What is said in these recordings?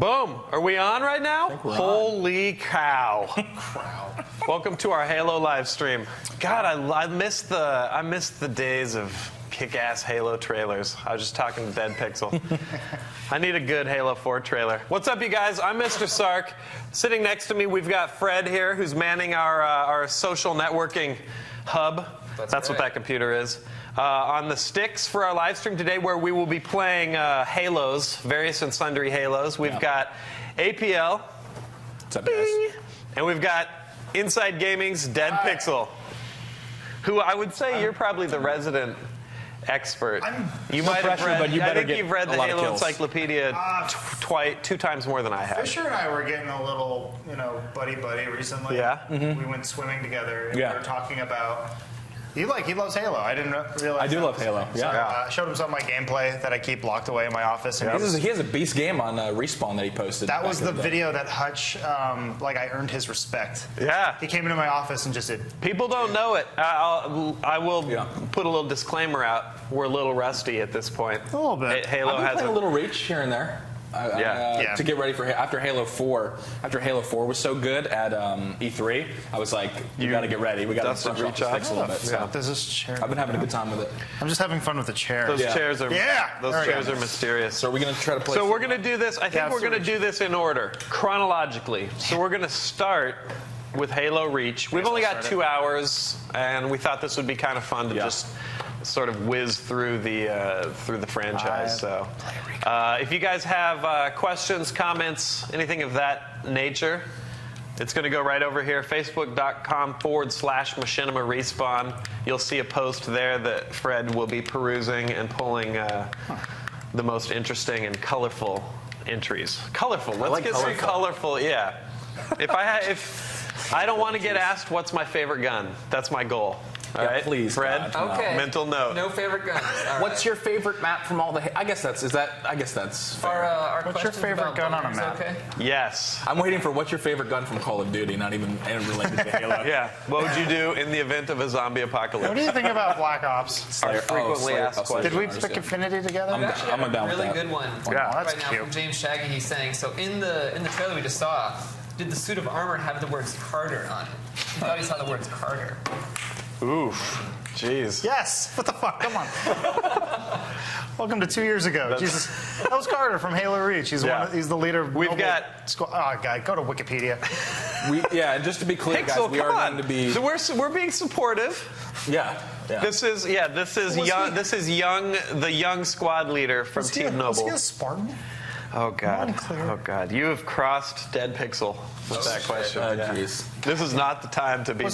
Boom. Are we on right now? Holy cow. Welcome to our Halo live stream. God, I missed the days of kick-ass Halo trailers. I was just talking to Dead Pixel. I need a good Halo 4 trailer. What's up, you guys? I'm Mr. Sark. Sitting next to me, we've got Fred here, who's manning our social networking hub. That's what that computer is. On the sticks for our live stream today, where we will be playing Halos, various and sundry Halos. We've got APL. What's up, guys? And we've got Inside Gaming's Dead Pixel, who I would say you're probably the resident expert. You might have read. But you better I think you've read the Halo Encyclopedia two times more than I have. Fisher and I were getting a little, buddy recently. Yeah. Mm-hmm. We went swimming together, and we were talking about. He loves Halo. I didn't realize. I do love Halo. So, I showed him some of my gameplay that I keep locked away in my office. And he has a beast game on Respawn that he posted. That was the video that Hutch, I earned his respect. Yeah. He came into my office and just said, People don't know it. I will put a little disclaimer out. We're a little rusty at this point. A little bit. Halo I've been has playing a little Reach here and there. To get ready for after Halo 4. After Halo 4 was so good at E3, I was like, you got to get ready. We got to brush off the sticks a little bit. So. There's this chair. I've been having a good time with it. I'm just having fun with the chair. Those chairs are mysterious. So we're going to try to play. So we're going to do this. I think we're going to do this in order, chronologically. So we're going to start with Halo Reach. We've only got 2 hours, and we thought this would be kind of fun to just sort of whiz through the franchise. So, if you guys have questions, comments, anything of that nature, it's going to go right over here, facebook.com/Machinima Respawn. You'll see a post there that Fred will be perusing and pulling the most interesting and colorful entries. Colorful. Let's get some colorful. Yeah. If I don't want to get asked what's my favorite gun. That's my goal. All right, please, Fred. God, okay. Mental note. No favorite guns. What's your favorite map from all the? I guess that's fair. What's your favorite gun on a map? Okay? Yes. I'm waiting for what's your favorite gun from Call of Duty, not even related to Halo. Yeah. What would you do in the event of a zombie apocalypse? What do you think about Black Ops? Our frequently asked question. Did we pick Affinity together? I'm down with really that. good one. Yeah, that's right now cute. from James Shaggy. He's saying, so in the trailer we just saw, did the suit of armor have the words Carter on it? He thought he saw the words Carter. Oof. Jeez. Yes. What the fuck? Come on. Welcome to 2 years ago. Jesus. That was Carter from Halo Reach. He's he's the leader of We've got. Oh, God, go to Wikipedia. Just to be clear, Pixel, guys, we are going to be. So we're being supportive. Yeah. This is young. This is the young squad leader from Team Noble. Was he a Spartan? Oh God! Oh God! You have crossed Dead Pixel with that question. Jeez. This is not the time to be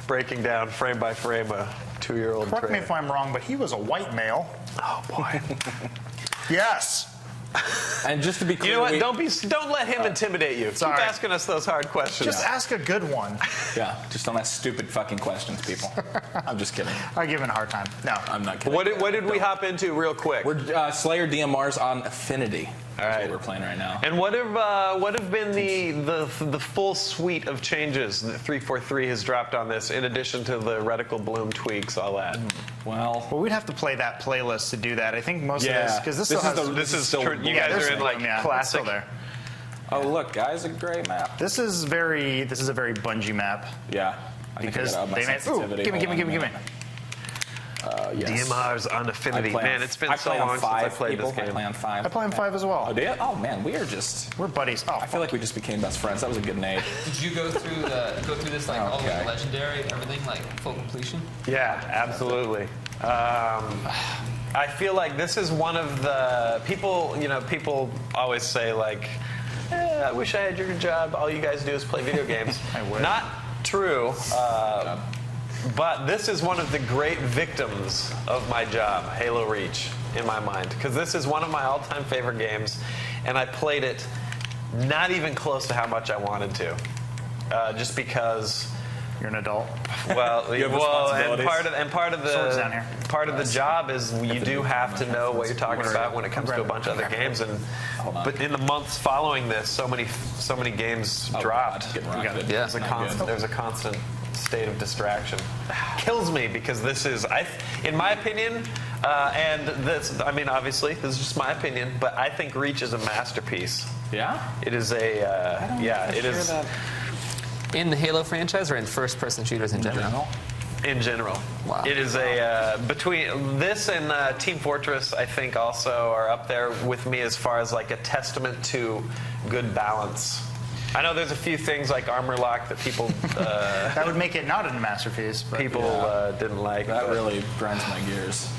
breaking down frame by frame a 2-year-old. Correct me if I'm wrong, but he was a white male. Oh boy! Yes. And just to be clear, You know what? Don't let him intimidate you. Sorry. Keep asking us those hard questions. Just ask a good one. just don't ask stupid fucking questions, people. I'm just kidding. I give him a hard time. No, I'm not kidding. What did we hop into real quick? We're Slayer DMRs on Affinity. That's what we're playing right now. And what have been the full suite of changes that 343 has dropped on this, in addition to the reticle bloom tweaks, all that? Well, we'd have to play that playlist to do that. I think most of this, because this is still you guys are in like classic. There. Oh look, guys, a great map. This is a very Bungie map. Yeah. Because they made. Give me. Yes. DMR's on Affinity. Man, it's been so long since I played this game. I play on 5. I play on 5 as well. Oh, do you? Oh man, we're buddies. Oh, I feel like we just became best friends. That was a good name. Did you go through this all the way legendary, everything like full completion? Yeah, absolutely. I feel like this is one of the people. People always say like, "I wish I had your job. All you guys do is play video games." I would. Not true. But this is one of the great victims of my job, Halo Reach, in my mind. Because this is one of my all-time favorite games, and I played it not even close to how much I wanted to. Just because... You're an adult. Well, and part of Swords down here. the job is you do have to know what you're talking about when it comes to a bunch of other games. But in the months following this, so many games dropped. There's a constant state of distraction. Kills me because this is, in my opinion, and this, I mean, obviously, this is just my opinion, but I think Reach is a masterpiece. Yeah? It is a, yeah, it is. In the Halo franchise or in first-person shooters in general? In general. Wow. It is a, between this and Team Fortress, I think also are up there with me as far as like a testament to good balance. I know there's a few things like armor lock that people that would make it not a masterpiece. But people didn't like. That really grinds my gears.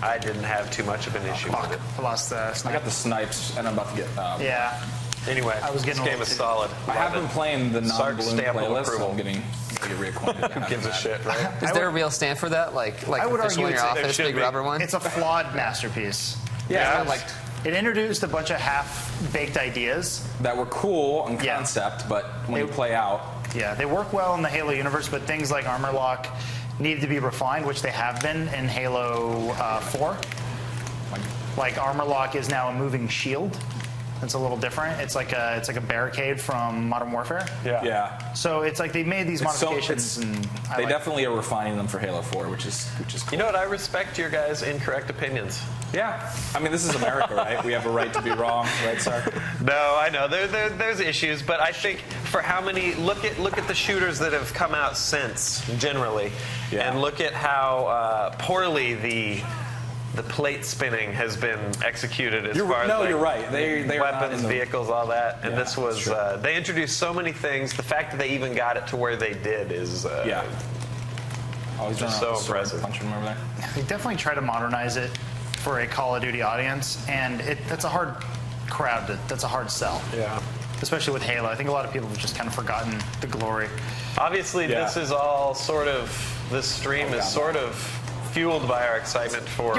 I didn't have too much of an issue with it. I lost the I snipe. got the snipes, and I'm about to get. Yeah. Anyway, I was getting this game is solid. I have been playing the Sark non-balloon stamp of playlist. So approval. I'm getting reacquainted. Who gives a shit, right? Is there a real stand for that? Like I would official in argue your it's- office, should big be. rubber one? It's a flawed masterpiece. Yeah, like It introduced a bunch of half-baked ideas. that were cool in Yeah. concept, but when you play out, Yeah, they work well in the Halo universe, but things like armor lock needed to be refined, which they have been in Halo 4. Like armor lock is now a moving shield. It's a little different. It's like a barricade from Modern Warfare. yeah. So it's like they made these modifications, and They definitely are refining them for Halo 4, which is cool. You know what? I respect your guys' incorrect opinions. Yeah, I mean, this is America, right? We have a right to be wrong, right, sir? No, I know there's issues, but I think for how many look at the shooters that have come out since generally, Yeah. and look at how poorly the plate spinning has been executed as far as like, you're right. They are not weapons, in the- vehicles, all that. And Yeah, this was that's true. they introduced so many things. The fact that they even got it to where they did is Yeah. Always Just so impressive. Punch him over there. they definitely try to modernize it for a Call of Duty audience, and that's a hard crowd. That's a hard sell. Yeah. Especially with Halo. I think a lot of people have just kind of forgotten the glory. Obviously, Yeah. this is all sort of this stream is sort of fueled by our excitement for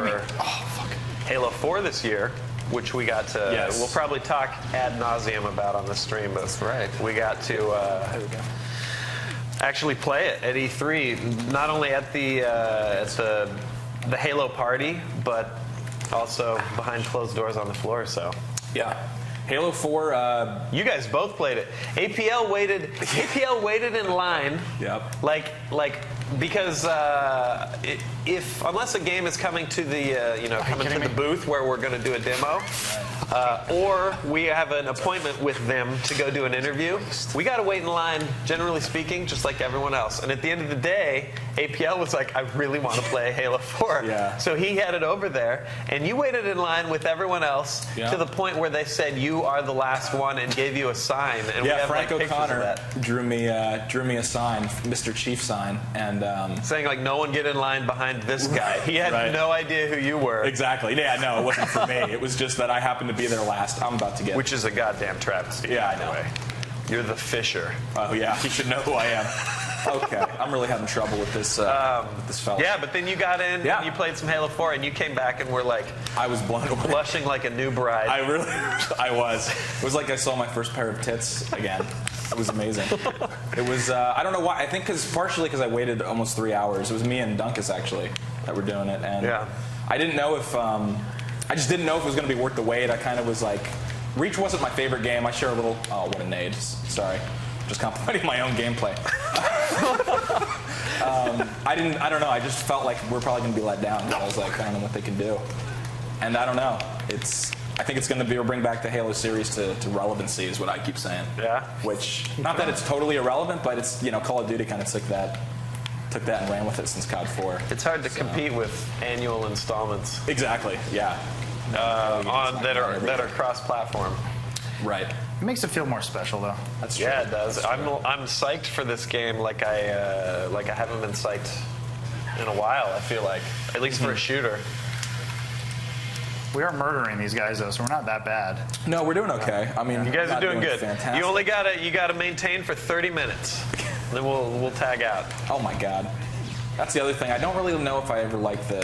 Halo 4 this year, which we got to. Yes. We'll probably talk ad nauseum about on the stream, but That's right. we got to actually play it at E3, not only at the Halo party, but also behind closed doors on the floor. So Yeah. Halo 4, you guys both played it. APL waited in line. Yep. Like because if unless a game is coming to the coming to kidding the me? booth where we're going to do a demo, or we have an appointment with them to go do an interview, we got to wait in line. Generally speaking, just like everyone else. And at the end of the day, APL was like, I really want to play Halo 4. Yeah. So he headed over there, and you waited in line with everyone else Yeah. to the point where they said you are the last one and gave you a sign. And we yeah, have Frank like, pictures of O'Connor that. drew me a sign, Mr. Chief sign, and Saying like no one get in line behind this guy. He had Right. no idea who you were, exactly. Yeah, no, it wasn't for me. It was just that I happened to be there last. I'm about to get. which is a goddamn travesty. Yeah, I by the know. way. You're the Fisher. Oh yeah, you should know who I am. Okay, I'm really having trouble with this fella. Yeah, but then you got in Yeah. and you played some Halo 4 and you came back and were like I was blown away. blushing like a new bride. I was. It was like I saw my first pair of tits again. It was amazing. It was, I don't know why. I think partially because I waited almost 3 hours. It was me and Dunkus actually that were doing it. And Yeah. I didn't know if, I just didn't know if it was going to be worth the wait. I kind of was like, Reach wasn't my favorite game. I share a little, oh, what a nade. Sorry. Just complimenting my own gameplay. I don't know. I just felt like we're probably going to be let down. I was like, I don't know what they can do. And I don't know. I think it's going to bring back the Halo series to relevancy, is what I keep saying. Yeah. Which, not that it's totally irrelevant, but it's, Call of Duty kind of took that and ran with it since COD 4. It's hard to compete with annual installments Exactly. Yeah. that are cross-platform. Right. It makes it feel more special, though. That's true. Yeah, it does. I'm psyched for this game like I haven't been psyched in a while. I feel like, at least for a shooter. We are murdering these guys, though, so we're not that bad. No, we're doing okay. I mean, You guys are not doing good. Fantastic. You only gotta maintain for 30 minutes. Then we'll tag out. Oh my God. That's the other thing. I don't really know if I ever like I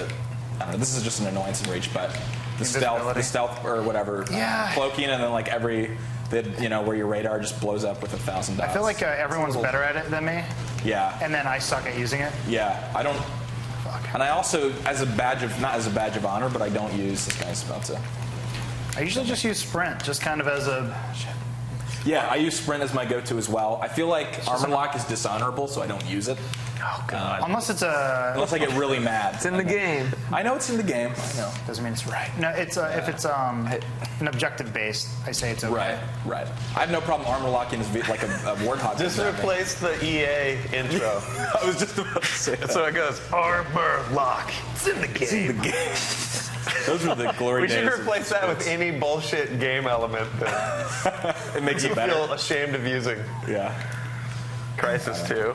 don't know, this is just an annoyance in Reach, but the stealth or whatever. Yeah. Cloaking and then like where your radar just blows up with 1,000 dots. I feel like everyone's better at it than me, Yeah. and then I suck at using it. Yeah. I don't. And I also, not as a badge of honor, but I don't use this kind of spell too. I usually just use sprint, just kind of as a. Yeah, I use sprint as my go-to as well. I feel like armor lock is dishonorable, so I don't use it. Oh god. Unless I get really mad. It's in the game. I know it's in the game. I know. doesn't mean it's right. No, it's if it's an objective based, I say it's okay. Right. I have no problem armor locking as like a warthog. Just replace the EA intro. I was just about to say that. So it goes, armor lock. It's in the game. It's in the game. Those were the glory We days. should replace that with any bullshit game element that It makes you it better. feel ashamed of using. Yeah. Crisis 2.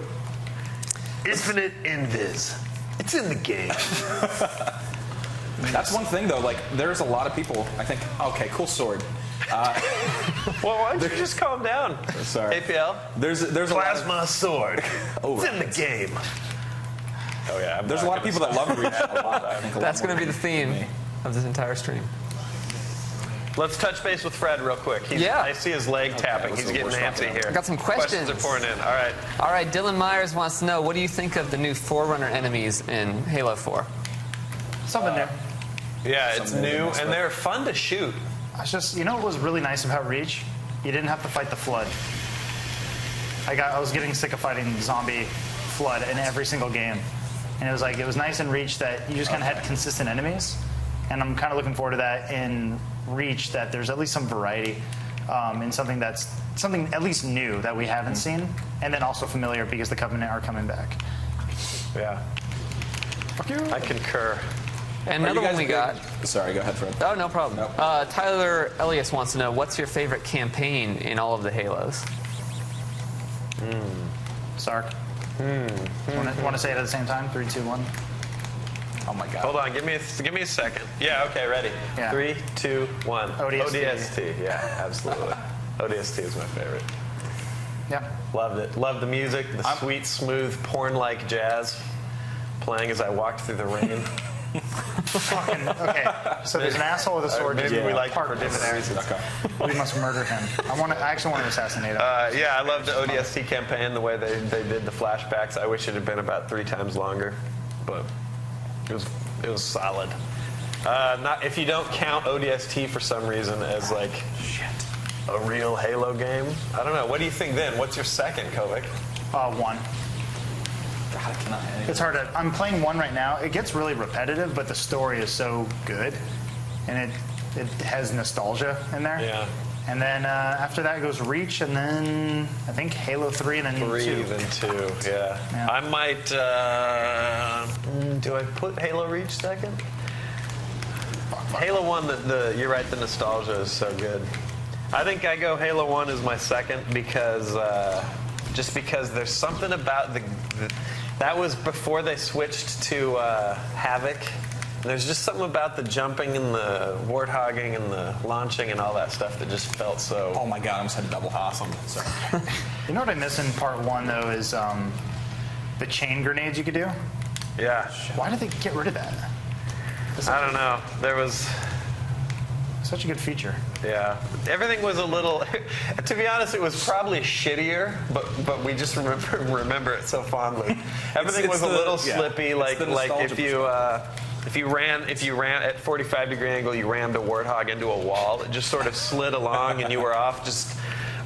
Infinite Invis. It's in the game. That's one thing, though. Like, there's a lot of people, I think, okay, cool sword. Well, why don't you just calm down? Sorry. APL. There's a lot of, Plasma sword. Oh, It's in the game. Oh, yeah. there's a lot of people that love Reach a lot. I think a lot That's more going to be the than theme me. of this entire stream. Let's touch base with Fred real quick. Yeah. I see his leg tapping. let's He's see getting what's antsy happening. here. I got some questions. Questions are pouring in. All right. All right, Dylan Myers wants to know, what do you think of the new Forerunner enemies in Halo 4? Something new. Yeah, it's Something new, new, and they're fun to shoot. It's just, you know what was really nice about Reach? You didn't have to fight the Flood. I was getting sick of fighting zombie Flood in every single game. And it was nice in Reach that you just kind of had consistent enemies. And I'm kind of looking forward to that in Reach, that there's at least some variety in something at least new that we haven't seen. And then also familiar because the Covenant are coming back. Yeah. Fuck you. I concur. And Are you another one guys we big- got. Sorry, go ahead, Fred. Oh, no problem. Nope. Tyler Elias wants to know, what's your favorite campaign in all of the Halos? Sark. Want to say it at the same time? 3, 2, 1. Oh my God. Hold on, give me a second. Yeah, okay, ready. Yeah. 3, 2, 1. ODST. ODST. Yeah, absolutely. ODST is my favorite. Yeah. Loved it. Loved the music, the sweet, smooth, porn-like jazz playing as I walked through the rain. Fucking, okay. So there's an asshole with a sword. Maybe just we like parked for over different there. reasons. Okay. We must murder him. I actually want to assassinate him. Yeah, I loved the ODST campaign, the way they did the flashbacks. I wish it had been about 3 times longer, but it was solid. Not if you don't count ODST for some reason as like a real Halo game. I don't know. What do you think then? What's your second, Kovic? 1. God, I cannot. It's hard to. I'm playing 1 right now. It gets really repetitive, but the story is so good, and it has nostalgia in there. Yeah. And then after that goes Reach, and then I think Halo 3, and then 3 2. then 2, yeah. Yeah. I might, do I put Halo Reach second? Halo 1, you're right, the nostalgia is so good. I think I go Halo 1 as my second because, just because there's something about that was before they switched to Havoc. There's just something about the jumping and the warthogging and the launching and all that stuff that just felt so. Oh my God, I almost had a double awesome. Sorry. You know what I miss in part 1 though is the chain grenades you could do. Yeah. Why did they get rid of that? I don't know. There was. Such a good feature. Yeah, everything was a little. To be honest, it was probably shittier, but we just remember it so fondly. Everything was a little slippy, like if you ran at 45-degree angle, you rammed a warthog into a wall. It just sort of slid along, and you were off just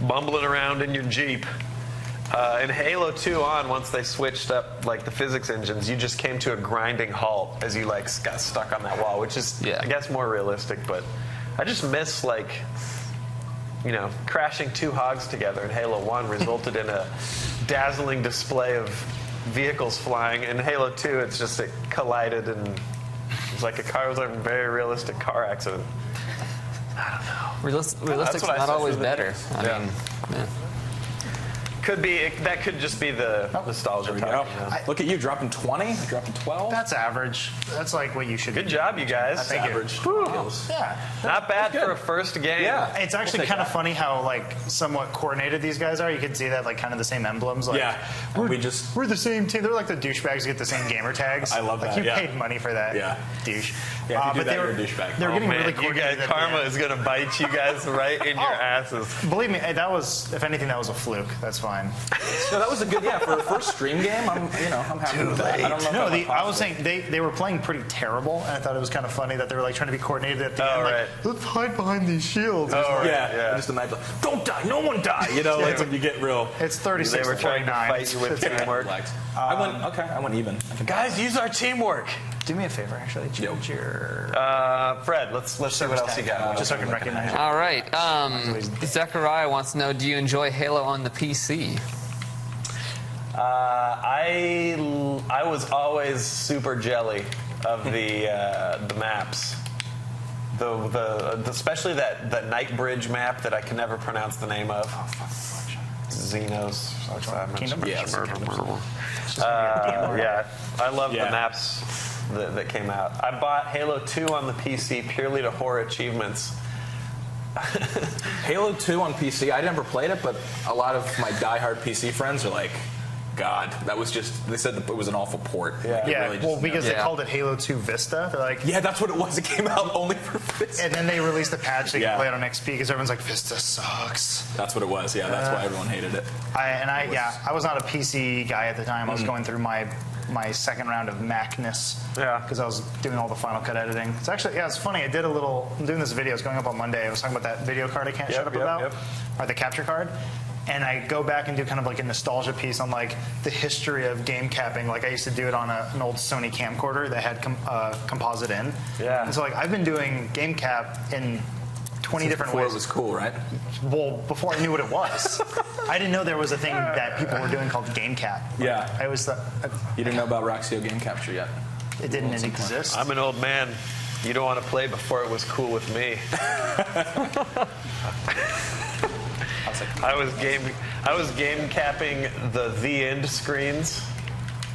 bumbling around in your Jeep. In Halo 2 once they switched up like the physics engines, you just came to a grinding halt as you like got stuck on that wall, which is I guess more realistic, but. I just miss, like, crashing 2 hogs together in Halo 1 resulted in a dazzling display of vehicles flying. In Halo 2, it's just it collided and it was like it was a very realistic car accident. I don't know. Realistic's what I not said always through the better. news. I Yeah. mean, yeah. That could just be the nostalgia There we talk. go. Look at you dropping 20, dropping 12. That's average. That's like what you should Good do. job, you guys. Thank you. Average. Yeah. Not bad for a first game. Yeah. It's actually kind of funny how like somewhat coordinated these guys are. You can see that like kind of the same emblems. Like, Yeah. we're We the same team. They're like the douchebags who get the same gamer tags. I love like, that, You yeah. paid money for that. Yeah. Douche. Yeah, if you do but that, you're a douchebag. They were getting Man, really you coordinated guys, at the karma end. is gonna bite you guys right in your asses. Believe me, that was, if anything, that was a fluke. That's fine. No, that was a good, for a first stream game, I'm happy with that. I don't know No, if I was saying they were playing pretty terrible, and I thought it was kind of funny that they were like trying to be coordinated at the end. right. Like, let's hide behind these shields. Yeah. Just imagine, don't die, no one die. Like when you get real. It's 36 They were trying to 49. fight you with teamwork. I went even. Guys, use our teamwork. Do me a favor, actually. Change your Fred, let's see what else you got. just so I can recognize you. All right. Zechariah wants to know, do you enjoy Halo on the PC? I was always super jelly of the maps. The especially the Night Bridge map that I can never pronounce the name of. Xenos. Kingdom? Yeah, I love the Yeah. maps that came out. I bought Halo 2 on the PC purely to whore achievements. Halo 2 on PC, I never played it, but a lot of my diehard PC friends are like, God, that was just, they said that it was an awful port. Yeah. Like, it Yeah, really just well, because they Yeah. called it Halo 2 Vista. They're like, Yeah, that's what it was. It came out only for Vista. and then they released a patch that you Yeah. can play it on XP because everyone's like, Vista sucks. That's what it was. Yeah, that's why everyone hated it. I was not a PC guy at the time. I was going through my second round of Macness. Yeah. Because I was doing all the Final Cut editing. It's actually, it's funny. I'm doing this video. It's going up on Monday. I was talking about that video card I can't shut up about, or the capture card. And I go back and do kind of like a nostalgia piece on like the history of game capping. Like I used to do it on an old Sony camcorder that had composite in. Yeah. And so like I've been doing game cap in 20 different Before ways. it was cool, right? Well, before I knew what it was. I didn't know there was a thing that people were doing called game cap. Yeah. I always thought You didn't know about Roxio Game Capture yet. it didn't exist. I'm an old man. You don't want to play before it was cool with me. I was game capping the end screens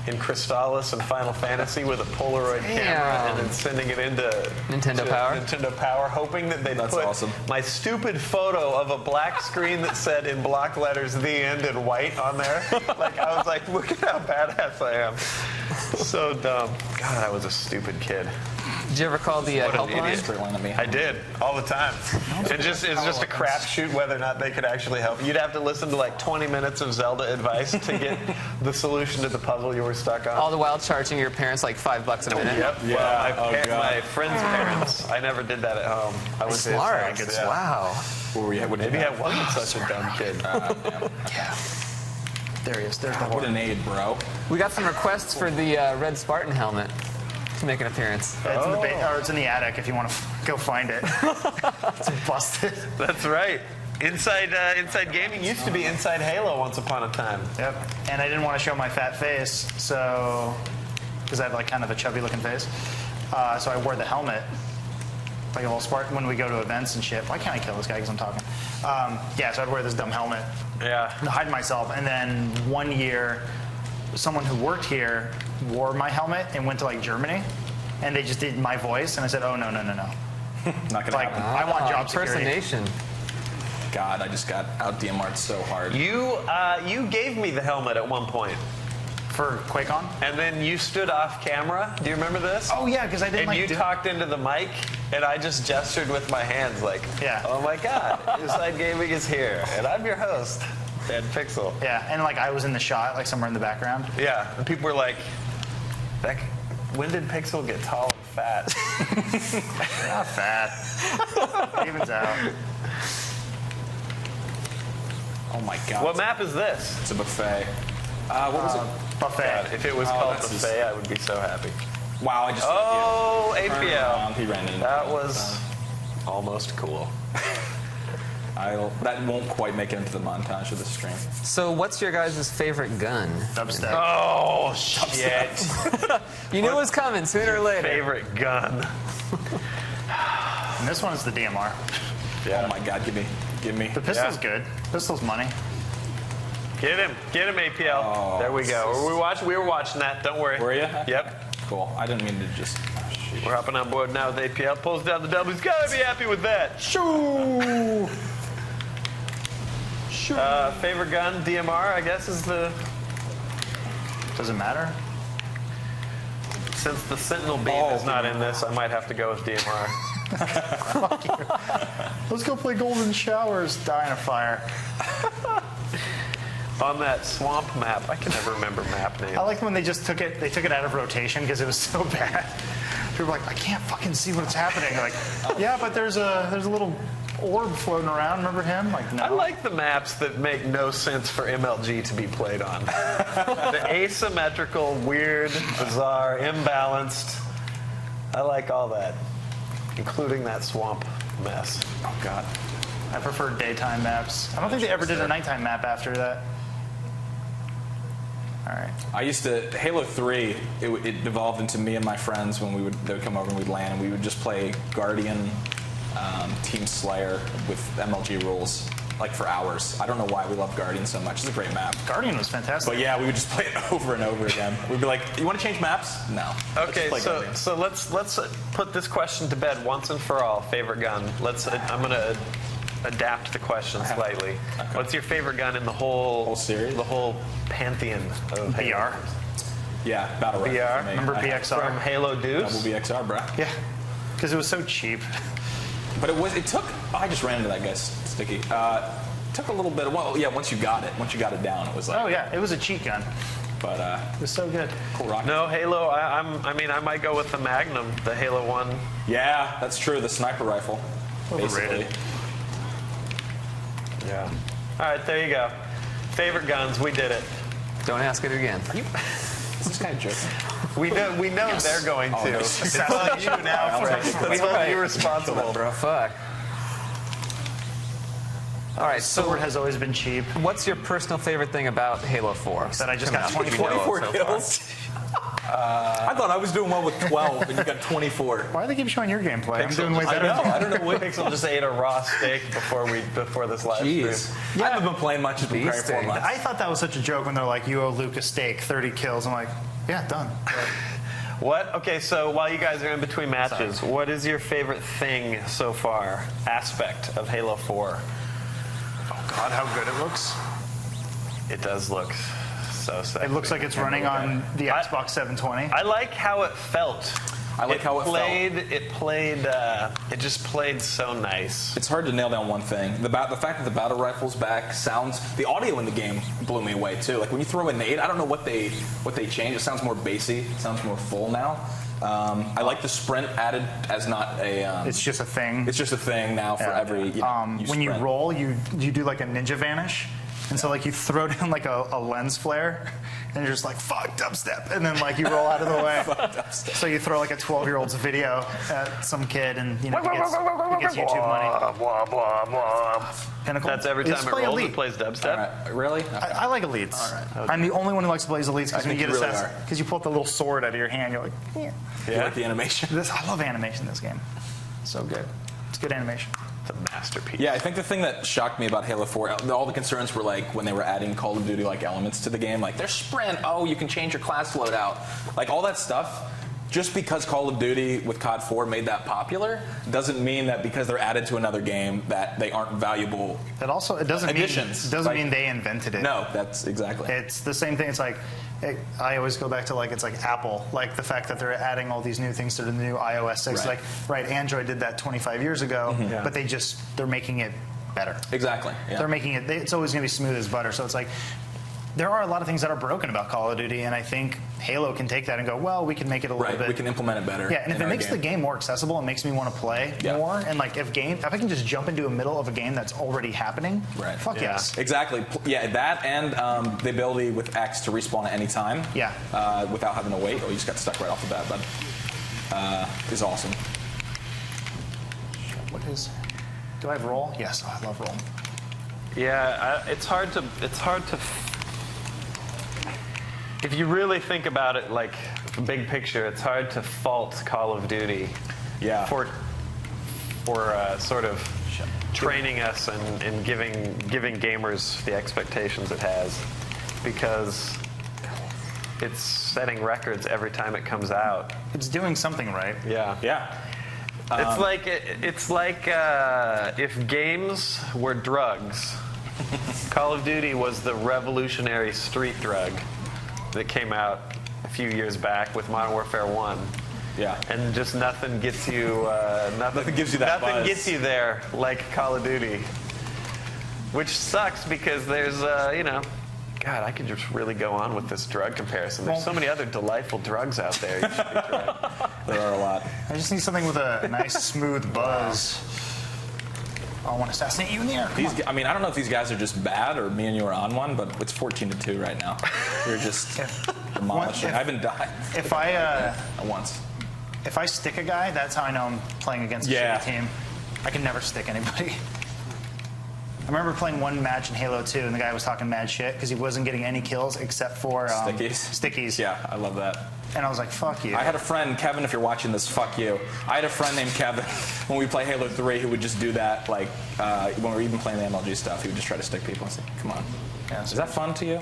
in Crystallis and Final Fantasy with a Polaroid camera and then sending it into Nintendo Power, hoping that they'd That's put awesome. my stupid photo of a black screen that said in block letters "The End" in white on there. Like I was like, look at how badass I am. So dumb. God, I was a stupid kid. Did you ever call the What an helpline? idiot. Straight line at me. I did all the time. It's just a crapshoot whether or not they could actually help. You'd have to listen to like 20 minutes of Zelda advice to get the solution to the puzzle you were stuck on. All the while charging your parents like $5 a minute. Yep. Yeah. Well, God. my friends' parents. I never did that at home. I went to Smart. his house, yeah. Wow. What were you, what did Maybe you I have? wasn't such a dumb kid. There he is. There's the What horn. an aid, bro. We got some requests for the Red Spartan helmet to make an appearance. It's in the or it's in the attic if you want to go find it. It's busted. That's right. Inside Gaming used to be Inside Halo once upon a time. Yep. And I didn't want to show my fat face, so because I have like kind of a chubby looking face, so I wore the helmet. Like a little Spartan when we go to events and shit. Why can't I kill this guy because I'm talking? So I'd wear this dumb helmet Yeah. to hide myself. And then one year, someone who worked here wore my helmet and went to like Germany, and they just did my voice, and I said, oh no. Not gonna Like happen. I want job security. Impersonation. God, I just got out DMR'd so hard. You gave me the helmet at one point, For QuakeCon? and then you stood off camera. Do you remember this? Oh yeah, because I didn't And like you talked into the mic, and I just gestured with my hands like, Yeah. oh my God, Inside Gaming is here, and I'm your host, Dan Pixel. Yeah, and like I was in the shot, like somewhere in the background. Yeah, and people were like, when did Pixel get tall and fat? Not fat. Evens out. Oh my God. What map is this? It's a buffet. What was it? Buffet. God, if it was Oh, called that's Buffet, I would be so happy. Wow, I just. Oh, Turned APL. around, He ran into That me. was almost cool. That won't quite make it into the montage of the stream. So what's your guys' favorite gun? Dubstep. Oh, shit. You knew it was coming sooner or later. Favorite gun. And this one is the DMR. Yeah. Oh my God, give me. The pistol's Yeah. good. Pistol's money. Get him, APL. Oh, there we go. We were watching that. Don't worry. Were you? Yep. Cool. I didn't mean to just. Oh, shit. We're hopping on board now with APL. Pulls down the double. He's gotta be happy with that. Shoo! Favorite gun, DMR, I guess is the. Does it matter? Since the Sentinel Beam is not in this, I might have to go with DMR. Fuck you. Let's go play Golden Showers. Die in a fire. On that swamp map, I can never remember map names. I like when they just took it. They took it out of rotation because it was so bad. People were like, I can't fucking see what's happening. Like, yeah, but there's a little orb floating around. Remember him? Like, no. I like the maps that make no sense for MLG to be played on. The asymmetrical, weird, bizarre, imbalanced. I like all that, including that swamp mess. Oh God. I prefer daytime maps. I don't think they ever did a nighttime map after that. All right. I used to Halo 3. It devolved into me and my friends when they would come over and we'd LAN and we would just play Guardian, Team Slayer with MLG rules like for hours. I don't know why we love Guardian so much. It's a great map. Guardian was fantastic. But yeah, we would just play it over and over again. We'd be like, "You want to change maps?" No. Okay, Let's just play so let's put this question to bed once and for all. Favorite gun. I'm gonna adapt the question slightly. Okay. What's your favorite gun in the whole series? The whole pantheon of BR. Halo? Yeah, battle rifle. BR. for me. Remember BXR? From Halo Deuce? Double BXR, bro. Yeah, because it was so cheap. But it took. Oh, I just ran into that guy, Sticky. Took a little bit. Well, yeah. Once you got it down, it was like. Oh yeah, it was a cheat gun. But It was so good. cool rocket. No, Halo. I might go with the Magnum, the Halo 1. Yeah, that's true. The sniper rifle. Overrated. Basically. Yeah. All right, there you go. Favorite guns. We did it. Don't ask it again. Is this guy joking? We know they're going Oh, to. nice. It's on you now. We hold you responsible. Fuck. All right, so Sword has always been cheap. what's your personal favorite thing about Halo 4? That I just got Come on, 24 you know it 24 so far. kills. I thought I was doing well with 12, and you got 24. Why do they keep showing your gameplay? I'm doing way I better. know. I don't know what. Pixel just ate a raw steak before this live Jeez. stream. I haven't been playing much. It's been Bee preparing for sting. months. I thought that was such a joke when they're like, you owe Luke a steak, 30 kills. I'm like, yeah, done. What? Okay, so while you guys are in between matches, what is your favorite thing so far, aspect of Halo 4? Oh God, how good it looks. It does look so sick. It looks like it's running on the Xbox 720. I like how it felt. I like how it felt. It just played so nice. It's hard to nail down one thing. The fact that the battle rifle's back sounds. The audio in the game blew me away too. Like when you throw a nade, I don't know what they changed. It sounds more bassy. It sounds more full now. I like the sprint added as not a. It's just a thing. It's just a thing now for every. You When you sprint. roll, you do like a ninja vanish. And so like you throw down like a lens flare, and you're just like, fuck, dubstep. And then like you roll out of the way. So you throw like a 12-year-old's video at some kid, and you know, he gets YouTube money. Blah, blah, blah. Pinnacle. That's every time Just it play rolls, Elite. it plays dubstep. All right. Really? Okay. I like elites. All right. I'm the only one who likes to play as elites because I when you think get you really assassin, are. because you pull up the little sword out of your hand, you're like, yeah. You like the animation? I love animation in this game. So good. It's good animation. It's a masterpiece. Yeah, I think the thing that shocked me about Halo 4, all the concerns were like when they were adding Call of Duty like elements to the game, like there's sprint, oh, you can change your class loadout, like all that stuff. Just because Call of Duty with COD 4 made that popular doesn't mean that because they're added to another game that they aren't valuable. It doesn't Additions. mean doesn't Like- mean they invented it. No, that's exactly. It's the same thing. It's like I always go back to like it's like Apple, like the fact that they're adding all these new things to the new iOS 6. Right. Like Android did that 25 years ago, Yeah. but they're making it better. Exactly. Yeah. They're making it. It's always going to be smooth as butter. So it's like there are a lot of things that are broken about Call of Duty, and I think Halo can take that and go, well, we can make it a little Right, bit. we can implement it better. Yeah, and if in it our makes the game more accessible, it makes me want to play Yeah. more. And like if I can just jump into the middle of a game that's already happening, Right. fuck Yeah. yes. Exactly. Yeah, that and the ability with X to respawn at any time. Yeah. Without having to wait. Oh, you just got stuck right off the bat, bud. Is awesome. What is? Do I have roll? Yes, I love roll. Yeah, it's hard to. If you really think about it, like big picture, it's hard to fault Call of Duty Yeah. for sort of training us and giving gamers the expectations it has, because it's setting records every time it comes out. It's doing something right. Yeah. Yeah. It's like if games were drugs, Call of Duty was the revolutionary street drug that came out a few years back with Modern Warfare 1. Yeah. And just nothing gets you. Nothing gives you that Nothing buzz. gets you there like Call of Duty. Which sucks because there's, God, I could just really go on with this drug comparison. There's so many other delightful drugs out there. You should be trying. There are a lot. I just need something with a nice, smooth buzz. I want to assassinate you in the air. Come on. I mean, I don't know if these guys are just bad or me and you are on one, but it's 14-2 right now. We're just demolishing. I haven't died. If I once. if I stick a guy, that's how I know I'm playing against a shitty team. I can never stick anybody. I remember playing one match in Halo 2, and the guy was talking mad shit because he wasn't getting any kills except for stickies. Yeah, I love that. And I was like, fuck you. I had a friend, Kevin, if you're watching this, fuck you. I had a friend named Kevin when we play Halo 3 who would just do that, like, when we were even playing the MLG stuff, he would just try to stick people and say, come on. Yeah, Is that fun to you?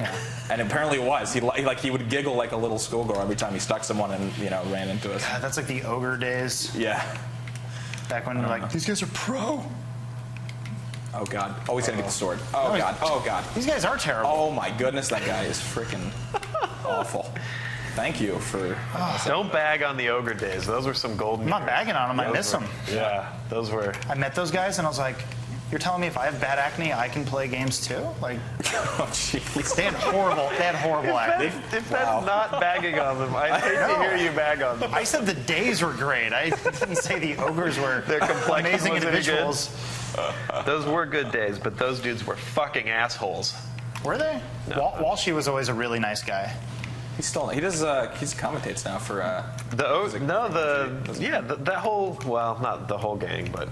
Yeah. And apparently it was. He would giggle like a little schoolgirl every time he stuck someone and, ran into us. God, that's like the ogre days. Yeah. Back when like, these guys are pro. Oh, God. Oh, he's going to get the sword. Oh, God. Oh, God. These guys are terrible. Oh, my goodness. That guy is freaking awful. Thank you for... Don't bag on the ogre days. Those were some golden. I'm not bagging on them. I miss them. Yeah, those were. I met those guys, and I was like, you're telling me if I have bad acne, I can play games too? Like, Oh, jeez. they had horrible acne. If that's not bagging on them, I'd hate to hear you bag on them. I said the days were great. I didn't say the ogres were Their complexion amazing wasn't any good. individuals. Those were good days, but those dudes were fucking assholes. Were they? No. Walshy was always a really nice guy. He commentates now for... that whole, well, not the whole gang, but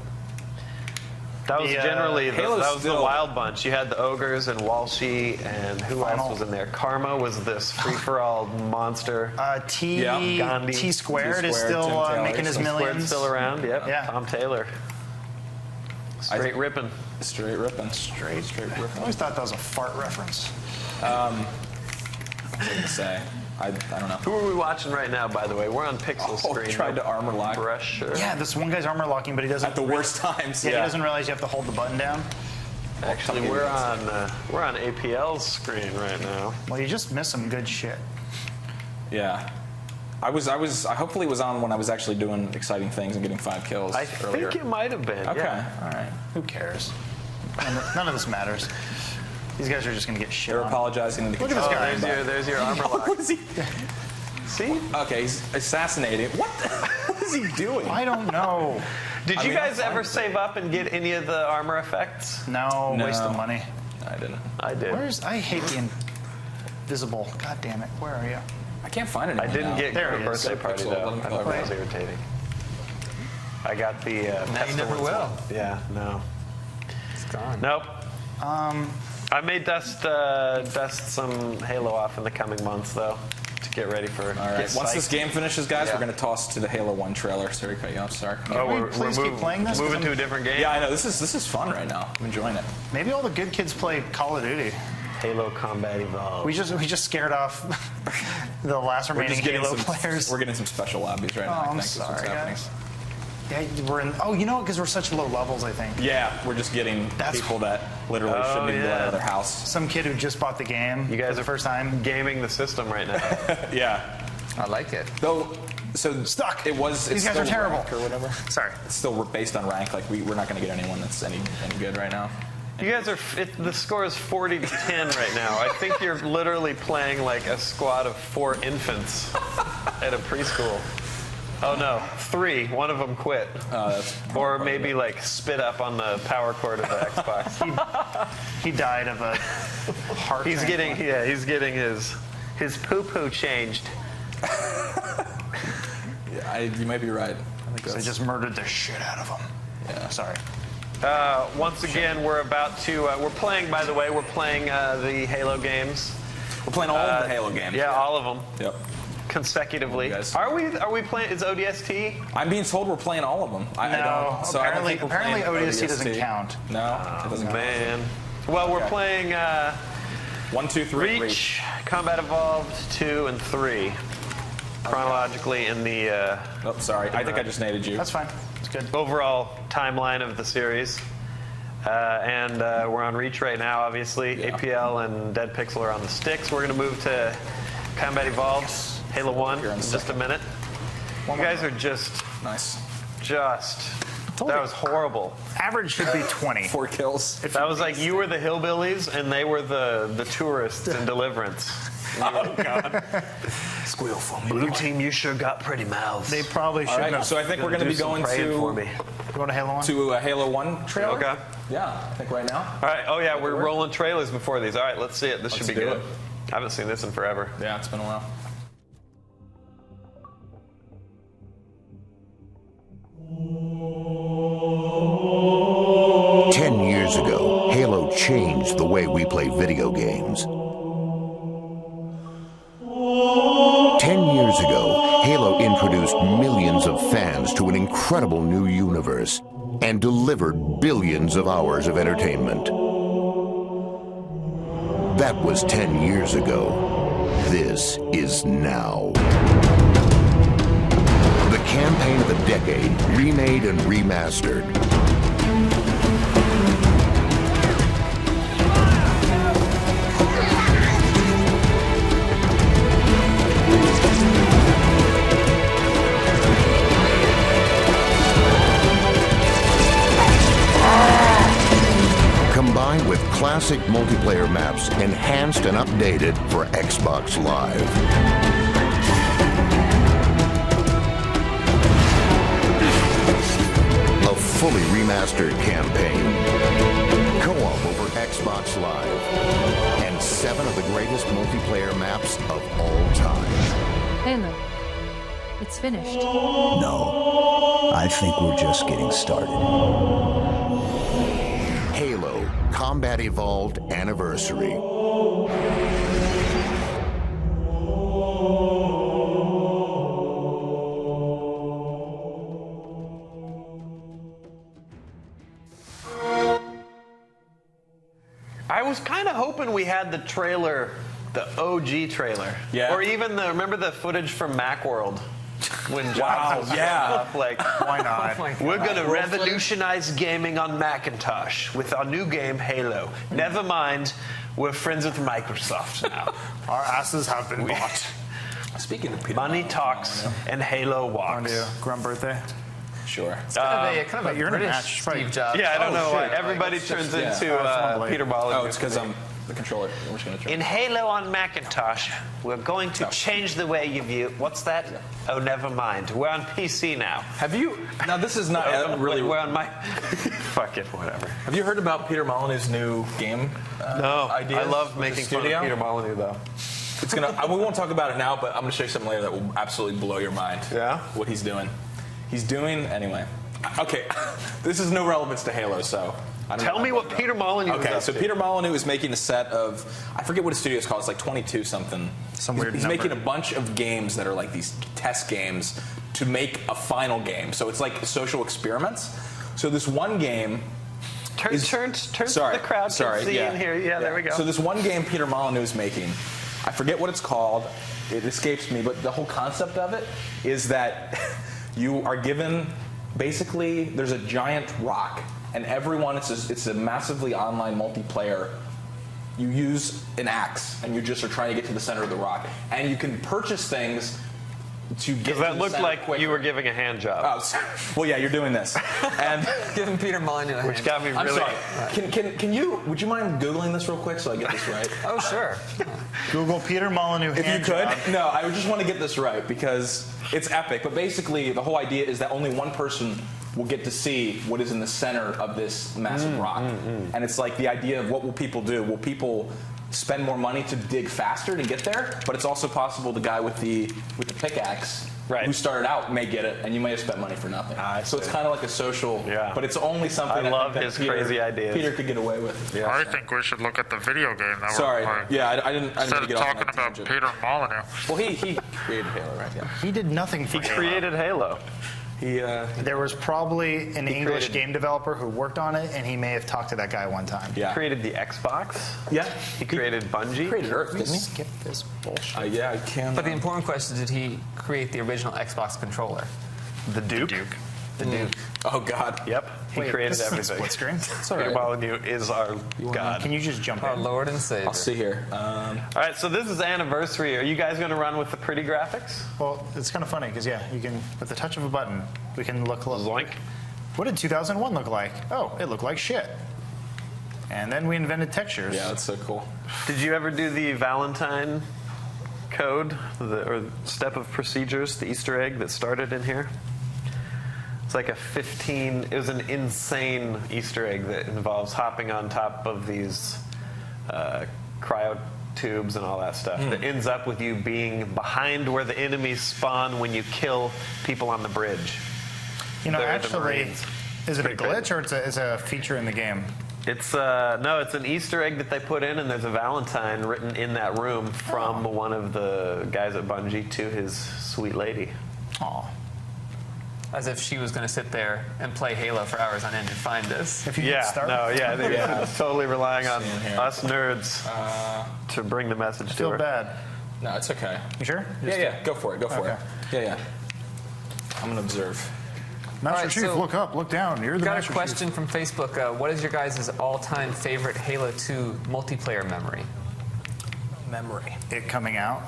that was generally, that was the wild bunch. You had the ogres and Walshy, and who else was in there? Karma was this free-for-all monster. Gandhi. T Squared is still making his millions. Still around, yep. Yeah. Tom Taylor. Straight ripping. Straight ripping. Straight ripping. I always thought that was a fart reference. What was I going to say? I don't know. Who are we watching right now, by the way? We're on pixel screen. Tried to armor lock. Pressure. Yeah, this one guy's armor locking, but he doesn't. At the worst times. Yeah, he doesn't realize you have to hold the button down. Actually, we're on APL's screen right now. Well, you just missed some good shit. Yeah. I hopefully was on when I was actually doing exciting things and getting 5 kills earlier. I think it might have been. Okay. Yeah. All right. Who cares? None of this matters. These guys are just going to get shit They're on. apologizing in the Look at this control guy. room, There's your armor lock. What is he? See? Okay, he's assassinating. What is he doing? I don't know. Did you guys ever save up and get any of the armor effects? No, waste of money. I didn't. I did. I hate the invisible. God damn it. Where are you? I can't find it. I didn't get There a he is. birthday party Pixel, though. let him I thought play. that was irritating. I got the. Now you never will. Yeah, no. It's gone. Nope. I may dust some Halo off in the coming months though, to get ready for. All right. Once this game finishes, guys, Yeah. we're going to toss to the Halo 1 trailer. Sorry to cut you off. Sorry. Please keep playing this? Moving to a different game. Yeah, I know. This is fun right now. I'm enjoying it. Maybe all the good kids play Call of Duty. Halo Combat Evolved. We just scared off the last remaining Halo players. We're getting some special lobbies right now. Oh, I I'm think is what's sorry, happening. guys. Yeah, we're in. Oh, you know, because we're such low levels, I think. Yeah, we're just getting people that literally shouldn't even go out of their house. Some kid who just bought the game. You guys for the are first time. gaming the system right now. Yeah. I like it. Though, so Stuck. These guys are terrible. Or whatever. Sorry. It's still based on rank. Like we're not going to get anyone that's any good right now. You guys are. The score is 40-10 right now. I think you're literally playing like a squad of 4 infants at a preschool. Oh no, 3. One of them quit. Or maybe like spit up on the power cord of the Xbox. He died of a heart. He's transplant. getting his poo-poo changed. Yeah, you might be right. I think They that's, just murdered the shit out of him. Yeah. Sorry. Once again, we're about to. We're playing. By the way, we're playing the Halo games. we're playing all of the Halo games. Yeah, all of them Yep. consecutively. Guys. Are we playing? Is ODST? I'm being told we're playing all of them. I don't. So I don't think we're apparently playing ODST doesn't count. No, it doesn't count. Man. Well, we're Okay. playing 1, 2, 3. Reach, Combat Evolved 2 and 3, chronologically in the Oh, sorry. I think I just naded you. That's fine. It's good. overall timeline of the series. And we're on Reach right now, obviously. Yeah. APL and Dead Pixel are on the sticks. We're going to move to Combat Evolved, Halo 1, Here in in a just a second. minute. You guys are just, Nice. that was horrible. Average should be 20. 4 kills. That was like you were the hillbillies and they were the tourists in Deliverance. Oh, God. Squeal for me. Blue team, you sure got pretty mouths. They probably All should right, have. so I think we're going to Do be some going praying for me. You want a Halo 1? to a Halo 1 trailer. Okay. Yeah, I think right now. All right. Oh yeah, we're rolling trailers before these. All right, let's see it. This should be do good. it. I haven't seen this in forever. Yeah, it's been a while. Ten years ago, Halo changed the way we play video games. 10 years ago, Halo introduced millions of fans to an incredible new universe and delivered billions of hours of entertainment. That was 10 years ago. This is now. The campaign of the decade, remade and remastered. Combined with classic multiplayer maps, enhanced and updated for Xbox Live. A fully remastered campaign. Co-op over Xbox Live. And 7 of the greatest multiplayer maps of all time. Halo. It's finished. No, I think we're just getting started. Halo Combat Evolved Anniversary. I was kind of hoping we had the trailer, the OG trailer. Yeah. Or even remember the footage from Macworld? When Jobs Wow, was yeah. up, like, Why not? Oh my God. we're going to revolutionize gaming on Macintosh with our new game, Halo. Never mind, we're friends with Microsoft now. Our asses have been bought. Speaking of Peter Money Molyneux, talks and Halo On walks. to Grum birthday. Sure. Kind of a you're in a British match, right? Steve Jobs. Yeah, I don't know why shit. everybody Like, turns yeah. into unbelievable. Peter Molyneux. Oh, it's because I'm the controller. We're just gonna try. In Halo on Macintosh, we're going to change the way you view. What's that? Oh, never mind. We're on PC now. Have you? Now this is not really. We're on my. Fuck it, whatever. Have you heard about Peter Molyneux's new game? No, ideas I love with the making fun studio? of Peter Molyneux, though. It's gonna. We won't talk about it now, but I'm gonna show you something later that will absolutely blow your mind. Yeah? What he's doing. He's doing anyway. Okay, this is no relevance to Halo, so. I don't Tell know me what Peter Molyneux is Okay, up so to. Peter Molyneux is making a set of, I forget what his studio is called, it's like 22 something. Some He's- weird He's number. making a bunch of games that are like these test games to make a final game. So it's like social experiments. So this one game Turn sorry, so the crowd sorry, can see yeah. in here. Yeah, there we go. So this one game Peter Molyneux is making, I forget what it's called. It escapes me, but the whole concept of it is that you are given, basically, there's a giant rock, and everyone, it's a massively online multiplayer. You use an axe, and you just are trying to get to the center of the rock, and you can purchase things to get. Because to that the looked center like quicker. you were giving a hand job. Oh, well, yeah, you're doing this, and. Giving Peter Molyneux a Which hand. got me I'm really. sorry. Can you? Would you mind googling this real quick so I get this right? Oh, sure. Google Peter Molyneux If you hand could. job. No, I just want to get this right because it's epic. But basically, the whole idea is that only one person will get to see what is in the center of this massive rock. And it's like the idea of what will people do? Will people spend more money to dig faster to get there? But it's also possible the guy with the pickaxe Right. who started out may get it, and you may have spent money for nothing. I So it's see. kind of like a social, Yeah. but it's only something I I love think his that Peter, crazy ideas. Peter could get away with. Yeah. I think we should look at the video game that Sorry. we're playing. Yeah, I didn't Instead mean to of get off on talking that about tangent. Peter Molyneux. Well, he created Halo, right? Yeah. He did nothing for He Halo. created Halo. He There was probably an English created- game developer who worked on it, and he may have talked to that guy one time. yeah. Created the Xbox. Yeah. He created Bungie. created Earth, didn't he? Skip this bullshit. Yeah, I can. But the important question is, did he create the original Xbox controller? The Duke. the Duke. Oh God. Yep, he Wait, created this isn't everything. split screen. It's all right. Peter Molyneux is our god. Can you just jump Our in? Lord and Savior. I'll see here. All right, so this is anniversary. Are you guys going to run with the pretty graphics? Well, it's kind of funny because you can with the touch of a button, we can look. Zoink. What did 2001 look like? Oh, it looked like shit. And then we invented textures. Yeah, that's so cool. Did you ever do the Valentine code, or step of procedures, the Easter egg that started in here? It's like it was an insane Easter egg that involves hopping on top of these cryo tubes and all that stuff. That ends up with you being behind where the enemies spawn when you kill people on the bridge. You know, They're the actually, Marines. is it a Pretty glitch or it's a feature in the game? It's no, it's an Easter egg that they put in, and there's a Valentine written in that room from one of the guys at Bungie to his sweet lady. Aw. As if she was going to sit there and play Halo for hours on end and find this. If you hit start, I think it's totally relying on Seeing here. us nerds to bring the message I to feel her. bad. No, it's okay. You sure? Yeah, go for it. Go for Okay. it. Yeah. I'm gonna observe. Master All right, Chief, so- look up, look down. You're the Got a Master question from Facebook. What is your guys' all-time favorite Halo 2 multiplayer memory? Chief. Memory. It coming out.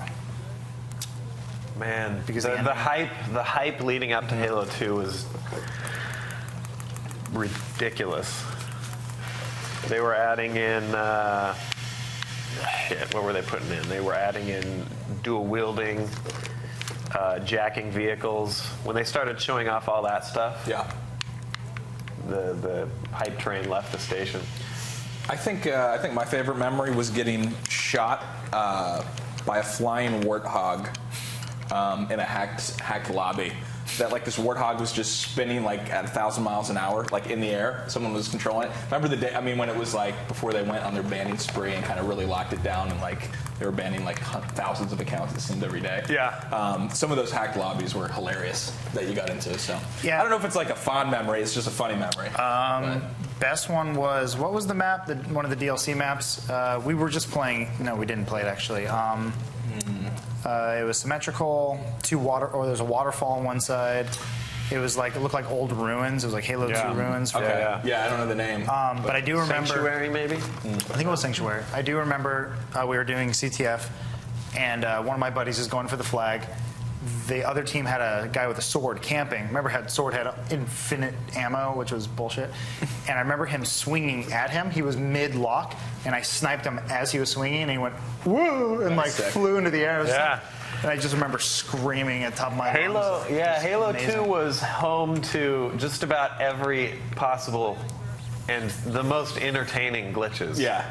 Man, Because the the hype leading up to Halo 2 was ridiculous. They were adding in what were they putting in? They were adding in dual wielding, jacking vehicles. When they started showing off all that stuff, Yeah. the hype train left the station. I think my favorite memory was getting shot by a flying warthog in a hacked lobby. That like this warthog was just spinning like at 1,000 miles an hour, like in the air. Someone was controlling it. Remember the day? I mean, when it was like before they went on their banning spree and kind of really locked it down, and like they were banning like thousands of accounts. It seemed every day. Yeah. Some of those hacked lobbies were hilarious that you got into. So Yeah. I don't know if it's like a fond memory. It's just a funny memory. Best one was, what was the map? One of the DLC maps. We were just playing. No, we didn't play it actually. It was symmetrical. There's a waterfall on one side. It was like, it looked like old ruins. It was like Halo 2 ruins. Okay. Yeah, I don't know the name. But I do remember. Sanctuary, maybe? I think it was Sanctuary. I do remember we were doing CTF, and one of my buddies is going for the flag. The other team had a guy with a sword camping. Remember, sword had infinite ammo, which was bullshit. And I remember him swinging at him. He was mid-lock, and I sniped him as he was swinging, and he went, woo, and like sick. flew into the air. It was Yeah. like- and I just remember screaming at the top of my lungs. Halo 2 amazing. was home to just about every possible and the most entertaining glitches. yeah.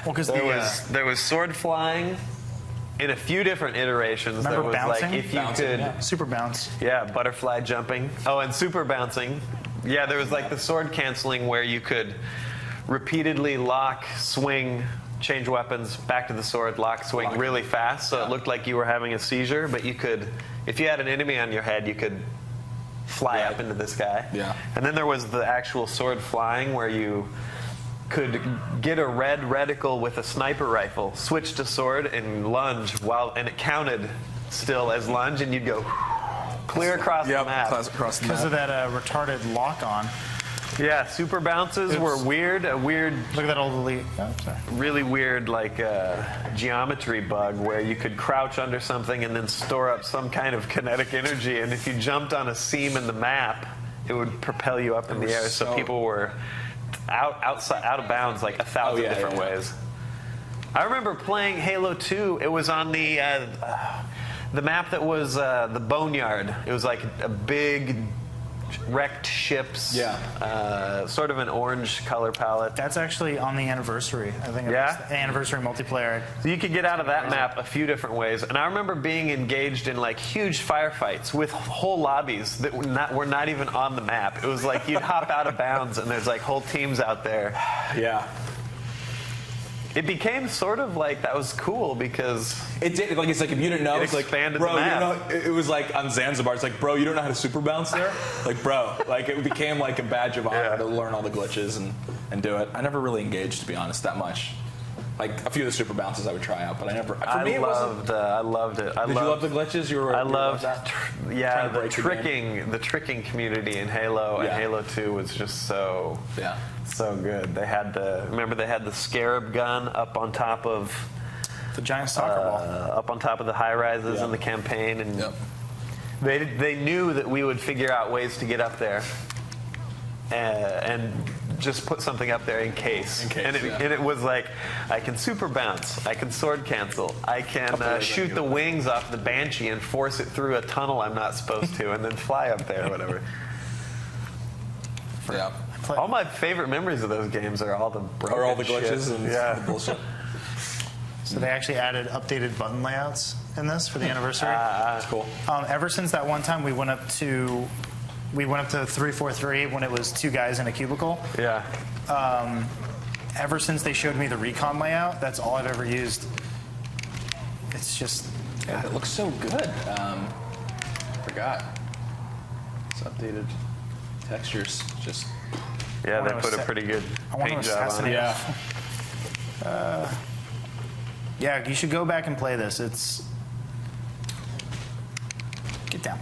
Well, because There was sword flying in a few different iterations. Remember there was bouncing? like if you Bouncing, could yeah. super bounce. yeah, butterfly jumping. Oh, and super bouncing. Yeah, there was like the sword canceling where you could repeatedly lock, swing, change weapons, back to the sword, lock, swing Lock. really fast, so it looked like you were having a seizure, but you could, if you had an enemy on your head, you could fly Right. up into the sky. Yeah. And then there was the actual sword flying where you could get a red reticle with a sniper rifle, switch to sword and lunge and it counted still as lunge, and you'd go clear across the map. Across the Because map. of that retarded lock on. Yeah, super bounces were weird. A weird, Look at that old elite. Oh, sorry. really weird, like geometry bug where you could crouch under something and then store up some kind of kinetic energy, and if you jumped on a seam in the map, it would propel you up in the air. So people were out of bounds like 1,000 different ways. I remember playing Halo 2. It was on the map that was the Boneyard. It was like a big wrecked ships. Yeah. Sort of an orange color palette. That's actually on the anniversary. I think Yeah? it's the anniversary multiplayer. So you could get out of that map a few different ways. And I remember being engaged in like huge firefights with whole lobbies that were not even on the map. It was like you'd hop out of bounds and there's like whole teams out there. Yeah. It became sort of like that was cool because It did. Like, it's like if you didn't know, It it's like, expanded bro, the map. you know, it was like on Zanzibar. It's like, bro, you don't know how to super bounce there? Like, bro, like it became like a badge of honor Yeah. to learn all the glitches and do it. I never really engaged, to be honest, that much. Like a few of the super bounces I would try out, but I never. For I me, it wasn't. loved it. Did you love the glitches? I loved that? yeah, Trying to the break the game. tricking community in Halo and Yeah. Halo 2 was just so good. They had the Scarab gun up on top of The giant soccer ball. up on top of the high rises in the campaign, and they knew that we would figure out ways to get up there and just put something up there in case. And it was like, I can super bounce, I can sword cancel, I can shoot the wings off the Banshee and force it through a tunnel I'm not supposed to, and then fly up there or whatever. Yeah. All my favorite memories of those games are all the broken Or all the glitches shit. and the bullshit. So they actually added updated button layouts in this for the anniversary. That's cool. Ever since that one time we went up to 343 when it was 2 guys in a cubicle. Yeah. Ever since they showed me the recon layout, that's all I've ever used. It's just God, it looks so good. Forgot. It's updated textures. Just Yeah, they put a pretty good paint job on it. yeah. Yeah, you should go back and play this. It's get down.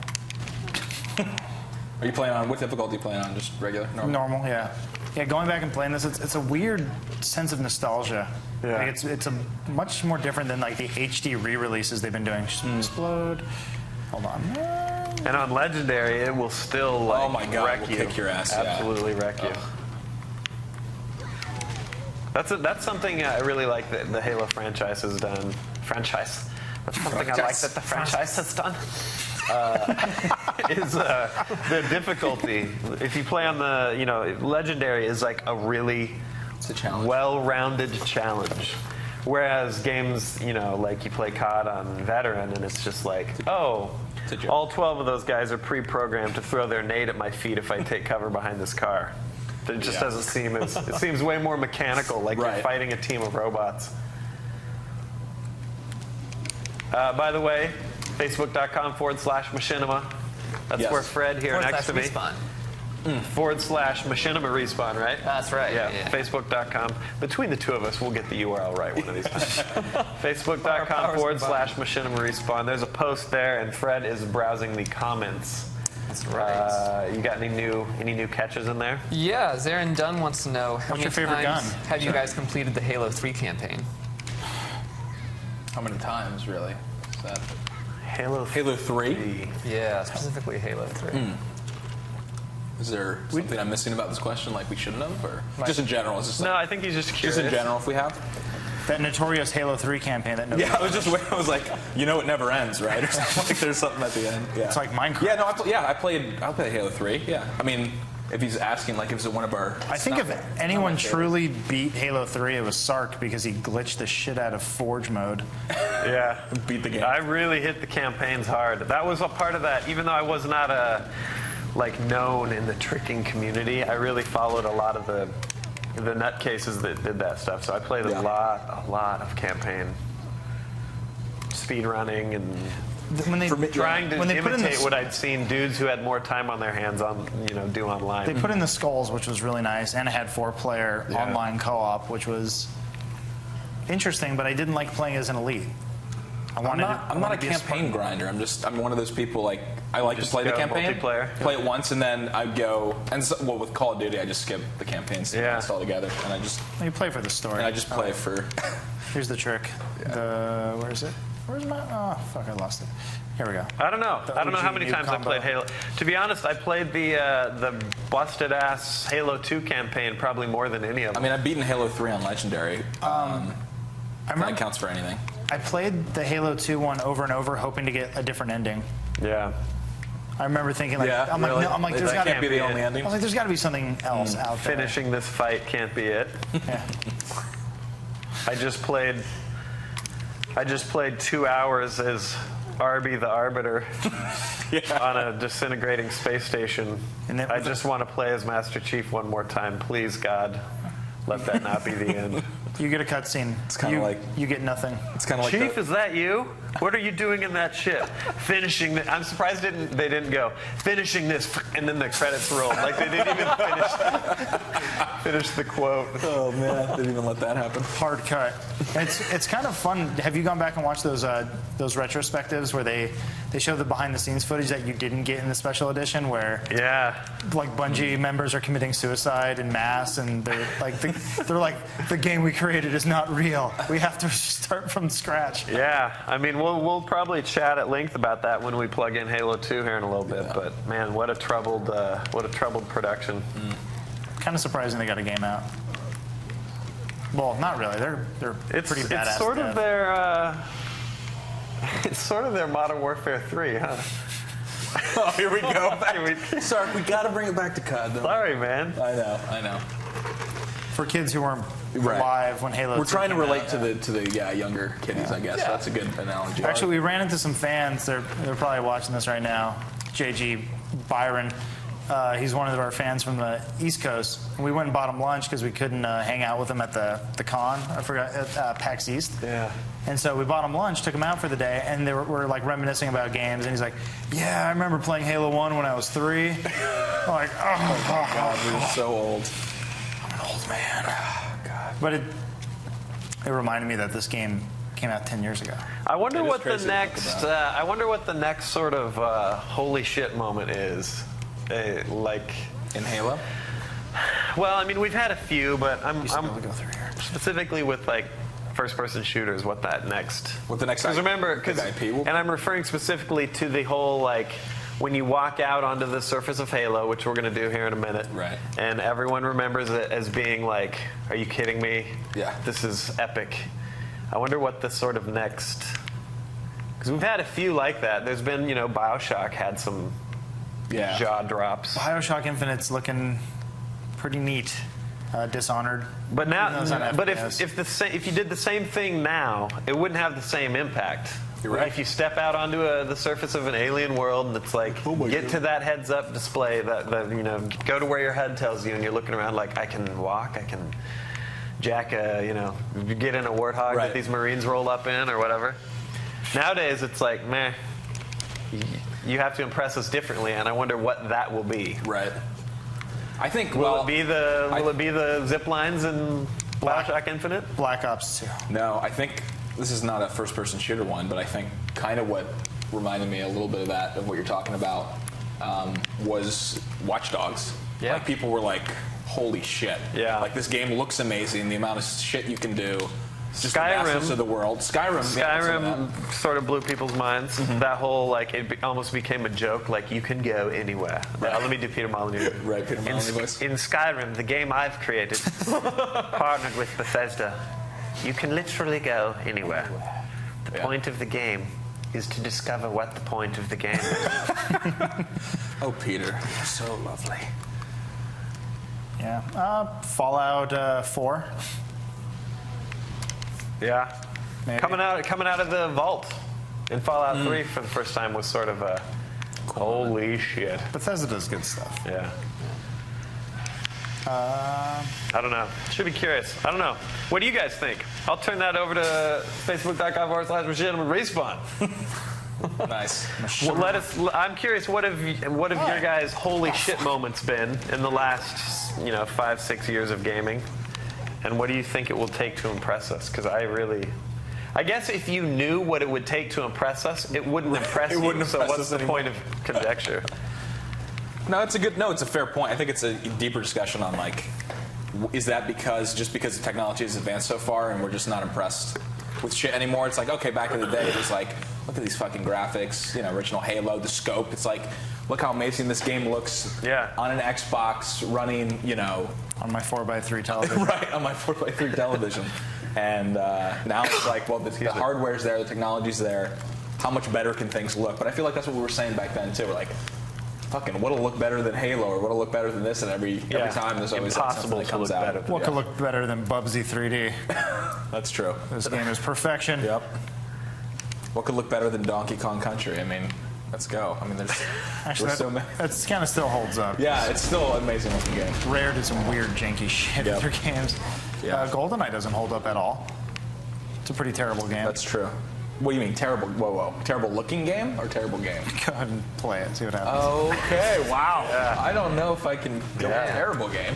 Are you playing on what difficulty? Are you playing on just regular? Normal, yeah. Yeah, going back and playing this, it's a weird sense of nostalgia. Yeah. Like it's a much more different than like the HD re-releases they've been doing. Explode. Hold on. And on Legendary, it will still like Oh my God, wreck it will you. kick your ass, yeah. Absolutely wreck you. That's something I really like that the Halo franchise has done. Franchise. That's something I like that the franchise has done. Is the difficulty. If you play on the, Legendary is like a really well-rounded challenge. Whereas games, like you play COD on Veteran, and it's just like, all 12 of those guys are pre-programmed to throw their nade at my feet if I take cover behind this car. It just doesn't seem as, it seems way more mechanical, like you're fighting a team of robots. By the way, Facebook.com/Machinima. That's where Fred here next to me. Respawn. /Machinima Respawn, right? That's right. Yeah. Facebook.com. Between the two of us, we'll get the URL right one of these times. Facebook.com/Machinima Respawn. There's a post there, and Fred is browsing the comments. That's right. You got any new catches in there? Yeah, Zarin Dunn wants to know how What's many your favorite times gun? have you guys completed the Halo 3 campaign? How many times, really? Is that Halo 3? Yeah, specifically Halo 3. Is there something I'm missing about this question, like we shouldn't have, or just in general? Is this No, I think he's just curious. just in general, if we have? That notorious Halo 3 campaign that nobody. Yeah, I was like, it never ends, right? Or something like there's something at the end. Yeah. It's like Minecraft. Yeah, no, I played Halo 3. Yeah, I mean, if he's asking, like, if it's one of our. I think if anyone truly beat Halo 3, it was Sark because he glitched the shit out of Forge mode. Yeah, beat the game. I really hit the campaigns hard. That was a part of that. Even though I was not known in the tricking community, I really followed a lot of the nutcases that did that stuff. So I played a lot of campaign speed running and trying to imitate what I'd seen dudes who had more time on their hands on do online. They put in the skulls, which was really nice, and it had 4-player online co-op, which was interesting. But I didn't like playing as an elite. I'm not a campaign grinder. I'm one of those people, like, I like to play the campaign, play it once, and then I go, with Call of Duty, I just skip the campaign sequence altogether, and you play for the story. And I just play for. Here's the trick. Where is it? Where's my? Oh fuck! I lost it. Here we go. I don't know. I don't know how many times I played Halo. To be honest, I played the busted ass Halo 2 campaign probably more tan any of them. I mean, I've beaten Halo 3 on Legendary. That counts for anything. I played the Halo 2 one over and over, hoping to get a different ending. Yeah. I remember thinking, like, Yeah, I'm like, really? no, I'm like, there's That got to can't be the only ending. I was like, there's got to be something else out there. Finishing this fight can't be it. Yeah. I just played 2 hours as Arby the Arbiter on a disintegrating space station. And I just want to play as Master Chief one more time. Please, God, let that not be the end. You get a cutscene. It's kind of like you get nothing. It's kind of like Chief, is that you? What are you doing in that ship? Finishing the, I'm surprised they didn't go, finishing this, and then the credits rolled. Like they didn't even finish the quote. Oh, man. Didn't even let that happen. Hard cut. It's kind of fun. Have you gone back and watched those retrospectives where they show the behind-the-scenes footage that you didn't get in the special edition where like Bungie members are committing suicide en masse, and they're like the game we created is not real. We have to start from scratch. Yeah, I mean we'll probably chat at length about that when we plug in Halo 2 here in a little bit. But man, what a troubled production. Kind of surprising they got a game out. Well, not really. They're pretty badass. It's sort of their it's sort of their Modern Warfare 3, huh? Oh, here we go. Sorry, we got to bring it back to COD, though. Sorry, man. I know. For kids who weren't alive when Halo 2 We're trying to came relate out, to the younger kiddies, I guess. That's a good analogy. Actually, we ran into some fans. They're probably watching this right now. JG Byron. He's one of our fans from the East Coast. We went and bought him lunch because we couldn't hang out with him at the con. I forgot, at PAX East. Yeah. And so we bought him lunch, took him out for the day, and we're like reminiscing about games. And he's like, "Yeah, I remember playing Halo 1 when I was 3." I'm like, oh God, we're so old. I'm an old man. Oh, God. But it reminded me that this game came out 10 years ago. I wonder what the next. I wonder what the next sort of holy shit moment is. Like in Halo? Well, I mean, we've had a few, but I'm go through here. Specifically with like first-person shooters. What the next? Because remember, and I'm referring specifically to the whole like when you walk out onto the surface of Halo, which we're going to do here in a minute, right? And everyone remembers it as being like, "Are you kidding me? Yeah, this is epic." I wonder what the sort of next. Because we've had a few like that. There's been, BioShock had some. Yeah. Jaw drops. BioShock Infinite's looking pretty neat. Dishonored. But now, but if you did the same thing now, it wouldn't have the same impact. You're right. If you step out onto the surface of an alien world and it's like, get to that heads-up display, go to where your head tells you, and you're looking around like, I can walk, I can jack you get in a warthog that these Marines roll up in or whatever. Nowadays, it's like, meh. You have to impress us differently, and I wonder what that will be. Right. I think. Will it be the zip lines in BioShock Infinite? Black Ops 2. No, I think this is not a first-person shooter one, but I think kind of what reminded me a little bit of what you're talking about was Watch Dogs. Yeah. Like people were like, "Holy shit!" Yeah. Like this game looks amazing. The amount of shit you can do. Just Skyrim of the world. Skyrim sort of blew people's minds. Mm-hmm. That whole almost became a joke. Like you can go anywhere. Right. Let me do Peter Molyneux. Right, Peter Molyneux voice. In Skyrim, the game I've created, partnered with Bethesda, you can literally go anywhere. The point of the game is to discover what the point of the game is. Oh, Peter, you're so lovely. Yeah. Fallout 4. Yeah, maybe. coming out of the vault in Fallout 3 for the first time was sort of a holy shit. Bethesda does good stuff. Yeah. I don't know. Should be curious. I don't know. What do you guys think? I'll turn that over to facebook.com/Machinima Respawn. Nice. Well, I'm curious. What have your guys' holy shit moments been in the last 5-6 years of gaming? And what do you think it will take to impress us? Because I guess if you knew what it would take to impress us, it wouldn't impress you. So what's the point of conjecture? No, it's a fair point. I think it's a deeper discussion on like, is that just because the technology has advanced so far and we're just not impressed with shit anymore? It's like, okay, back in the day it was like, look at these fucking graphics, original Halo, the scope. It's like, look how amazing this game looks on an Xbox running, on my 4x3 television. Right, on my 4x3 television. And now it's like, well, the hardware's there, the technology's there. How much better can things look? But I feel like that's what we were saying back then, too. We're like, fucking, what'll look better than Halo, or what'll look better than this? And every time there's always something that comes out. What could look better than Bubsy 3D? That's true. This game is perfection. Yep. What could look better than Donkey Kong Country? I mean, let's go. I mean, there's actually that's kind of still holds up. Yeah, it's still an amazing looking game. Rare did some weird janky shit in their games. Yeah. GoldenEye doesn't hold up at all. It's a pretty terrible game. That's true. What do you mean, terrible? Whoa. Terrible looking game or terrible game? Go ahead and play it, see what happens. Okay, wow. I don't know if I can go with terrible game.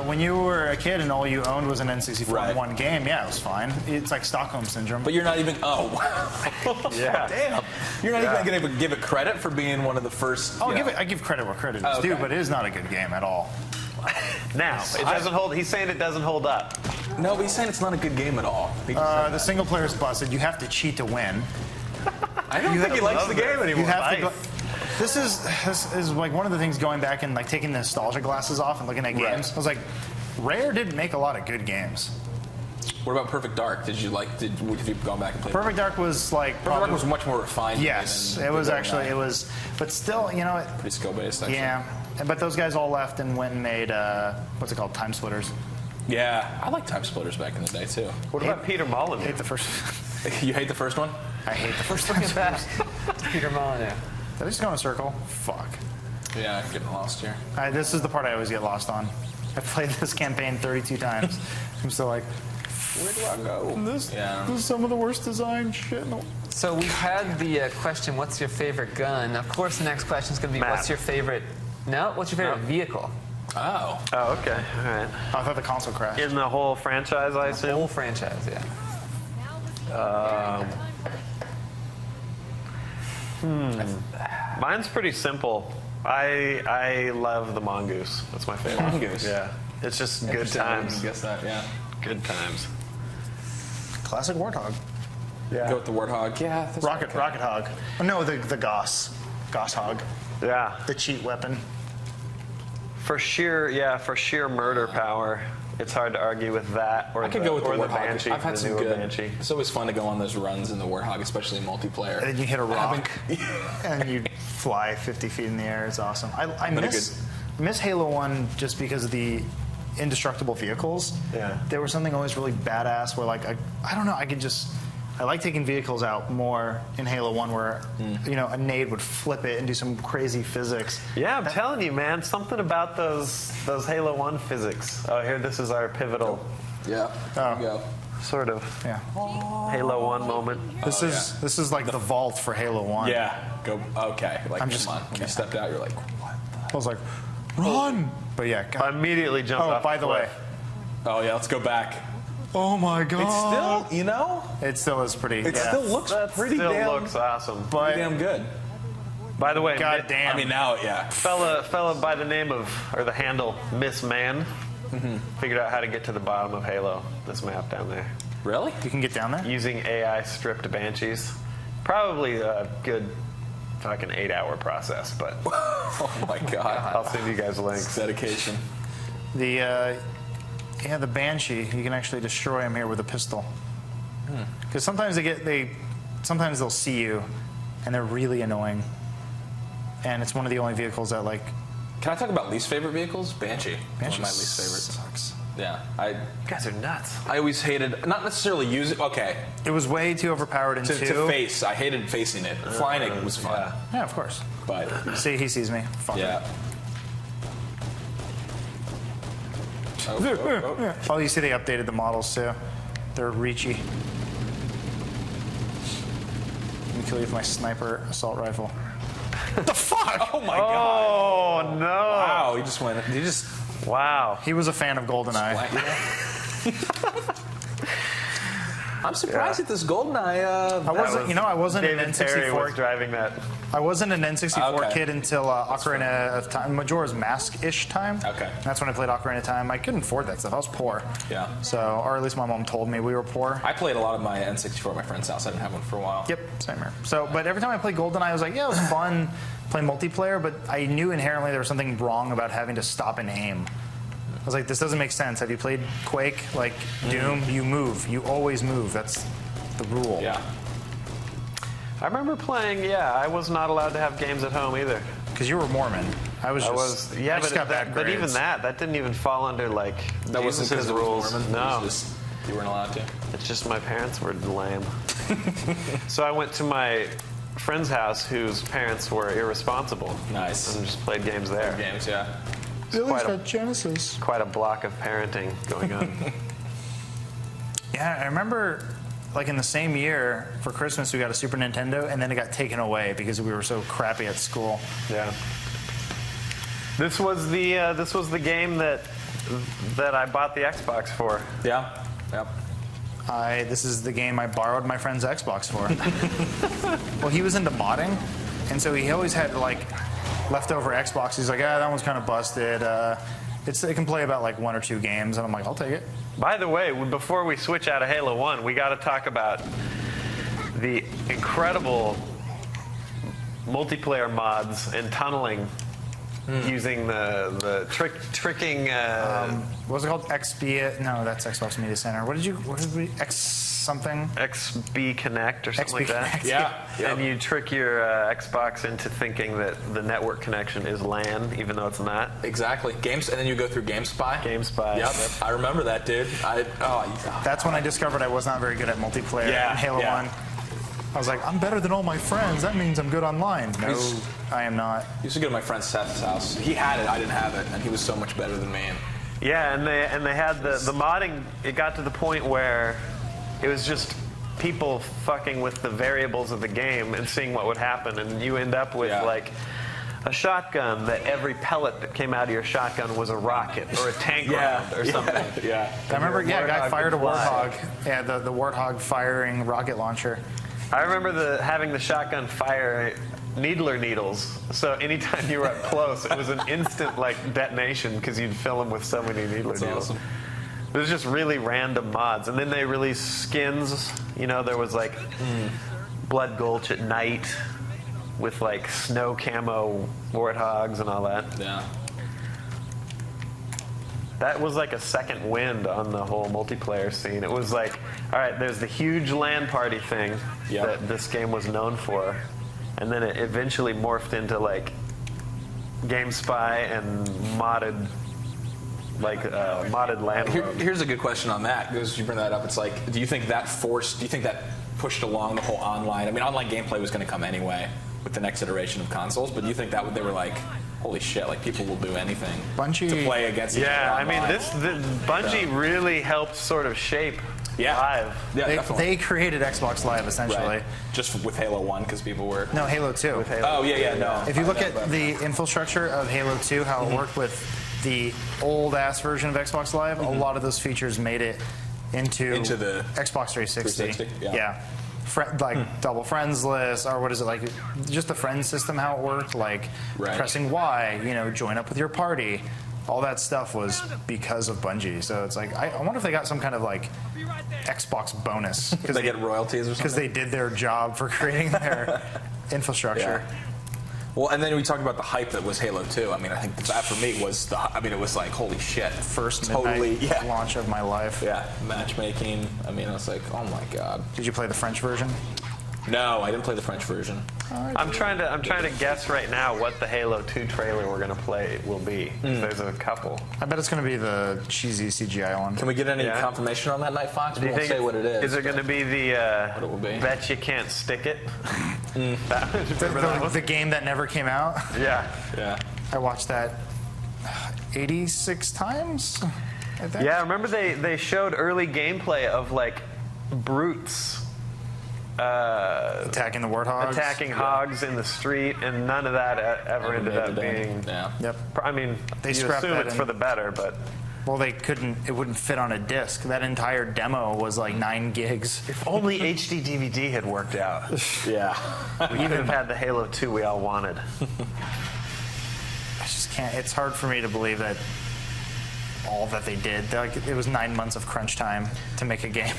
When you were a kid and all you owned was an N64 Right. and one game, yeah, it was fine. It's like Stockholm Syndrome. But you're not even, Yeah. damn. You're not even going to give it credit for being one of the first. I give credit where credit is due, but it is not a good game at all. Now, it doesn't hold. He's saying it doesn't hold up. No, but he's saying it's not a good game at all. The single player is busted. You have to cheat to win. I don't think he likes the game anymore. You have to go, this is like one of the things going back and like taking the nostalgia glasses off and looking at games. Right. I was like, Rare didn't make a lot of good games. What about Perfect Dark? Did you go back and play? Perfect Dark was like Perfect Dark was much more refined. Yes, than it was the actually Goldeneye. it was, but still, you know, Pretty skill based. Actually. yeah. But those guys all left and went and made what's it called, Time Splitters. Yeah, I liked Time Splitters back in the day too. What about Peter Molyneux? I hate the first. You hate the first one? I hate the first Look one. at that. Peter Molyneux. Did I just go in a circle? Fuck. Yeah, I'm getting lost here. This is the part I always get lost on. I've played this campaign 32 times. I'm still like, Where do I go? this Yeah. is some of the worst design shit in the world. So we've had the question, what's your favorite gun? Of course, the next question is going to be, Matt. what's your favorite... No? What's your favorite vehicle? Oh. Oh, okay. All right. Oh, I thought the console crashed. In the whole franchise, I The assume. whole franchise, yeah. Mine's pretty simple. I love the Mongoose. That's my favorite. Mongoose. Yeah. It's just good Interesting, I times. didn't guess that, yeah. Good times. Classic Warthog. Go with the Warthog. Yeah. that's Rocket okay. Rocket Hog. Oh, no, the Goss. Goss Hog. Yeah. The cheat weapon. For sheer murder power, it's hard to argue with that or I could go with the or Warthog. Banshee. I've had the some newer good. Banshee. It's always fun to go on those runs in the Warthog, especially in multiplayer. And then you hit a I rock haven't- and you fly 50 feet in the air. It's awesome. I But a miss Halo 1 just because of the indestructible vehicles. Yeah. There was something always really badass where like I don't know, I like taking vehicles out more in Halo 1 where you know, a nade would flip it and do some crazy physics. Yeah, I'm telling you, man, something about those Halo 1 physics. Oh, here, this is our pivotal Yeah. Oh. There you go. sort of Yeah. Halo 1 moment. This is like the vault for Halo 1. Yeah. Go. Okay. Like, I'm come just- on. When you stepped out, you're like, what? I was like, run! But yeah, I God. immediately jumped off by the way. cliff. Oh yeah. Let's go back. Oh my God. It's still, you know, It still is pretty. it yeah. still looks That pretty still damn, looks awesome. But damn good. By the way, God damn. I mean, now, yeah. fella by the name of, or the handle, Miss Man, figured out how to get to the bottom of Halo, this map down there, Really? you can get down there. using AI stripped Banshees. Probably a good fucking 8-hour process, but Oh my God. I'll send you guys links. Dedication. The Banshee, you can actually destroy them here with a pistol. Because sometimes sometimes they'll see you, and they're really annoying. And it's one of the only vehicles that like. Can I talk about least favorite vehicles? Banshee. Banshee One of my least favorites. sucks. Yeah. You guys are nuts. I always hated, not necessarily using, okay, It was way too overpowered in to 2. face. I hated facing it. Flying it was fun. Yeah. Yeah, of course. But, See, he sees me. Fuck him. yeah. Oh. Oh, you see they updated the models too. They're reachy. Let me kill you with my sniper assault rifle. What the fuck? Oh my God. Oh, no. Wow, you just Wow. He was a fan of GoldenEye. I'm surprised at this GoldenEye. I wasn't an David Terry was N64. driving that. I wasn't an N64 Okay. kid until Ocarina of Time, Majora's Mask-ish time. Okay. That's when I played Ocarina of Time. I couldn't afford that stuff. I was poor. Yeah. So, or at least my mom told me we were poor. I played a lot of my N64 at my friend's house. I didn't have one for a while. Yep, same here. So, but every time I played GoldenEye, I was like, yeah, it was fun playing multiplayer, but I knew inherently there was something wrong about having to stop and aim. I was like, this doesn't make sense. Have you played Quake? Like Doom, you move. You always move. That's the rule. Yeah. I remember playing, I was not allowed to have games at home either. Because you were Mormon. I was I just, was, I just got bad but even grades. that didn't even fall under like That wasn't Jesus' because it was rules. Mormon? No, It was just, you weren't allowed to? it's just my parents were lame. So I went to my friend's house whose parents were irresponsible. Nice. And just played games there. Games, yeah. Billy's quite a- got Genesis. Quite a block of parenting going on. Yeah, I remember like in the same year for Christmas we got a Super Nintendo, and then it got taken away because we were so crappy at school. Yeah. This was the game that I bought the Xbox for. Yeah. Yep. This is the game I borrowed my friend's Xbox for. Well, he was into modding, and so he always had like leftover Xbox. He's like, that one's kind of busted. It can play about like 1 or 2 games, and I'm like, I'll take it. By the way, before we switch out of Halo 1, we got to talk about the incredible multiplayer mods and tunneling using the tricking. What was it called? XB? No, that's Xbox Media Center. What did we? X something? XB Connect or something XB like that. Connect, Yeah. And you trick your Xbox into thinking that the network connection is LAN, even though it's not. Exactly. And then you go through GameSpy. GameSpy. Yep. I remember that, dude. That's when I discovered I was not very good at multiplayer Yeah, in Halo yeah. 1. I was like, I'm better than all my friends. That means I'm good online. No, I am not. I used to go to my friend Seth's house. He had it, I didn't have it, and he was so much better than me. Yeah, and they had the modding. It got to the point where it was just people fucking with the variables of the game and seeing what would happen, and you end up with like a shotgun that every pellet that came out of your shotgun was a rocket or a tank round or something. Yeah. I remember, a guy fired a would fly. Warthog. Yeah, the Warthog firing rocket launcher. I remember having the shotgun fire needler needles. So anytime you were up close, it was an instant like detonation because you'd fill them with so many needler needles. Awesome. It was just really random mods. And then they released skins. You know, there was like Blood Gulch at night with like snow camo warthogs and all that. Yeah. That was like a second wind on the whole multiplayer scene. It was like, all right, there's the huge LAN party thing that this game was known for. And then it eventually morphed into like GameSpy and modded LAN world. Here's a good question on that, because you bring that up. It's like, do you think that pushed along the whole online? I mean, online gameplay was going to come anyway with the next iteration of consoles, but do you think that they were like, holy shit, like people will do anything to play against each other I online? mean, Bungie really helped sort of shape Live. Yeah, definitely. They created Xbox Live essentially. Right. Just with Halo 1 because people were... No, Halo 2. With Halo. Oh, yeah, no. If you look at the infrastructure of Halo 2, how it worked with the old-ass version of Xbox Live, a lot of those features made it into the Xbox 360. 360, yeah. Yeah. Double friends list, or what is it, like just the friend system, how it worked, like pressing Y, join up with your party. All that stuff was because of Bungie. So it's like, I wonder if they got some kind of like Xbox bonus. Because they get royalties or something? Because they did their job for creating their infrastructure. Yeah. Well, and then we talked about the hype that was Halo 2. I mean, I think that for me was it was like, holy shit. First midnight launch of my life. Yeah, matchmaking. I mean, I was like, oh my god. Did you play the French version? No, I didn't play the French version. I'm trying to guess right now what the Halo 2 trailer we're gonna play will be. There's a couple. I bet it's gonna be the cheesy CGI one. Can we get any confirmation on that, Night Fox? We won't say what it is. Is it gonna be the what it will be? Bet You Can't Stick It? The game that never came out? Yeah. I watched that 86 times, I think. Yeah, remember they showed early gameplay of like brutes attacking the warthogs, attacking hogs in the street, and none of that ever ended up being. Yeah. Yep. I mean, They you scrapped assume that it's in. for the better, but Well, they couldn't. It wouldn't fit on a disc. That entire demo was like 9 gigs. if only HD DVD had worked out, Yeah. we could have had the Halo 2 we all wanted. I just can't. It's hard for me to believe that all that they did. It was 9 months of crunch time to make a game.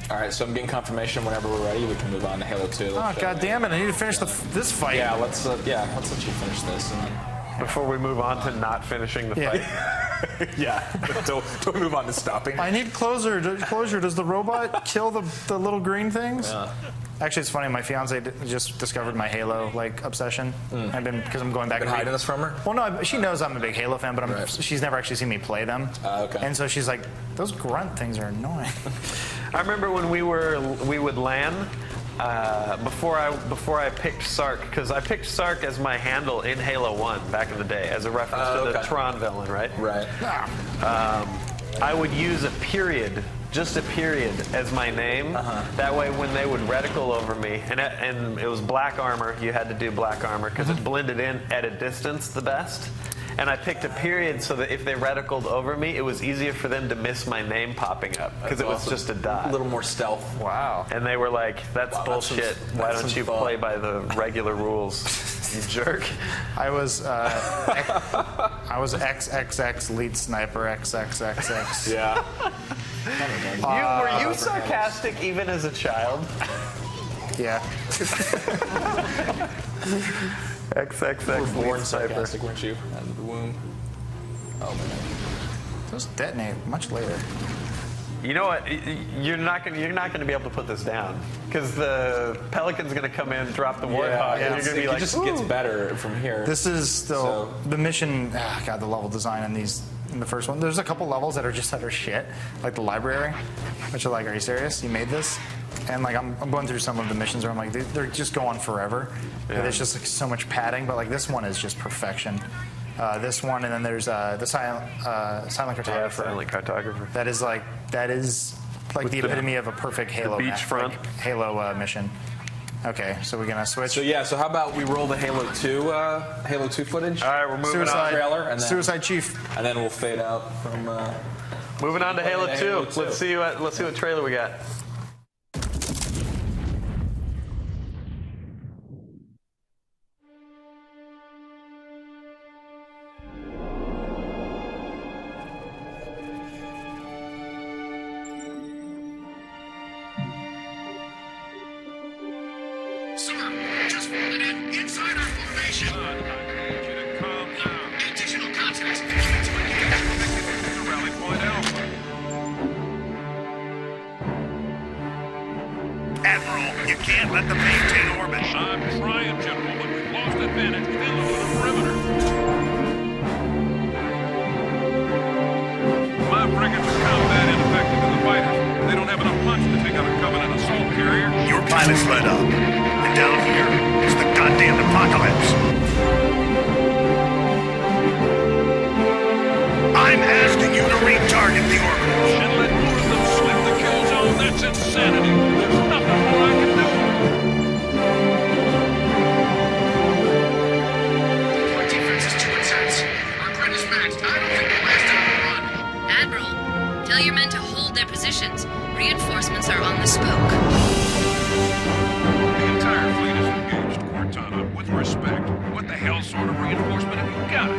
All right, so I'm getting confirmation whenever we're ready. We can move on to Halo 2. Oh, god damn it! I need to finish this fight. Yeah, let's let you finish this. And then... Before we move on to not finishing the fight. Yeah. don't move on to stopping. I need closure. Does the robot kill the little green things? Yeah. Actually, it's funny. My fiance just discovered my Halo obsession. Because I'm going back. Been and hiding this from her? Well, no, she knows I'm a big Halo fan, but she's never actually seen me play them. Okay. And so she's like, those grunt things are annoying. I remember when we would LAN before I picked Sark, because I picked Sark as my handle in Halo 1 back in the day as a reference to the Tron villain, right? Right. I would use a period just a period as my name. That way, when they would reticle over me, and it was black armor, you had to do black armor because it blended in at a distance the best. And I picked a period so that if they reticled over me, it was easier for them to miss my name popping up because it was just a dot. A little more stealth. Wow. And they were like, "That's bullshit. Why don't you play by the regular rules, you jerk?" I was XXX lead sniper XXXX. Yeah. Were you sarcastic even as a child? Yeah. XXX Born lead sniper. sarcastic, weren't you? Out of the womb. Oh man. Those detonate much later. You know what? You're not gonna be able to put this down because the Pelican's gonna come in, drop the Warthog, and you're gonna be it like, just "Ooh." gets better from here. This is still the mission. God, the level design in the first one. There's a couple levels that are just utter shit, like the library, which are like, are you serious? You made this? And like I'm going through some of the missions where I'm like, they're just going forever. Yeah. There's just like so much padding, but like this one is just perfection. This one, and then there's the silent cartographer. Yeah, silent cartographer. That is like the epitome of a perfect Halo. beachfront. Halo mission. Okay, so we're gonna switch. So yeah, so how about we roll the Halo 2 footage? All right, we're moving on. Trailer, and then, Suicide Chief. And then we'll fade out from. Moving on to Halo 2. Halo 2. Let's see what trailer we got. Admiral, you can't let them maintain orbit. I'm trying, General, but we've lost advantage within the perimeter. My frigates are combat ineffective in the fighters. They don't have enough punch to take out a Covenant assault carrier. Your pilot's let up. And down here is the goddamn apocalypse. I'm asking you to retarget the orbitals. And let more of them slip the kill zone. That's insanity. There's nothing more I can do. Our defense is too intense. Our grid is maxed. I don't think we'll last another run. Admiral, tell your men to hold their positions. Reinforcements are on the spoke. The entire fleet is engaged, Cortana. With respect, what the hell sort of reinforcement have you got?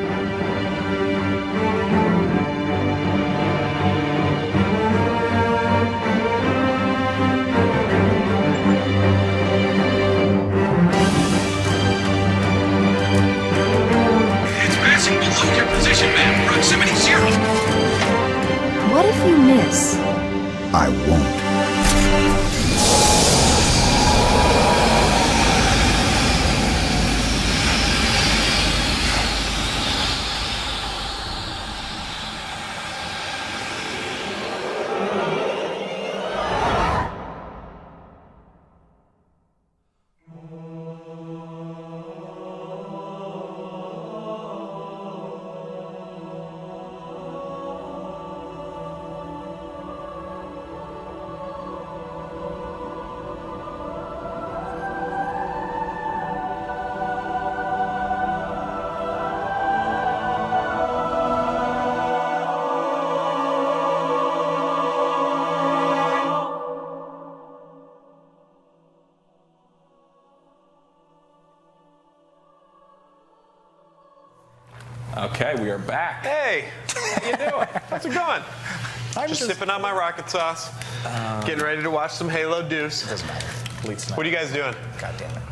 It's passing below your position map. Proximity 0. What if you miss? I won't. Okay, we are back. Hey, how you doing? How's it going? I'm Just sipping on my rocket sauce. Getting ready to watch some Halo Deuce. Doesn't matter. What are you guys doing? God damn it.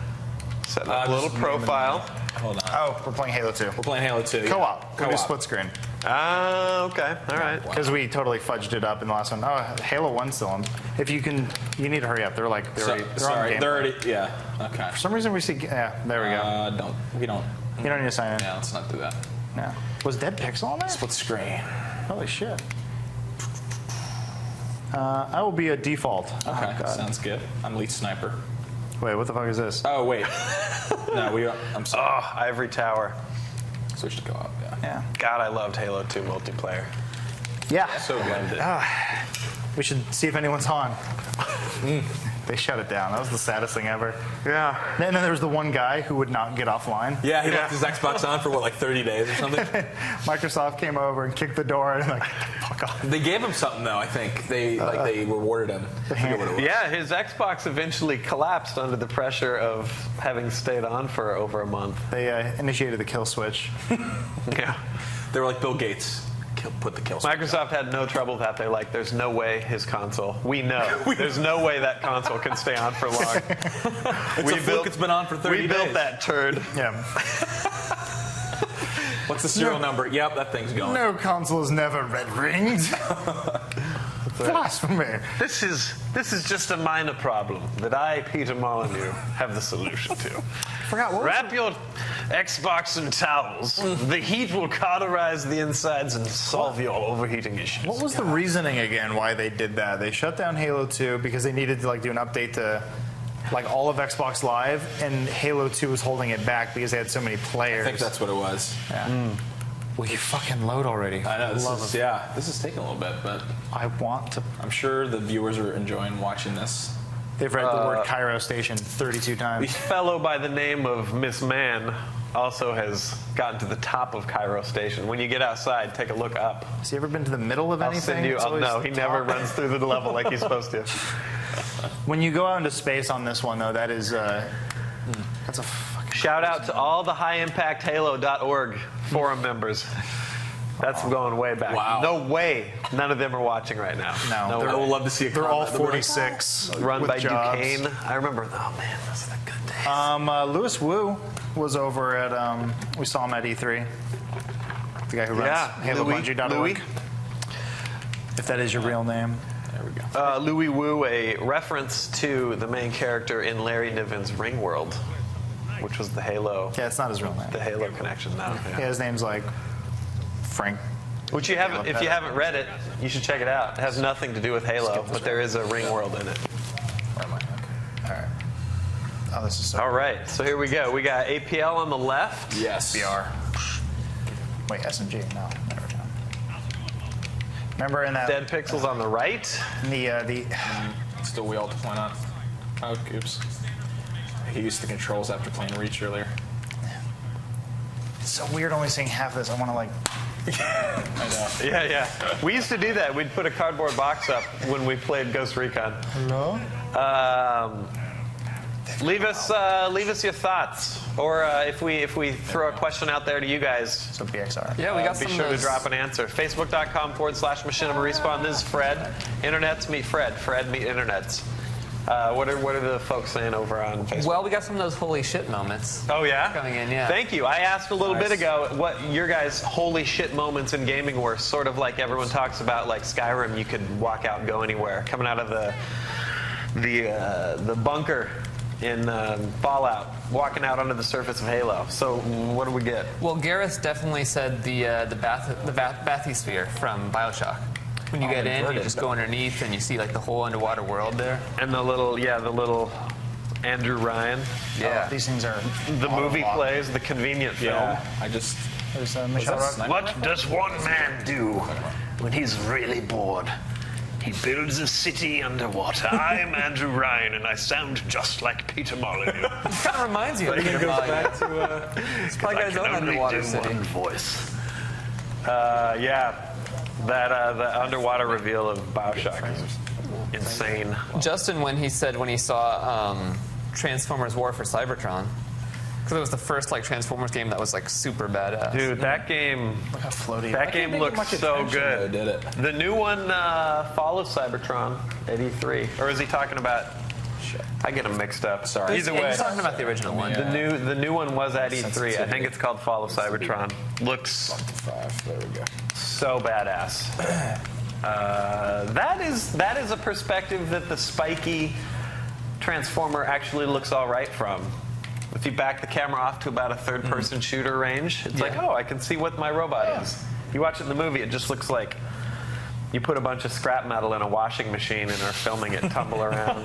Setting up a little just profile. Hold on. Oh, we're playing Halo 2. We're playing Halo 2. Co-op. We'll do split screen. Ah, okay. All right. Because we totally fudged it up in the last one. Oh, Halo 1's still on. If you can, you need to hurry up. They're on game. They're already, yeah, okay. For some reason we see, yeah, there we go. We don't. You don't need to sign in. Yeah, let's not do that. Yeah. Was Dead Pixel on there? Split screen. Holy shit. I will be a default. Okay, Oh, God. sounds good. I'm lead sniper. Wait, what the fuck is this? Oh, wait. No, I'm sorry. Oh, Ivory Tower. Switch to co-op, yeah. Yeah. God, I loved Halo 2 multiplayer. Yeah. So blended. We should see if anyone's on. They shut it down. That was the saddest thing ever. Yeah. And then there was the one guy who would not get offline. Yeah, he left his Xbox on for what, like 30 days or something? Microsoft came over and kicked the door and like, get the fuck off. They gave him something though, I think. They rewarded him. I forget what it was. Yeah, his Xbox eventually collapsed under the pressure of having stayed on for over a month. They initiated the kill switch. Yeah. They were like Bill Gates. Put the kill switch. Microsoft had no trouble with that. They're like, there's no way his console. We know. There's no way that console can stay on for long. It's been on for 30 days. We built that turd. Yeah. What's the serial number? Yep, that thing's going. No console is never red-ringed. Blasphemy. This is just a minor problem that I, Peter Molyneux, have the solution to. Forgot what. Wrap your Xbox in towels. The heat will cauterize the insides and solve your overheating issues. What was the reasoning again why they did that? They shut down Halo 2 because they needed to like do an update to like all of Xbox Live, and Halo 2 was holding it back because they had so many players. I think that's what it was. Yeah. Will you fucking load already? I know, this is taking a little bit, but I want to. I'm sure the viewers are enjoying watching this. They've read the word Cairo Station 32 times. The fellow by the name of Miss Man also has gotten to the top of Cairo Station. When you get outside, take a look up. Has he ever been to the middle of anything? Send you. No, he never runs through the level like he's supposed to. When you go out into space on this one, though, that is that's a fucking shout out to all the highimpacthalo.org forum members. That's going way back. Wow. No way none of them are watching right now. No, I would love to see a they're all comment. 46. Run by jobs. Duquesne. I remember. Oh man, those are the good days. Lewis Wu was over at. We saw him at E3. The guy who runs HaloBungie.org. Louis. If that is your real name. There we go. Louis Wu, a reference to the main character in Larry Niven's Ring World, which was the Halo. Yeah, it's not his real name. The Halo connection now. Yeah, his name's like Frank. Which you haven't. If you haven't read it, you should check it out. It has nothing to do with Halo, but there is a Ring World in it. Where am I? Okay. All right. Oh, this is so. All right, so here we go. We got APL on the left. Yes. BR. Wait, SMG. No, never mind. Remember in that Dead Pixels on the right. the Still wheel to point on. Oh, oops. He used the controls after playing Reach earlier. It's so weird only seeing half of this. I want to like. I know. Yeah. We used to do that. We'd put a cardboard box up when we played Ghost Recon. Hello. Leave us your thoughts, or if we throw a question out there to you guys. So BXR. Yeah, we got Be some sure of to those. drop an answer. Facebook.com/Machinima Respawn. This is Fred. Internets meet Fred. Fred meet Internets. What are the folks saying over on Facebook? Well, we got some of those holy shit moments. Oh yeah, coming in. Yeah. Thank you. I asked a little bit ago what your guys' holy shit moments in gaming were. Sort of like everyone talks about, like Skyrim. You could walk out and go anywhere. Coming out of the bunker in Fallout, walking out onto the surface of Halo. So what do we get? Well, Gareth definitely said the bathysphere from BioShock. When you get in, you just go underneath and you see like the whole underwater world there. And the little Andrew Ryan. Yeah. These things are. The movie plays, the convenient film. Yeah, I just. There's Michelle Rock. What does one man do when he's really bored? He builds a city underwater. I'm Andrew Ryan, and I sound just like Peter Molyneux. It kind of reminds you of Peter Molyneux. He's probably got his own underwater city. One voice. Yeah. That the underwater reveal of BioShock is insane. Justin, when he saw Transformers War for Cybertron, because it was the first like Transformers game that was like super badass. Dude, that game. Look how floaty. That game looks so good. Did it? The new one, Fall of Cybertron at E3, or is he talking about? I get them mixed up. Sorry. Either way, He's talking about the original one. the new one was at E3. I think it's called Fall of Cybertron. Looks There we go. so badass. That is a perspective that the spiky Transformer actually looks all right from. If you back the camera off to about a third-person shooter range, it's like, oh, I can see what my robot is. You watch it in the movie, it just looks like you put a bunch of scrap metal in a washing machine and are filming it tumble around.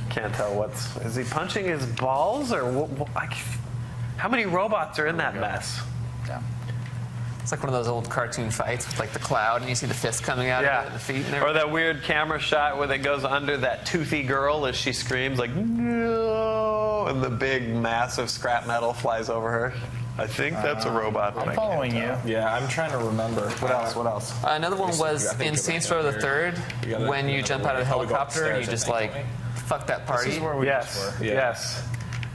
Can't tell what's... Is he punching his balls? Or how many robots are in that mess? Yeah. It's like one of those old cartoon fights with like the cloud, and you see the fist coming out of it, and the feet, and everything. Or that weird camera shot where it goes under that toothy girl as she screams like no, and the big massive scrap metal flies over her. I think that's a robot. I'm following you. Yeah, I'm trying to remember. What else? Another one was in Saints Row the Third, when you jump out of the helicopter and you just like fuck that party. This is where we Yes. were. Yes.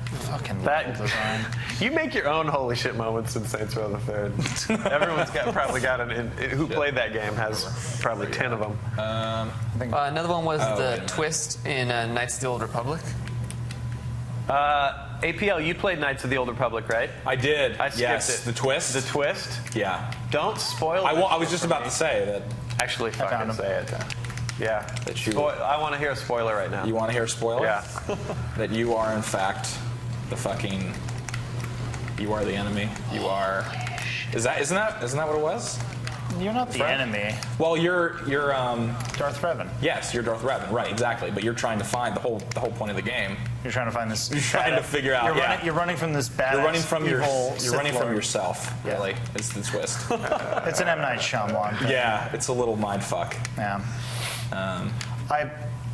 Fucking That level design. you make your own holy shit moments in Saints Row the Third. Everyone's probably got who played that game has probably 10 of them. Another one was the twist in Knights of the Old Republic. APL, you played Knights of the Old Republic, right? I did. I skipped yes. it. The twist? The twist? Yeah. Don't spoil it. I was just about to say that. Actually, fucking say it. Yeah. That you, I want to hear a spoiler right now. You want to hear a spoiler? Yeah. That you are, in fact, the fucking. You are the enemy. You are. Isn't that what it was? You're not the enemy. Well, you're Darth Revan. Yes, you're Darth Revan, right? Exactly. But you're trying to find the whole point of the game. You're trying to find this. You're trying to figure out. You're running from this badass. You're running from evil You're running Sith from Lord. yourself. Really, it's the twist. It's an M. Night Shyamalan thing. Yeah, it's a little mind fuck. Yeah.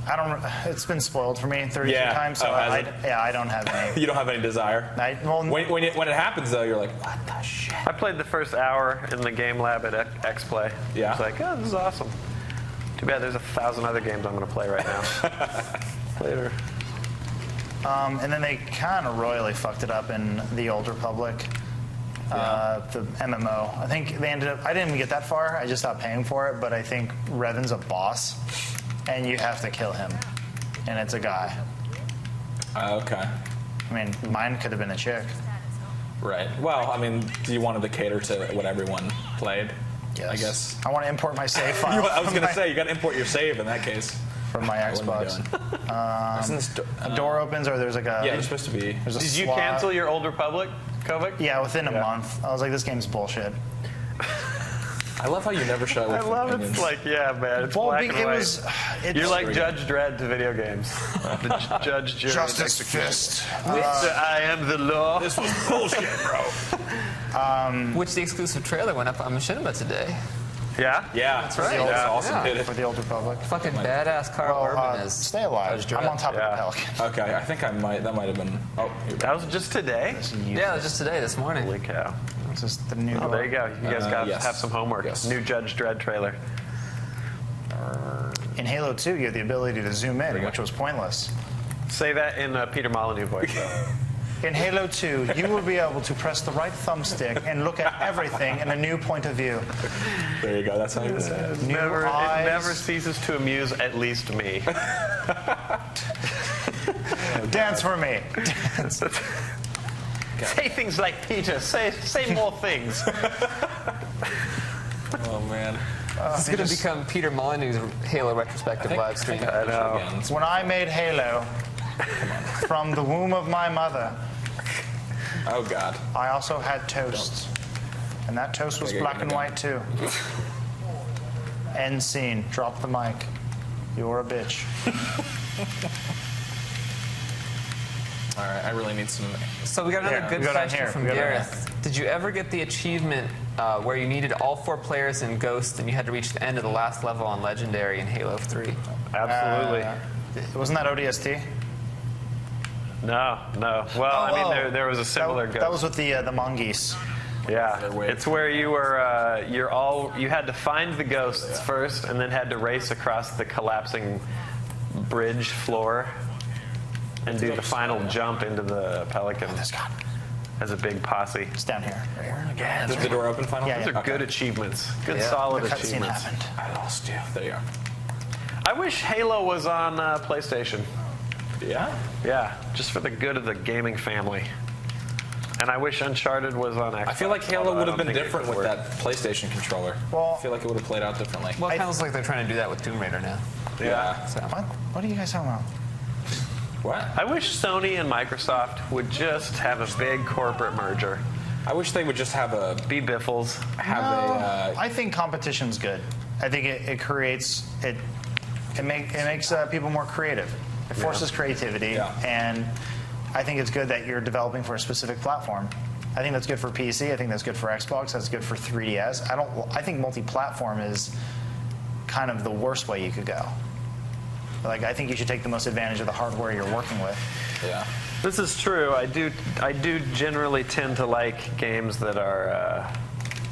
I don't. It's been spoiled for me 32 times, so I don't have any. You don't have any desire. When it happens though, you're like, what the shit? I played the first hour in the game lab at X-Play. Yeah. It's like, oh, this is awesome. Too bad there's 1,000 other games I'm going to play right now. Later. And then they kind of royally fucked it up in the Old Republic. The MMO. I think they ended up. I didn't even get that far. I just stopped paying for it. But I think Revan's a boss, and you have to kill him, and it's a guy. Okay. I mean, mine could have been a chick. Right. Well, I mean, you wanted to cater to what everyone played. Yes. I guess. I want to import my save file. I was going to say you got to import your save in that case. From my Xbox. A door opens, or there's like a. Yeah, you're supposed to be. Did you cancel your Old Republic, Kovic? Yeah, within a month. I was like, this game's bullshit. I love how you never shy away I from love it. opinions. It's like, yeah, man. It's black and white. You're like Judge Dredd to video games. The Judge Jury. Justice Fist. I am the law. This was bullshit, bro. Which the exclusive trailer went up on Machinima today. Yeah? Yeah, that's right. That's Yeah. awesome. Yeah. For the Old Republic. Fucking badass Carl Urban is. Stay alive. I'm on top of the pelican. Okay, I think that might have been. Oh, that was just today? Yeah, it was just today, this morning. Holy cow. This is the new. Oh, there you go. You guys got to have some homework. Yes. New Judge Dredd trailer. In Halo 2, you have the ability to zoom in, which was pointless. Say that in Peter Molyneux voice, though. In Halo 2, you will be able to press the right thumbstick and look at everything in a new point of view. There you go. That's how you say it. It never ceases to amuse at least me. Dance for me. Dance. Say things like Peter. Say more things. Oh man. This is going to become Peter Molyneux's Halo retrospective live stream. I know. When I made Halo, from the womb of my mother, Oh God. I also had toast. And that toast was black and white too. End scene. Drop the mic. You're a bitch. All right, I really need some. So we got another good question from Gareth. Did you ever get the achievement where you needed all 4 players in Ghost and you had to reach the end of the last level on Legendary in Halo 3? Absolutely. Wasn't that ODST? No. Well, I mean, there was a similar Ghost. That was with the mongoose. Yeah, it's where you were. You had to find the ghosts first, and then had to race across the collapsing bridge floor, and do the final jump into the Pelican as a big posse. It's down here. Again. Did the door open finally? Those are good achievements. Good, solid the cutscene achievements. happened. I lost you. There you are. I wish Halo was on PlayStation. Yeah? Yeah, just for the good of the gaming family. And I wish Uncharted was on Xbox. I feel like Halo although would I have don't been think it different would with work. that PlayStation controller. Well, I feel like it would have played out differently. Well, it kind of looks like they're trying to do that with Tomb Raider now. Yeah. So. What are you guys talking about? What? I wish Sony and Microsoft would just have a big corporate merger. I wish they would just have a Be biffles. I think competition's good. I think it creates it makes people more creative. It forces creativity, and I think it's good that you're developing for a specific platform. I think that's good for PC. I think that's good for Xbox. That's good for 3DS. I think multi-platform is kind of the worst way you could go. Like, I think you should take the most advantage of the hardware you're working with. Yeah. This is true. I do generally tend to like games that are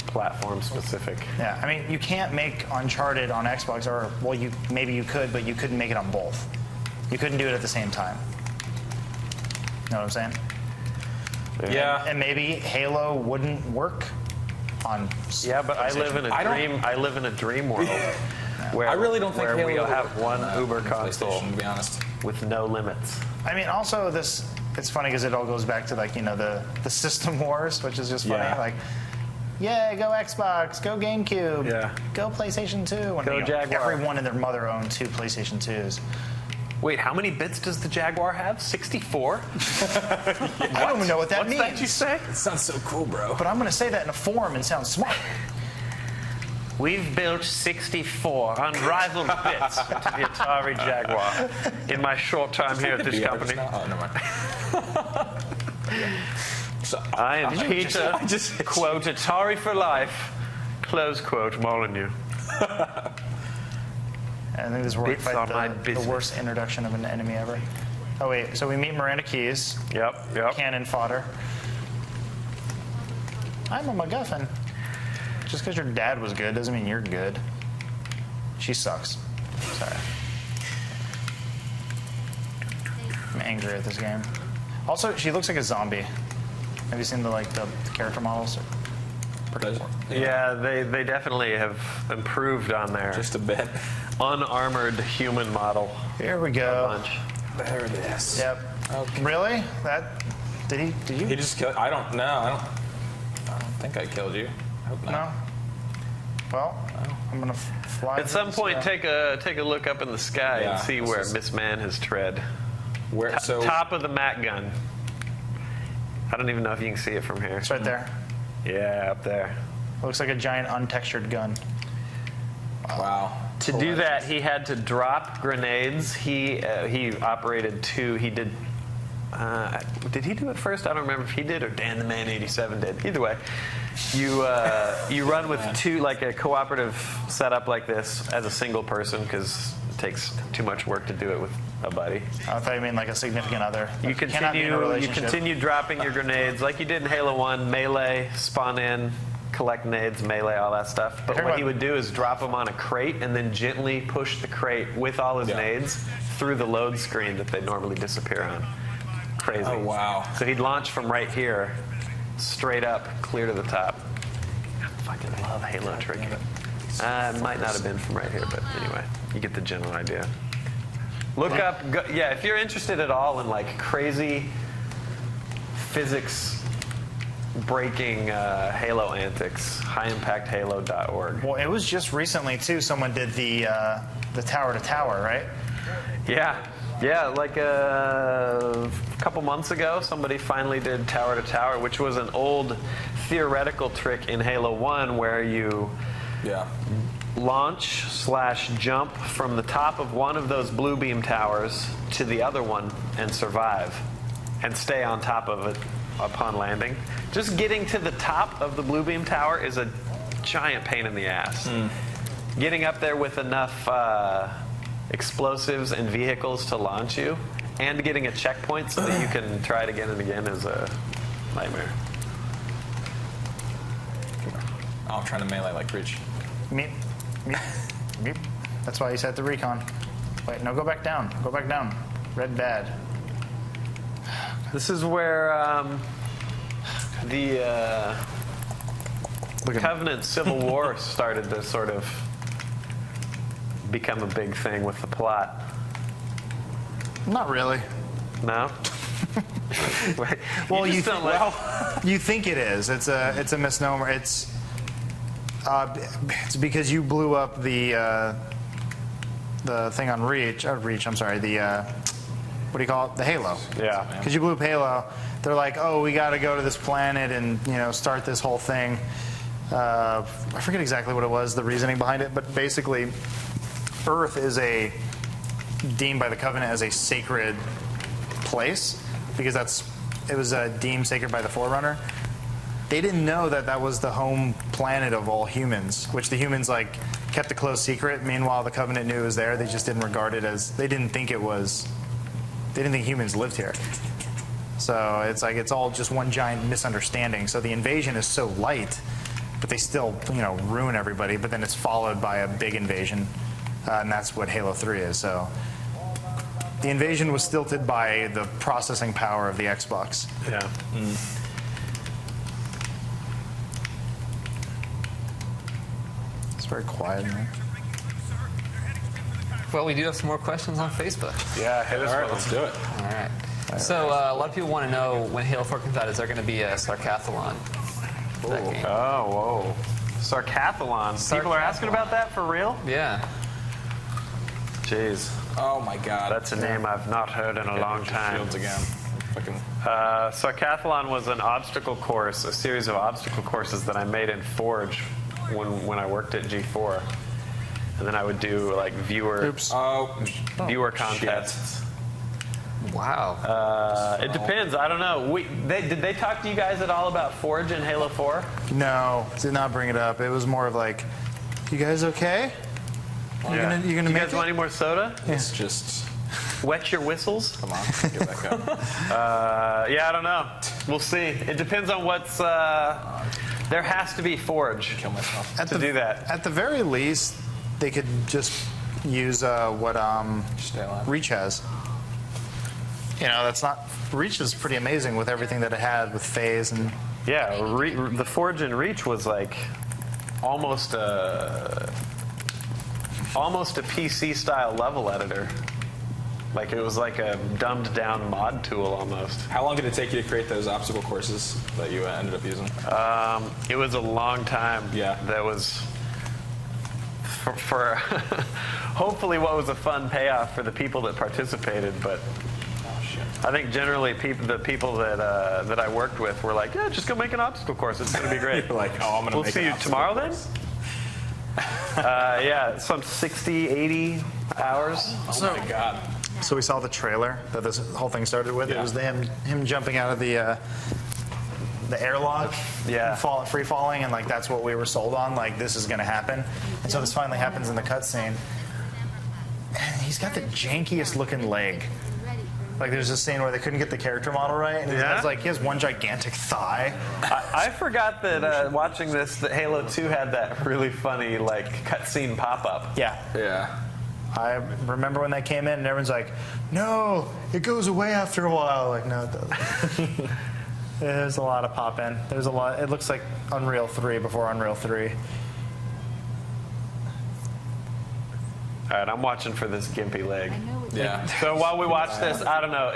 platform specific. Yeah, I mean, you can't make Uncharted on Xbox, or well, maybe you could, but you couldn't make it on both. You couldn't do it at the same time. You know what I'm saying? Yeah. And maybe Halo wouldn't work on. Yeah, but I live in a dream. I live in a dream world where I really don't think where Halo we'll would have work one on Uber PlayStation, console to be honest. with no limits. I mean, also it's funny because it all goes back to like the system wars, which is just funny. Yeah. Like, yeah, go Xbox, go GameCube, Yeah. go PlayStation 2. And, Go Jaguar. Everyone and their mother owned 2 PlayStation 2s. Wait, how many bits does the Jaguar have? 64? I don't even know what that What's means. that you say? It sounds so cool, bro. But I'm going to say that in a form and sound smart. We've built 64 unrivaled bits into the Atari Jaguar in my short time here at this company. Oh, never mind. So, I am Peter, quote, Atari for life, close quote, Molyneux. I think this is where we Bits on my fight the business. worst introduction of an enemy ever. Oh, wait. So we meet Miranda Keys. Yep. Cannon fodder. I'm a MacGuffin. Just because your dad was good doesn't mean you're good. She sucks. Sorry. I'm angry at this game. Also, she looks like a zombie. Have you seen the character models? Yeah, they definitely have improved on their just a bit unarmored human model. Here we go. A bunch. There it is. Yep. Okay. Really? Did you? He just killed. I don't know. I don't think I killed you. I hope not. No. Well, I'm gonna fly. At some point, take a look up in the sky Yeah, and see where Miss Man has tread. Where? So Top of the Mac gun. I don't even know if you can see it from here. It's right there. Yeah, up there. Looks like a giant untextured gun. wow. To do that, he had to drop grenades. He operated 2. He did. Did he do it first? I don't remember if he did or Dan the Man 87 did. Either way, you run with 2, like a cooperative setup like this as a single person because it takes too much work to do it with a buddy. I thought you mean like a significant other. You continue dropping your grenades like you did in Halo 1, melee, spawn in, collect nades, melee, all that stuff. But what he would do is drop them on a crate and then gently push the crate with all his nades through the load screen that they normally disappear on. Crazy. Oh, wow. So he'd launch from right here, straight up, clear to the top. I fucking love Halo tricking. It might not have been from right here, but anyway, you get the general idea. Look up, if you're interested at all in like crazy physics breaking Halo antics, highimpacthalo.org. Well, it was just recently too. Someone did the tower to tower, right? Yeah, like a couple months ago, somebody finally did tower to tower, which was an old theoretical trick in Halo 1 where you launch/jump from the top of one of those blue beam towers to the other one and survive and stay on top of it upon landing. Just getting to the top of the blue beam tower is a giant pain in the ass. Getting up there with enough explosives and vehicles to launch you and getting a checkpoint so that you can try it again and again is a nightmare. Oh, I'm trying to melee like Reach. Meep. That's why you set the recon. Wait, no, go back down. Go back down. Red bad. This is where the Covenant Civil War started to sort of become a big thing with the plot. Not really. No? Well, you think it is. It's a misnomer. It's because you blew up the thing on Reach. I'm sorry. What do you call it? The Halo. Yeah. Because you blew up Halo. They're like, oh, we got to go to this planet and start this whole thing. I forget exactly what it was, the reasoning behind it, but basically, Earth is deemed by the Covenant as a sacred place because it was deemed sacred by the Forerunner. they didn't know that that was the home planet of all humans, which the humans like kept a close secret. Meanwhile, the Covenant knew it was there. They just didn't regard it as, they didn't think humans lived here. So it's like it's all just one giant misunderstanding. So the invasion is so light, but they still, ruin everybody. But then it's followed by a big invasion, and that's what Halo 3 is. So the invasion was stilted by the processing power of the Xbox. Yeah. It's very quiet in there. Well, we do have some more questions on Facebook. Yeah, hit us. All right, let's do it. All right. So a lot of people want to know when Halo 4 comes out, is there going to be a Sarcathlon? for that game. Oh, whoa. Sarcathlon. People are asking about that for real? Yeah. Jeez. Oh my God. That's a name I've not heard in a long time. Shields again. Fucking. Sarcathlon was an obstacle course, a series of obstacle courses that I made in Forge when I worked at G4. And then I would do like viewer contests. Wow. It depends. I don't know. Did they talk to you guys at all about Forge in Halo 4? No, did not bring it up. It was more of like, you guys okay? You gonna you make guys it? want any more soda? It's just Wet your whistles? come on, get back up. Yeah, I don't know. We'll see. It depends on what's. There has to be Forge Kill myself. to do that. At the very least, they could just use what Stay alive. Reach has. You know, that's not. Reach is pretty amazing with everything that it had with phase and. Yeah, the Forge in Reach was like almost a PC style level editor. Like it was like a dumbed down mod tool almost. How long did it take you to create those obstacle courses that you ended up using? It was a long time. Yeah. That was for hopefully what was a fun payoff for the people that participated, but I think generally the people that I worked with were like, yeah, just go make an obstacle course. It's going to be great. You're like, oh, I'm going to We'll make see an you obstacle tomorrow course. then? Yeah, some 60, 80 hours. Oh my God. So we saw the trailer that this whole thing started with. Yeah. It was him jumping out of the airlock, Yeah. free falling, and like that's what we were sold on. Like this is going to happen, and so this finally happens in the cutscene. And he's got the jankiest looking leg. Like there's this scene where they couldn't get the character model right, and he has one gigantic thigh. I forgot that watching this, that Halo 2 had that really funny like cutscene pop-up. Yeah. Yeah. I remember when that came in, and everyone's like, "No, it goes away after a while." Like, no, it doesn't. There's a lot of pop in. There's a lot. It looks like Unreal 3 before Unreal 3. All right, I'm watching for this gimpy leg. Yeah. So while we watch this, I don't know.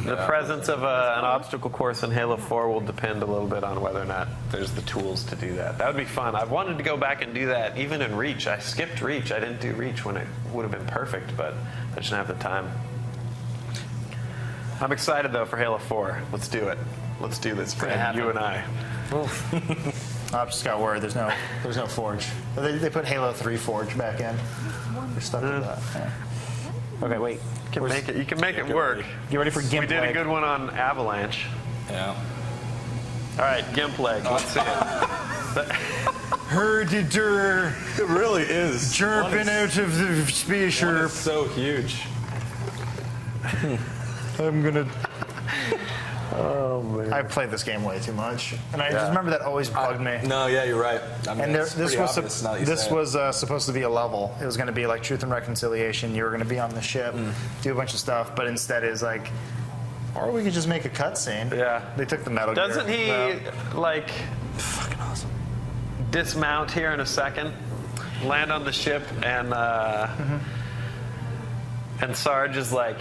The presence of an obstacle course in Halo 4 will depend a little bit on whether or not there's the tools to do that. That would be fun. I've wanted to go back and do that even in Reach. I skipped Reach. I didn't do Reach when it would have been perfect, but I just didn't have the time. I'm excited, though, for Halo 4. Let's do it. Let's do this, Fred. You and I. I've just got word. There's no Forge. They put Halo 3 Forge back in. They're stuck with that. Yeah. Okay, wait. You can make it work. Get ready for Gimp We did a leg. good one on Avalanche. Yeah. All right, Gimp leg. Let's see it. Herdider, It really is. chirping out of the space. It's so huge. I'm gonna. Oh man! I played this game way too much, and I just remember that always bugged me. No, yeah, you're right. I mean, And it's this pretty was obvious now that you say it. supposed to be a level. It was going to be like Truth and Reconciliation. You were going to be on the ship, do a bunch of stuff, but instead it's like, or we could just make a cutscene. Yeah. They took the Metal Gear. Doesn't he, like, Fucking awesome. dismount here in a second, land on the ship, and Sarge is like,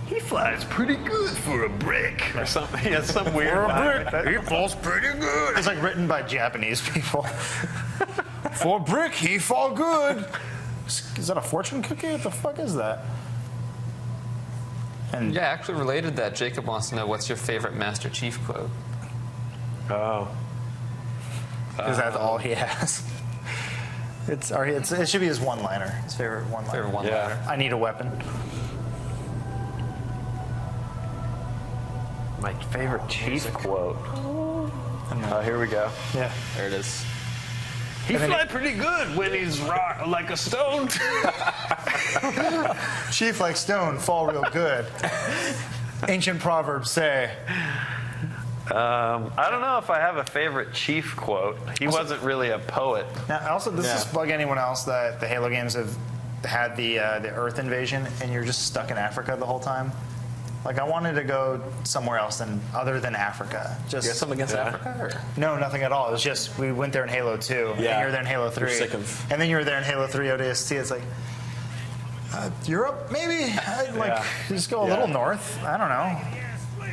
he flies pretty good for a brick, or something. He has some weird line like that. He falls pretty good. It's like written by Japanese people. For a brick, he fall good. Is that a fortune cookie? What the fuck is that? And Yeah, actually related to that, Jacob wants to know what's your favorite Master Chief quote? Oh. because that's all he has. It should be his one-liner. His favorite one-liner. Favorite one-liner. Yeah. I need a weapon. My favorite chief quote. Oh, here we go. Yeah. There it is. He fly pretty good when he's rock like a stone. Chief like stone, fall real good. Ancient proverbs say. I don't know if I have a favorite chief quote. He wasn't really a poet. Now, also, this is bug anyone else that the Halo games have had the Earth invasion, and you're just stuck in Africa the whole time. Like, I wanted to go somewhere else other than Africa. Just You got something against Africa? Or? No, nothing at all. It was just we went there in Halo 2, and you were there in Halo 3. You're sick of... And then you were there in Halo 3 ODST. It's like, Europe, maybe? Just go a little north. I don't know.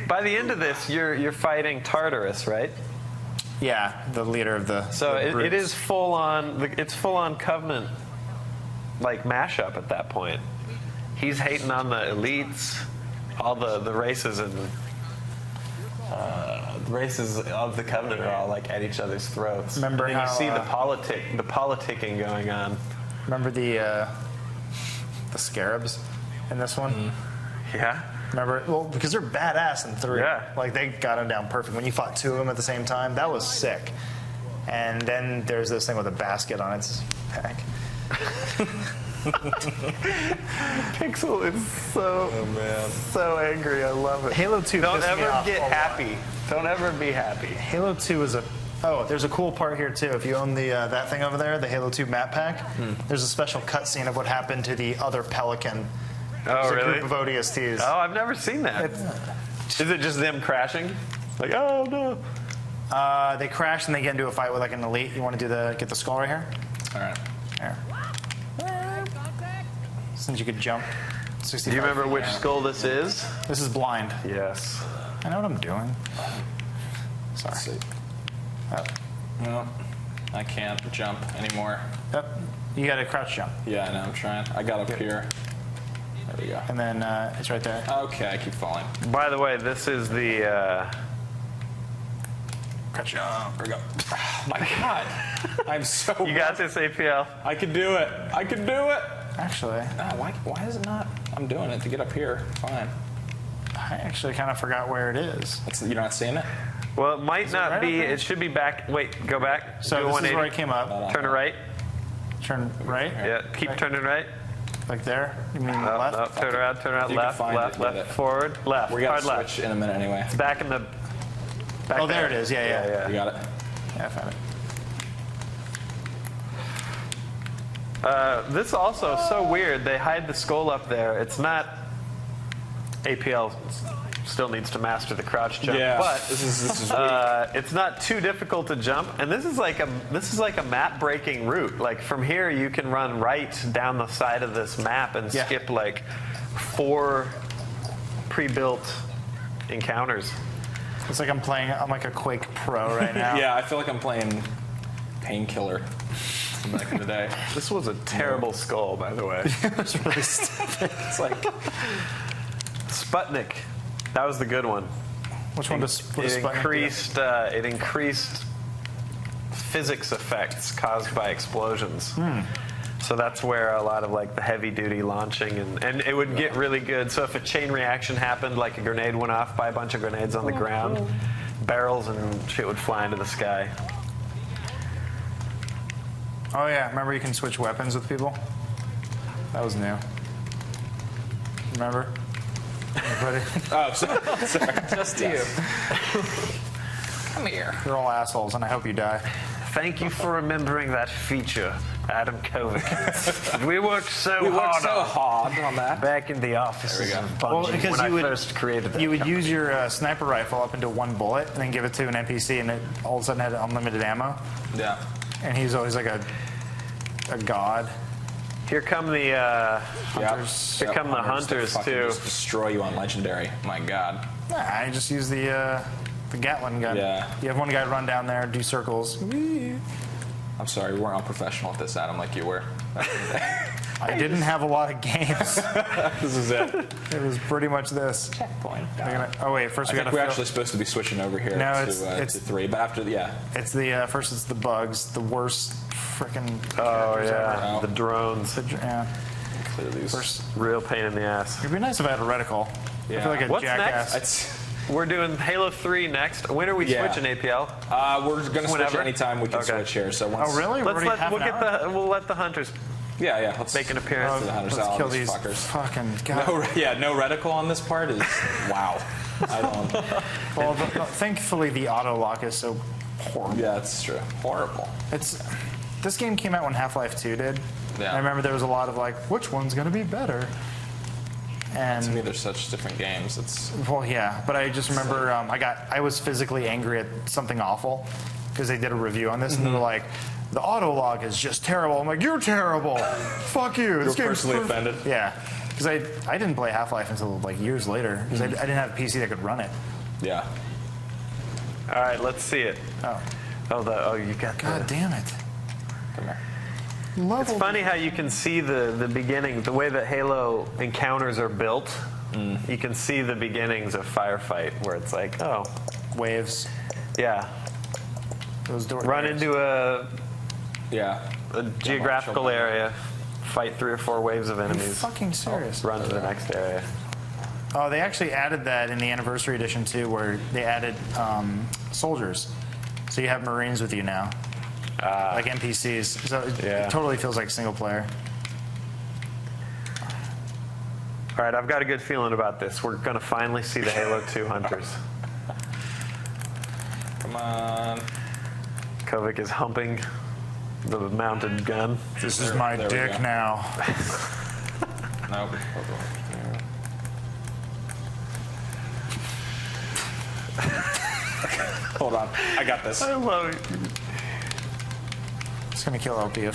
By the end of this, you're fighting Tartarus, right? Yeah, the leader of the. So the it is full on. It's full on Covenant, like mashup at that point. He's hating on the elites, all the races and races of the Covenant are all like at each other's throats. Remember and how you see the politicking going on. Remember the scarabs in this one? Yeah. Remember? Well, because they're badass in 3. Yeah. Like, they got them down perfect. When you fought 2 of them at the same time, that was sick. And then there's this thing with a basket on its pack. Pixel is so angry. I love it. Halo 2 Don't pissed me ever off get a lot. happy. Don't ever be happy. Halo 2 is a... Oh, there's a cool part here, too. If you own the that thing over there, the Halo 2 map pack, there's a special cutscene of what happened to the other Pelican. Oh, There's really? a group of ODSTs. Oh, I've never seen that. Is it just them crashing? Like, oh, no. They crash and they get into a fight with like an elite. You want to get the skull right here? All right. Here. Since you could jump. Do you remember which skull this is? This is blind. Yes. I know what I'm doing. Sorry. Let's see. No, I can't jump anymore. Yep. You got to crouch jump. Yeah, I know. I'm trying. I got up here. There we go. And then it's right there. Okay, I keep falling. By the way, this is the... Crouch jump. There we go. Oh, my God. I'm so... You got this, APL. I can do it. I can do it. Actually. No, why is it not? I'm doing it to get up here. Fine. I actually kind of forgot where it is. You're not seeing it? Well, it might not right be. up there? It should be back. Wait, go back. So Do this is 180. where I came up. Turn it right. Turn right? Yeah, keep turning right. Like there? You mean No, left? no, turn around, You can left, find left, it, get left, it. forward, left, We hard got to left. switch in a minute anyway. It's back in the... Back Oh, there it is. Yeah. You got it? Yeah, I found it. This also so weird. They hide the skull up there. It's not... APL still needs to master the crouch jump, Yeah, but this is weak. it's not too difficult to jump. And this is like a map-breaking route. Like from here, you can run right down the side of this map and skip like 4 pre-built encounters. It's like I'm like a Quake Pro right now. Yeah, I feel like I'm playing Painkiller from back in the day. This was a terrible skull, by the way. It was really stupid. It's like Sputnik. That was the good one. Which one does Sputnik it increased physics effects caused by explosions. So that's where a lot of like the heavy duty launching and it would get really good. So if a chain reaction happened, like a grenade went off by a bunch of grenades on the ground, barrels and shit would fly into the sky. Oh yeah, remember you can switch weapons with people? That was new. Remember? Everybody? Oh, sorry. Just you. Come here. You're all assholes, and I hope you die. Thank you for remembering that feature, Adam Kovac. We worked so hard on that. back in the offices of Bungie Well, because when you would first created that you would company. use your sniper rifle up into 1 bullet, and then give it to an NPC, and it all of a sudden had unlimited ammo. Yeah. And he's always like a god. Here come the Hunters. Here come the They hunters fucking too. Just destroy you on Legendary. My God. Nah, I just use the Gatling gun. Yeah. You have one guy run down there, do circles. I'm sorry, we weren't all professional at this, Adam, like you were. I didn't have a lot of games. This is it. It was pretty much this. Checkpoint. Oh wait, first I we think gotta we're fill- actually supposed to be switching over here No, to 3, but after, It's the first. It's the bugs, the worst freaking. Oh characters yeah, ever. the drones. Yeah. clear these. First, Real pain in the ass. it'd be nice if I had a reticle. I Yeah. feel like a What's jackass. It's, We're doing Halo 3 next. When are we switching, APL? We're going to switch anytime we can switch here. So once, really? We'll let the hunters let's make an appearance. Let's kill these fuckers. Fucking God. No reticle on this part is wow. I don't. Well, thankfully the auto lock is so horrible. Yeah, that's true. Horrible. This game came out when Half-Life 2 did. Yeah. I remember there was a lot of like, which one's going to be better? And to me, they're such different games. Well, yeah, but I just remember I was physically angry at something awful because they did a review on this and they were like, the auto log is just terrible. I'm like, you're terrible. Fuck you. You're personally offended. Yeah, because I didn't play Half-Life until like years later because I didn't have a PC that could run it. Yeah. All right, let's see it. You got. God damn it. Come here. It's funny how you can see the beginning, the way that Halo encounters are built. You can see the beginnings of Firefight, where it's like, waves. Yeah. Those doors. Run into a geographical area, fight 3 or 4 waves of enemies. Are you fucking serious? Run to the next area. Oh, they actually added that in the Anniversary Edition too, where they added soldiers. So you have Marines with you now. Like NPCs. So it totally feels like single player. All right, I've got a good feeling about this. We're going to finally see the Halo 2 hunters. Come on. Kovic is humping the mounted gun. This is my dick now. Nope. Hold on. I got this. I love it. It's going to kill LPL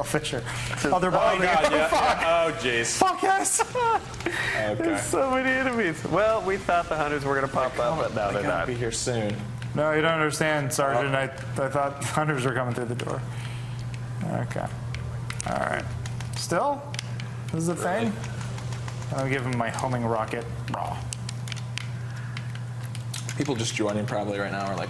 Fisher. Oh, they're behind me. God, yeah. Oh, jeez. Fuck yes. Okay. There's so many enemies. Well, we thought the hunters were going to pop up, but now they're not. Be here soon. No, you don't understand, Sergeant. I thought hunters were coming through the door. Okay. All right. Still? This is a thing? I'll give him my homing rocket. Raw. People just joining probably right now are like,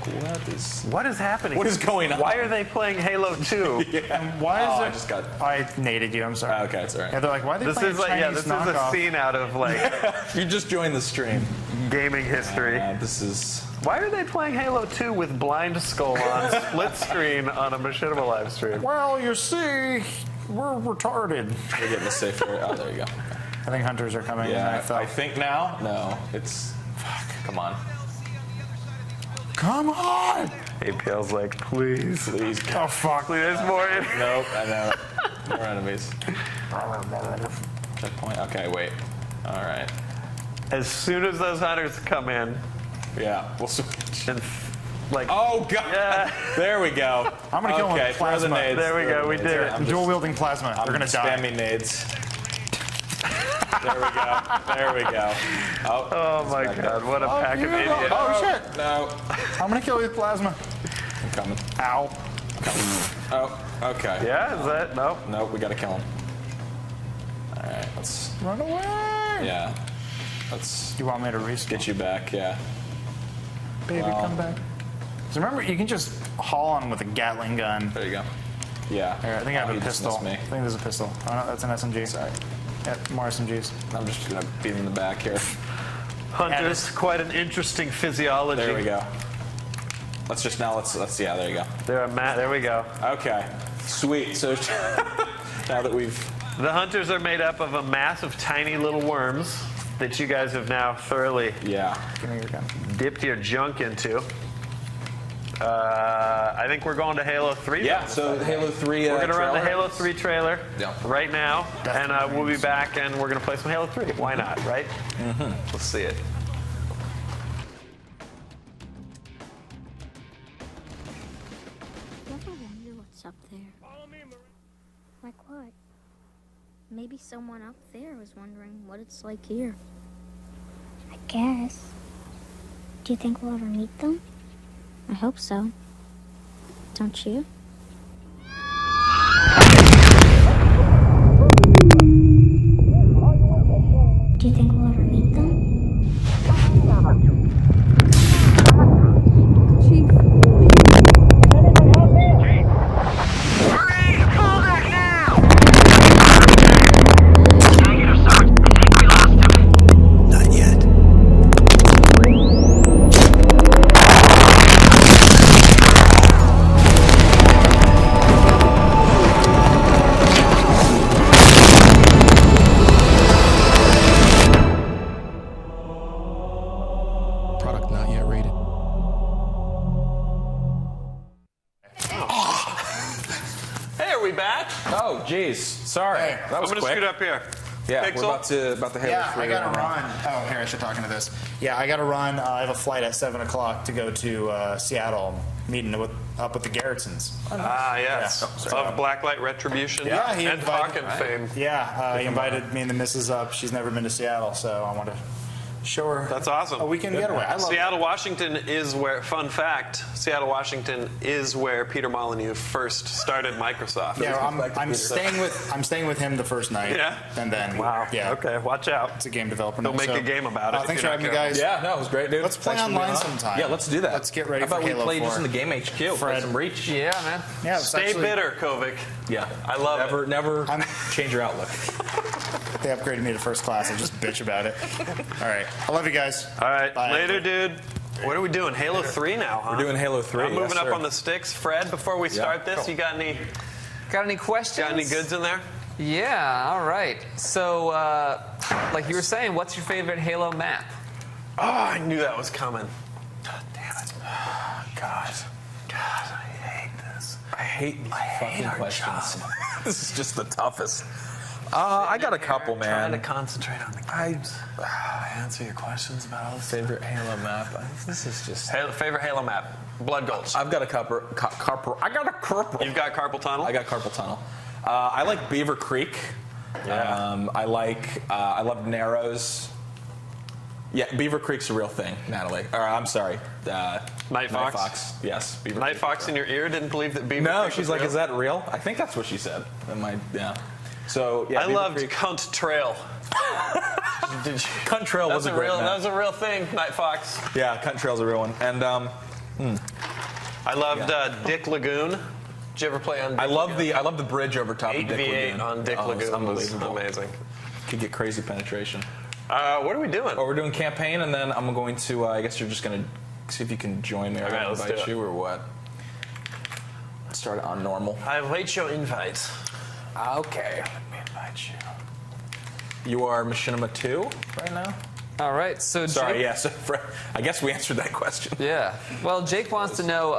what is happening? What is going on? Why are they playing Halo 2? And why is it? I naded you. I'm sorry. Okay, it's all right. Yeah, they're like, why are they playing Chinese this knockoff? is a scene out of like you just joined the stream. Gaming history. This is. Why are they playing Halo 2 with blind skull on split screen on a Machinima live stream? Well, you see, we're retarded. We're getting a safe area. Oh, there you go. I think hunters are coming. Yeah, I think now. No, it's. Fuck. Come on. Come on! APL's like, please. Oh, fuck. There's more enemies. Nope, I know. More enemies. Checkpoint. Okay, wait. All right. As soon as those hunters come in. Yeah, we'll switch. And like, oh, God. Yeah. There we go. I'm going to kill him with plasma. The nades. There we go. We did it. I'm dual-wielding plasma. They're going to die. Spamming nades. There we go. There we go. Oh my God! What a pack of idiots! Oh shit! No. I'm gonna kill you with plasma. I'm coming. Ow. Oh. Okay. Yeah. Is that nope? Nope. We gotta kill him. All right. Let's run away. Yeah. Let's. You want me to respawn? Get you back? Yeah. Baby, come back. So remember, you can just haul on with a Gatling gun. There you go. Yeah. Here, I think I have a pistol. Me. I think there's a pistol. Oh no, that's an SMG. Sorry. Yep, more SMGs. I'm just gonna beat him in the back here. Hunters, quite an interesting physiology. There we go. Let's yeah, there you go. There we go. Okay. Sweet. So now that the hunters are made up of a mass of tiny little worms that you guys have now thoroughly Give me your gun. dipped your junk into. I think we're going to Halo 3. Yeah, so Halo 3 we're going to run the Halo 3 trailer right now, Definitely. and we'll be back, and we're going to play some Halo 3. Why not, right? Mm-hmm. Let's see it. You ever wonder what's up there? Like what? Maybe someone up there was wondering what it's like here. I guess. Do you think we'll ever meet them? I hope so. Don't you? Do you think we'll ever meet them? Chief. Hurry! Pull back now! Negative, sir. I think we lost him. Not yet. Rated. Hey, are we back? Oh, geez. Sorry. That was I'm gonna quick. scoot up here. Yeah, Pixel? we're about to Halo Yeah, 3 I got to right now. run. Oh, here, I should talk into this. Yeah, I got to run. I have a flight at 7 o'clock to go to Seattle, meeting up with the Garrisons. Ah, yes. Of Blacklight Retribution Yeah, he and invited, Hawken fame. Yeah, he invited me and the missus up. She's never been to Seattle, so I want to show her. That's awesome. A weekend getaway. I love Seattle, Washington is where, fun fact, Seattle, Washington is where Peter Molyneux first started Microsoft. Yeah, I'm staying with him the first night. Yeah? And then, Wow. yeah. Okay, watch out. It's a game developer. They'll now, make so- a game about it. if Thanks for you're having me, not guys. Yeah, no, it was great, dude. Let's play Thanks for being online on. sometime. Yeah, let's do that. Let's get ready How about for Halo we play 4. just in the Game HQ? Play Fred. some Reach. Yeah, man. Yeah, it's Stay actually- bitter, Kovic. Yeah. I love it. Never change your outlook. They upgraded me to first class. I just bitch about it. All right. I love you guys. All right, Bye. later, dude. What are we doing? Halo 3 now, huh? We're doing Halo 3. I'm moving yes, up sir. on the sticks. Fred, before we start this, you got any questions? Got any goods in there? Yeah, all right. So, like you were saying, what's your favorite Halo map? Oh, I knew that was coming. God damn it. God, I hate this. I hate fucking our questions. job. This is just the toughest. I got a couple, man. Trying to concentrate on the games. Answer your questions about all this. Favorite Halo map? This is just... Favorite Halo map? Blood Gulch. I've got a carpal... I got a carpal... You've got Carpal Tunnel? I got carpal tunnel. I like Beaver Creek. Yeah. I love Narrows. Yeah, Beaver Creek's a real thing, Natalie. Or, I'm sorry. Night Fox? Yes. Beaver Night Creek Fox in your ear didn't believe that Beaver No, Creek she's was like, real? is that real? I think that's what she said. Yeah. So, yeah, I Beaver loved Creek. Cunt Trail. Did you? Cunt Trail was a great map. That was a real thing, Night Fox. Yeah, Cunt Trail's a real one. And I loved Dick Lagoon. Did you ever play on Dick I love Lagoon? the bridge over top of Dick 8v8 Lagoon. on Dick Oh, it's Lagoon was unbelievable. amazing. Could get crazy penetration. What are we doing? Oh, we're doing campaign, and then I'm going to. I guess you're just going to see if you can join me or Okay, let's invite do it. you or what. Let's start it on normal. I await your invite. Okay, let me invite you. You are Machinima 2 right now? All right, so Sorry, Jake, yes. I guess we answered that question. Yeah. Well, Jake wants to know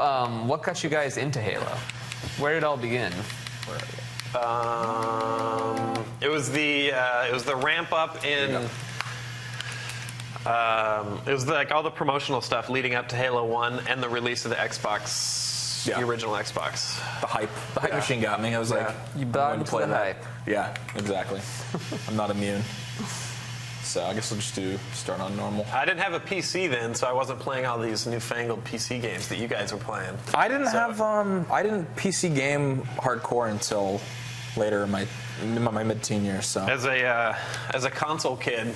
what got you guys into Halo. Where did it all begin? It was the ramp up in. It was like all the promotional stuff leading up to Halo 1 and the release of the Xbox, the original Xbox. The hype machine got me. I was like, You I'm bought going to into play the that. hype. Yeah, exactly. I'm not immune. So I guess I'll just start on normal. I didn't have a PC then, so I wasn't playing all these newfangled PC games that you guys were playing. I didn't I didn't PC game hardcore until later in my mid-teen years. So As a console kid,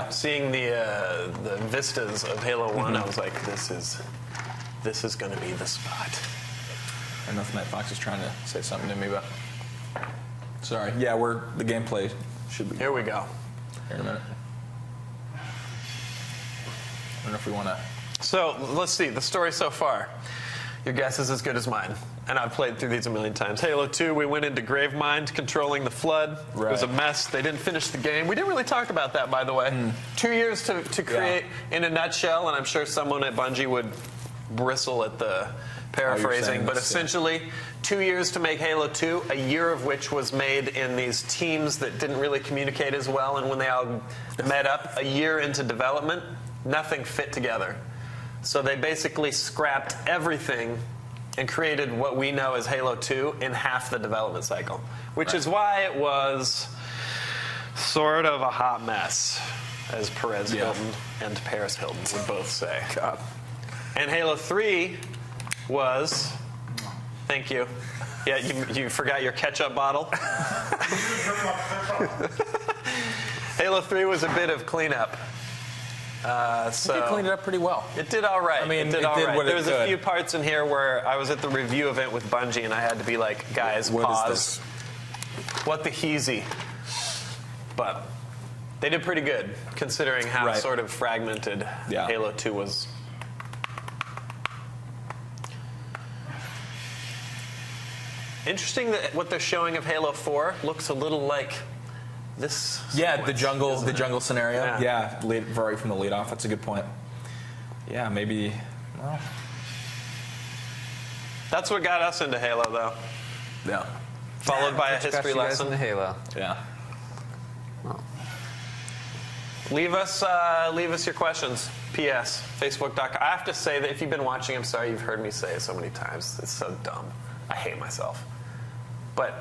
seeing the vistas of Halo 1, I was like, this is going to be the spot. I don't know if Night Fox is trying to say something to me, but sorry. Yeah, the gameplay should be. Here we go. Here in a minute. I don't know if we want to. So let's see the story so far. Your guess is as good as mine, and I've played through these a million times. Halo 2, we went into Gravemind, controlling the Flood. It was a mess. They didn't finish the game. We didn't really talk about that, by the way. 2 years to create in a nutshell, and I'm sure someone at Bungie would bristle at the paraphrasing, but essentially 2 years to make Halo 2, a year of which was made in these teams that didn't really communicate as well, and when they all met up a year into development, nothing fit together. So they basically scrapped everything and created what we know as Halo 2 in half the development cycle, which is why it was sort of a hot mess, as Perez Hilton and Paris Hilton would both say. God. And Halo 3 was... Thank you. Yeah, you forgot your ketchup bottle. Halo 3 was a bit of cleanup. So It cleaned it up pretty well. It did all right. I mean, it did all did right. what it There was a could. few parts in here where I was at the review event with Bungie, and I had to be like, guys, What is pause. this? What the heezy? But they did pretty good, considering how sort of fragmented Halo 2 was. Interesting that what they're showing of Halo 4 looks a little like this. Yeah, the jungle scenario. Yeah. Yeah, right from the lead off. That's a good point. Yeah, maybe. Well, That's what got us into Halo, though. yeah. Followed by a Which got history you guys lesson. into Halo. Yeah. Leave us your questions. P.S. Facebook.com. I have to say that if you've been watching, I'm sorry you've heard me say it so many times. It's so dumb. I hate myself. But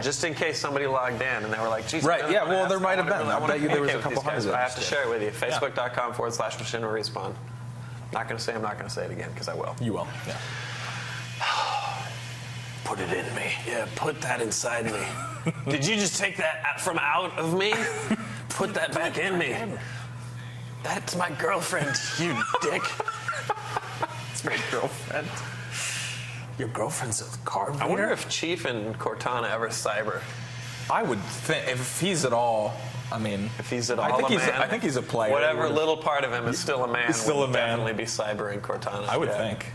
just in case somebody logged in and they were like, "Jesus." Right, yeah, well, there might have been. I I bet you there was a couple hundred. hundred. I have to share it with you. Facebook.com/Machinima Respawn. Not going to say I'm not going to say it again because I will. You will. Yeah. Put it in me. Yeah, put that inside me. Did you just take that from out of me? Put that back in me. That's my girlfriend, you dick. It's my girlfriend. Your girlfriend's a card reader? I wonder if Chief and Cortana ever cyber. I would think if he's at all. I mean, If he's at all I think a he's. man, I think he's a player. whatever little part of him is still a man. He's still would a man. Definitely be cybering Cortana. I would Yeah. think.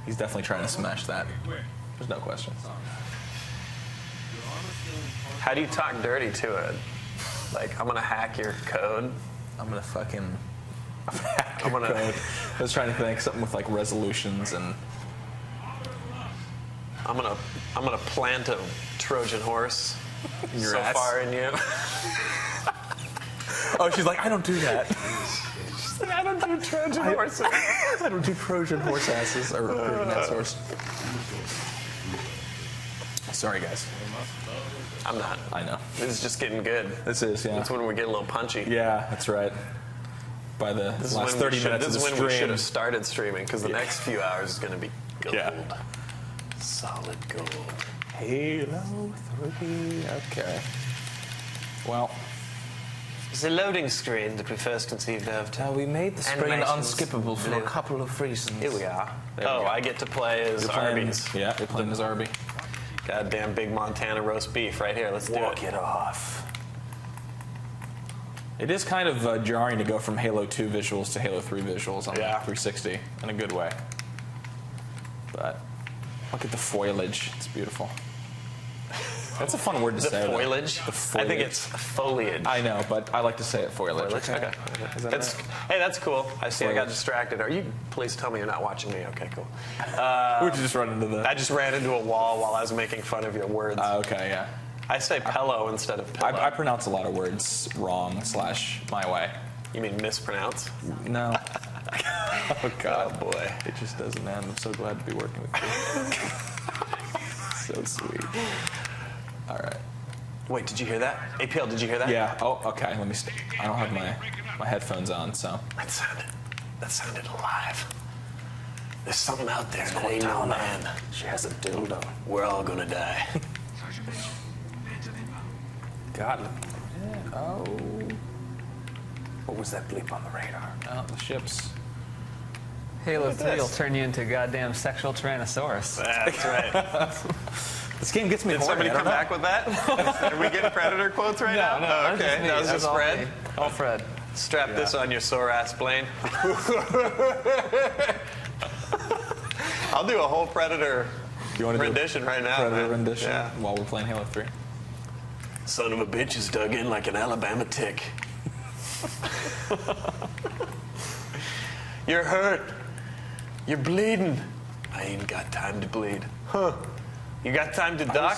He's definitely trying to smash that. There's no question. How do you talk dirty to it? Like, I'm gonna hack your code. I'm gonna fucking. hack I'm your gonna- code. I was trying to think something with like resolutions and. I'm gonna plant a Trojan horse Your so ass? far in you. Oh, she's like, I don't do that. I don't do Trojan horses. I don't do Trojan horse asses or ass horse. Sorry, guys. I'm not. I know. This is just getting good. This is, yeah. That's when we get a little punchy. Yeah, that's right. By the This is last when 30 we should, minutes this of is the when we should stream. have started streaming because the next few hours is going to be gold. Yeah. Solid gold. Halo 3. Okay. Well, It's a loading screen that we first conceived of. we made the screen Animations unskippable for blue. a couple of reasons. Here we are. There we go. I get to play as You're playing, Arby's. Yeah, you're playing as Arby. Goddamn big Montana roast beef right here. Let's do Walk it. it off. It is kind of jarring to go from Halo 2 visuals to Halo 3 visuals on the Yeah. 360 in a good way. But look at the foliage. It's beautiful. That's a fun word to The say. though. foliage? The foliage. I think it's foliage. I know, but I like to say it foliage. Foliage? Okay. Is that That's, right? hey, that's cool. I see I got Foliage. distracted. Are you? Please tell me you're not watching me. Okay, cool. Would you just run into the? I just ran into a wall while I was making fun of your words. Okay, yeah. I say pillow instead of pillow. I pronounce a lot of words wrong / my way. You mean mispronounce? No. Oh God, Oh, boy. it just doesn't end. I'm so glad to be working with you. So sweet. All right. Wait, did you hear that? APL, did you hear that? Yeah. Oh, okay. Let me. I don't have my headphones on, so. That sounded alive. There's something out there that ain't no man. She has a dildo. We're all gonna die. God. Yeah. Oh. What was that bleep on the radar? Oh, the ships. Halo 3 will this. turn you into a goddamn sexual Tyrannosaurus. That's right. This game gets me Did horny. somebody I don't come know. back with that? Are we getting Predator quotes right now? No, Oh, that's just okay. me. That was That's just all Fred. me. All Fred. Strap this on your sore ass plane. I'll do a whole Predator You want to rendition right now. Predator man. rendition Yeah. while we're playing Halo 3? Son of a bitch is dug in like an Alabama tick. You're hurt. You're bleeding. I ain't got time to bleed. Huh. You got time to duck?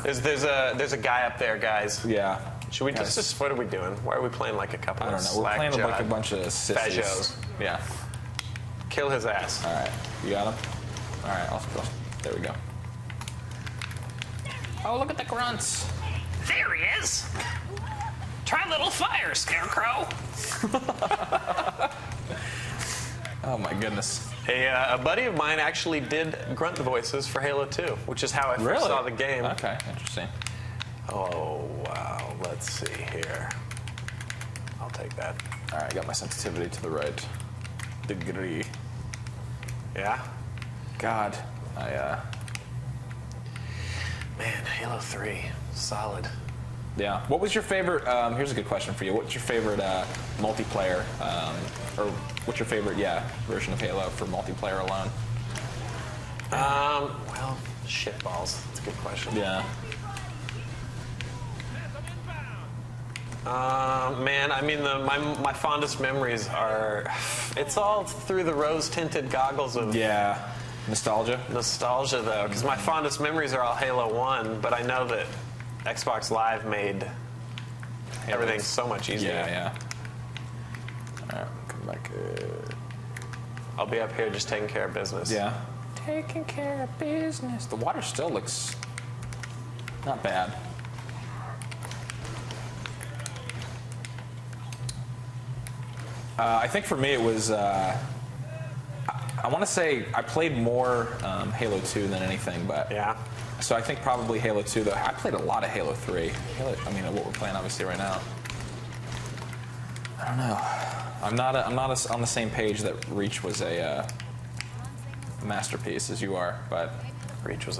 There's a guy up there, guys. Yeah. Should we Yes. just what are we doing? Why are we playing like a couple I of don't know. We're slack playing like a jawed bunch of sissies. fajos? Yeah. Kill his ass. All right. You got him? All right. There we go. Oh, look at the grunts. There he is. Try a little fire, Scarecrow. Oh, my goodness. A buddy of mine actually did grunt voices for Halo 2, which is how I first Really? saw the game. Okay. Interesting. Oh, wow. Let's see here. I'll take that. All right. I got my sensitivity to the right degree. Yeah? God. Man, Halo 3. Solid. Yeah. What was your favorite? Here's a good question for you. What's your favorite multiplayer, or what's your favorite, version of Halo for multiplayer alone? Well, shitballs. That's a good question. Yeah. Man, I mean, my fondest memories are, it's all through the rose-tinted goggles of nostalgia. Nostalgia, though, because my fondest memories are all Halo 1, but I know that Xbox Live made everything so much easier. Yeah. All right, come back. I'll be up here just taking care of business. Yeah. Taking care of business. The water still looks not bad. I think for me it was, I want to say I played more Halo 2 than anything, but yeah. So I think probably Halo 2, though. I played a lot of Halo 3. I mean, what we're playing obviously right now. I don't know. I'm not on the same page that Reach was a masterpiece as you are, but Reach was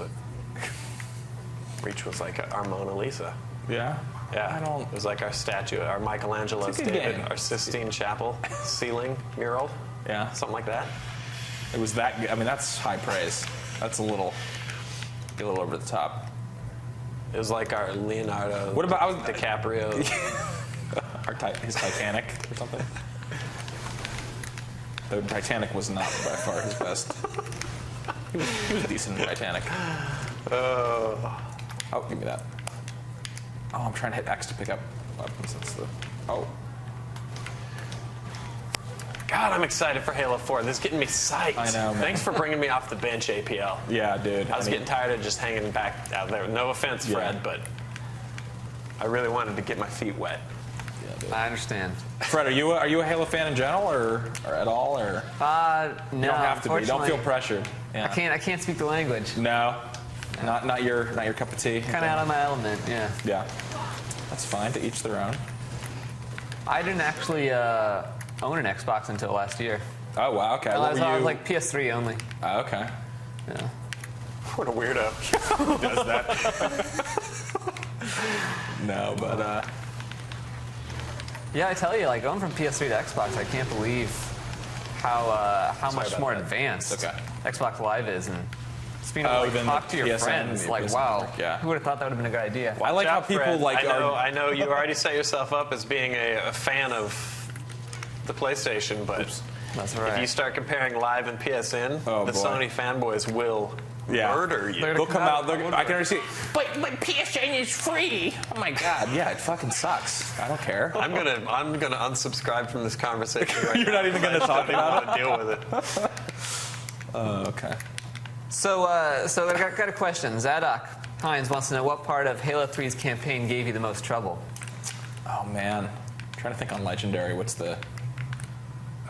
like our Mona Lisa. Yeah. Yeah. It was like our statue, our Michelangelo's David, our Sistine Chapel ceiling mural. Yeah. Something like that. It was that. I mean, that's high praise. That's a little over the top. It was like our Leonardo. What about DiCaprio? His Titanic or something. The Titanic was not by far his best. He was decent in Titanic. Oh, give me that. Oh, I'm trying to hit X to pick up weapons. That's the. Oh. God, I'm excited for Halo 4. This is getting me psyched. I know, man. Thanks for bringing me off the bench, APL. Yeah, dude. I was getting tired of just hanging back out there. No offense, Fred, but I really wanted to get my feet wet. Yeah, dude. I understand. Fred, are you a Halo fan in general, or at all, or? No. You don't have to be. Don't feel pressured. Yeah. I can't speak the language. No. Not your cup of tea. Kind of out of my element. Yeah. Yeah. That's fine. To each their own. I didn't actually own an Xbox until last year. Oh wow. Okay. I was like PS3 only. Oh, okay. Yeah. What a weirdo. Who does that? No, but yeah, I tell you, like going from PS3 to Xbox, I can't believe how much more advanced Xbox Live is, and just being able to talk to your friends. Like, wow, who would have thought that would have been a good idea? I like how people like. I know you already set yourself up as being a fan of the PlayStation, but that's right. If you start comparing Live and PSN, Sony fanboys will murder you. They'll come out. I can already see. But PSN is free. Oh my God. Yeah, it fucking sucks. I don't care. I'm gonna unsubscribe from this conversation. Right You're not even gonna talk about it. Deal with it. Okay. So I got a question. Zadok Hines wants to know what part of Halo 3's campaign gave you the most trouble. Oh man, I'm trying to think on Legendary. What's the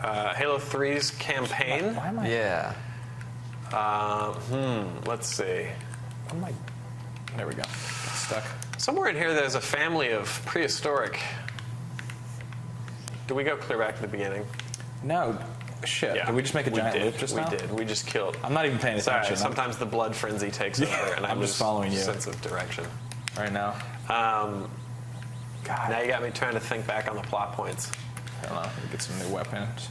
Halo 3's campaign? Why am I? Yeah. Let's see. There we go. It's stuck. Somewhere in here, there's a family of prehistoric. Do we go clear back to the beginning? No. Shit. Yeah, Did we just make a giant loop just now? We did. We just killed. I'm not even paying attention. Sorry, sometimes the blood frenzy takes over, and I'm just following you. Sense of direction. Right now. God. Now you got me trying to think back on the plot points. I don't know. We'll get some new weapons.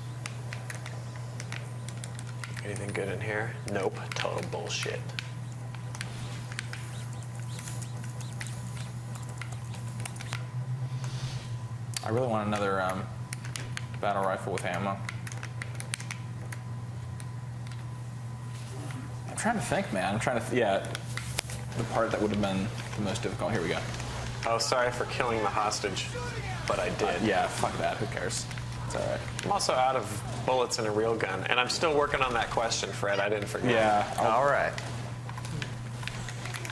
Anything good in here? Nope. Total bullshit. I really want another battle rifle with ammo. I'm trying to think, man. The part that would have been the most difficult. Here we go. Oh, sorry for killing the hostage, but I did. Yeah, fuck that. Who cares? It's all right. I'm also out of bullets and a real gun, and I'm still working on that question, Fred. I didn't forget. Yeah. All right.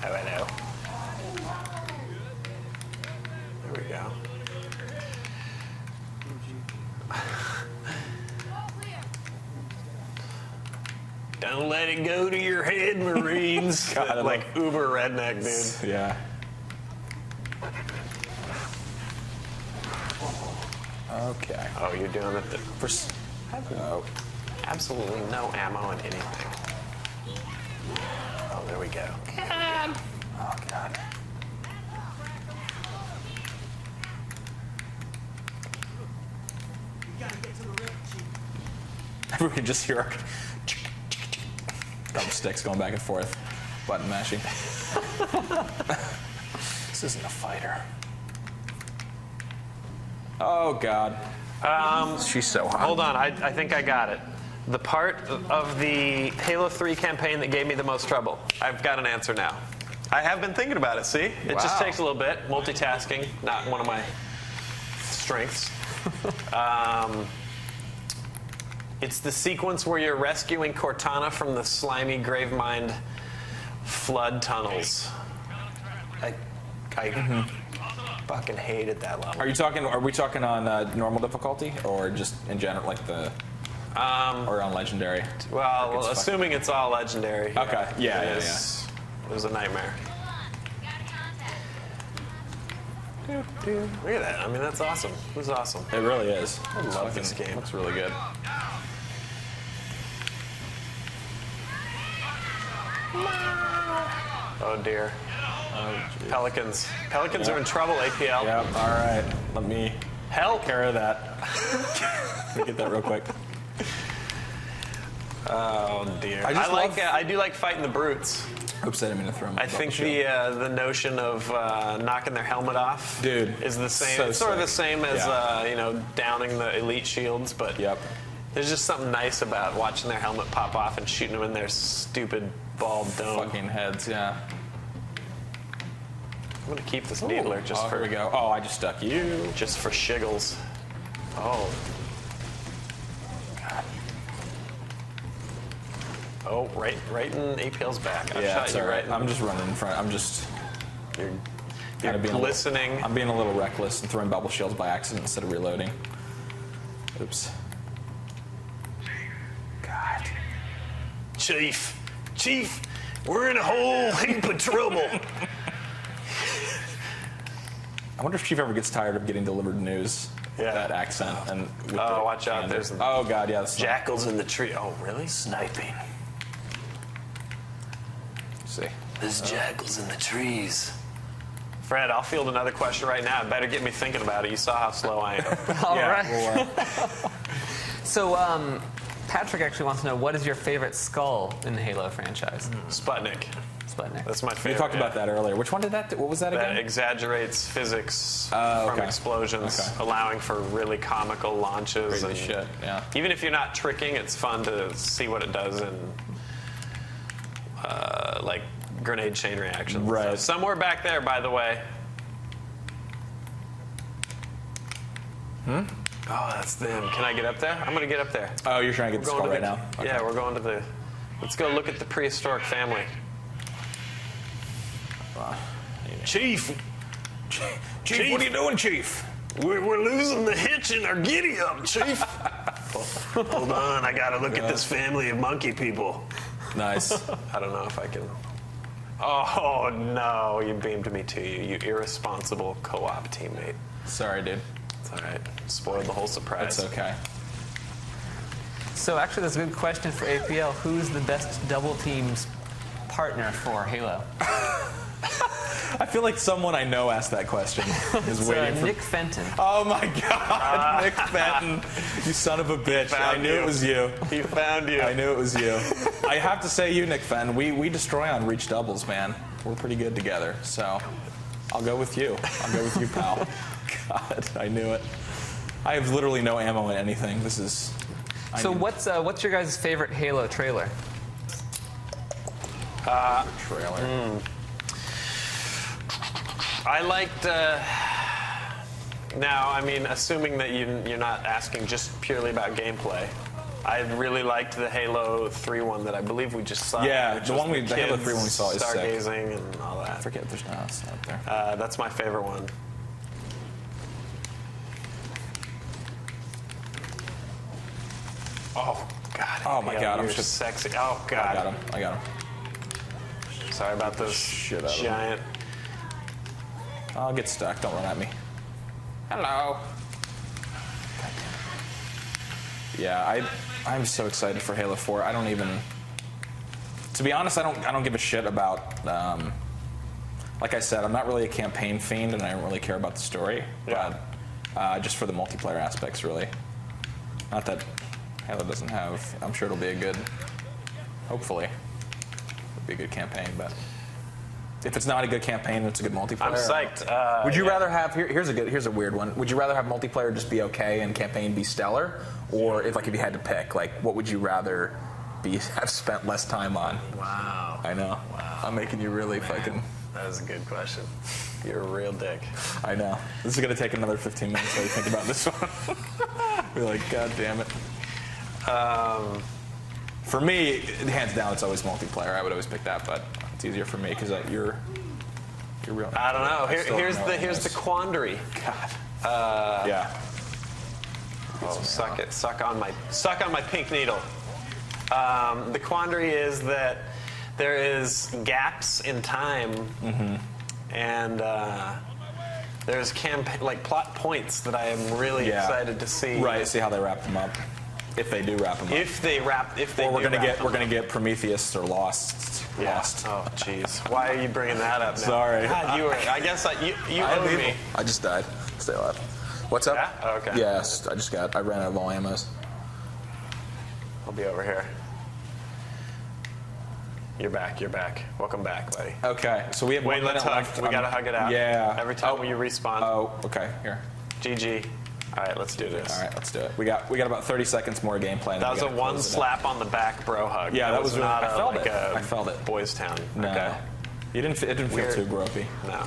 Oh, I know. There we go. Don't let it go to your head, Marines. God, like uber redneck, dude. Yeah. Okay. Oh, you're doing it. Absolutely no ammo in anything. Oh, there we go. God. Oh, God. We can just hear our thumbsticks going back and forth, button mashing. This isn't a fighter. Oh, God. She's so hot. Hold on, I think I got it. The part of the Halo 3 campaign that gave me the most trouble. I've got an answer now. I have been thinking about it, see? It just takes a little bit. Multitasking, not one of my strengths. It's the sequence where you're rescuing Cortana from the slimy Gravemind flood tunnels. I fucking hated that level. Are we talking on normal difficulty or just in general, like the, or on legendary? Well, assuming it's all legendary. Okay. Yeah. It was a nightmare. Look at that. I mean, that's awesome. It was awesome. It really is. I love this game. Looks really good. Oh dear. Pelicans. Pelicans are in trouble, APL. Yep. All right. Let me help care of that. Let me get that real quick. Oh dear. I do like fighting the brutes. Oops, I didn't mean to throw them. I think the notion of knocking their helmet off, is the same. Sort of the same as downing the elite shields, but there's just something nice about watching their helmet pop off and shooting them in their stupid bald dome. Fucking heads, yeah. I'm gonna keep this needler just for. Here we go. Oh, I just stuck you. Just for shiggles. Oh. God. Oh, right in APL's back. I shot you right. I'm just running in front. I'm just. You're glistening. I'm being a little reckless and throwing bubble shields by accident instead of reloading. Oops. God. Chief, we're in a whole heap of trouble. I wonder if Chief ever gets tired of getting delivered news. Yeah. That accent. And watch out. There's oh, God, yeah. Jackals in the tree. Oh, really? Sniping. Let's see. There's jackals in the trees. Fred, I'll field another question right now. It better get me thinking about it. You saw how slow I am. All right. So, Patrick actually wants to know, what is your favorite skull in the Halo franchise? Sputnik. That's my favorite. We talked about that earlier. Which one did that? What was that again? That exaggerates physics from explosions, allowing for really comical launches. Crazy shit. Yeah. Even if you're not tricking, it's fun to see what it does in like grenade chain reactions. Right. So somewhere back there, by the way. Oh, that's them. Can I get up there? I'm gonna get up there. Oh, you're trying to get the skull right now. Okay. Yeah, we're going to the. Let's go look at the prehistoric family. Chief, what are you doing, Chief? We're losing the hitch in our giddy up, Chief. Hold on, I gotta look at this family of monkey people. Nice. I don't know if I can. Oh no, you beamed me to you, you irresponsible co-op teammate. Sorry, dude. It's all right. Spoiled the whole surprise. It's okay. So actually, that's a good question for APL. Who's the best double teams partner for Halo? I feel like someone I know asked that question. Is waiting for Nick Fenton. Oh my God, Nick Fenton, you son of a bitch! I knew it was you. He found you. I knew it was you. I have to say, you, Nick Fenton, we destroy on reach doubles, man. We're pretty good together. So, I'll go with you. I'll go with you, pal. God, I knew it. I have literally no ammo in anything. This is. So what's your guys' favorite Halo trailer? Trailer. I liked. Now, I mean, assuming that you're not asking just purely about gameplay, I really liked the Halo 3 one that I believe we just saw. Yeah, the Halo 3 one we saw is sick. Stargazing and all that. I forget there's not up there. That's my favorite one. Oh God. Oh my God, I'm so sexy. Oh God. I got him. Sorry about those giant. I'll get stuck. Don't run at me. Hello. Yeah, I'm so excited for Halo 4. I don't even. To be honest, I don't give a shit about. Like I said, I'm not really a campaign fiend, and I don't really care about the story. Yeah. But just for the multiplayer aspects, really. Not that Halo doesn't have. I'm sure it'll be a good. Hopefully, it'll be a good campaign, but. If it's not a good campaign, it's a good multiplayer. I'm psyched. Would you rather have here's a weird one. Would you rather have multiplayer just be okay and campaign be stellar, or if you had to pick, like what would you rather have spent less time on? Wow. I know. Wow. I'm making you really fucking. That is a good question. You're a real dick. I know. This is gonna take another 15 minutes while you think about this one. Be like, God damn it. For me, hands down, it's always multiplayer. I would always pick that, but it's easier for me because you're real. I don't know. Here's the quandary. God. Yeah. Oh, suck on my pink needle. The quandary is that there is gaps in time, and there's plot points that I am really excited to see. Right. See how they wrap them up. If they do wrap them up. Or we're gonna get Prometheus or Lost. Yeah. Lost. Oh, jeez. Why are you bringing that up now? Sorry. God, I guess you owe me. I just died. Stay alive. What's up? Yeah? Oh, okay. Yes, I ran out of all ammos. I'll be over here. You're back. Welcome back, buddy. Okay, so we have Wait, 1 minute left. We gotta hug it out. Yeah. Every time you respawn. Oh, okay. Here. GG. All right, let's do this. All right, let's do it. We got about 30 seconds more gameplay. That was a one slap on the back bro hug. Yeah, that was really, not I felt it. Boys Town. No. Okay. It didn't feel too gropey. No.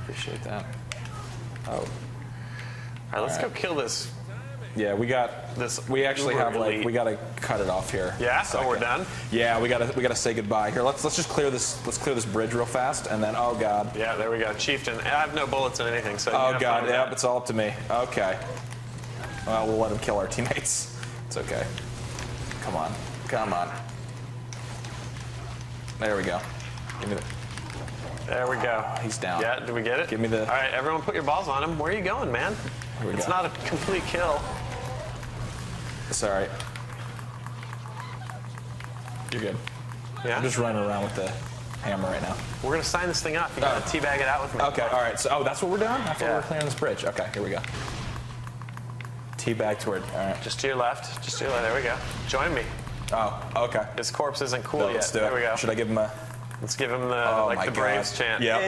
Appreciate that. Oh. All right, let's go kill this. Yeah, we got this. We actually have we gotta cut it off here. Yeah, so we're done. Yeah, we gotta say goodbye here. Let's just clear this. Let's clear this bridge real fast, and then oh god. Yeah, there we go, Chieftain. I have no bullets in anything, so. Oh god, yeah, it's all up to me. Okay. Well, we'll let him kill our teammates. It's okay. Come on. There we go. Give me the. There we go. He's down. Yeah, did we get it? Give me the. All right, everyone, put your balls on him. Where are you going, man? It's not a complete kill. It's all right. You're good. Yeah. I'm just running around with the hammer right now. We're gonna sign this thing up. You gotta teabag it out with me. Okay. All right. So, that's what we're doing. I thought we were clearing this bridge. Okay. Here we go. Teabag toward. All right. Just to your left. Just to your left. There we go. Join me. Oh. Okay. His corpse isn't cool yet. Let's do it. There we go. Should I give him a? Let's give him the Braves chant. Yep.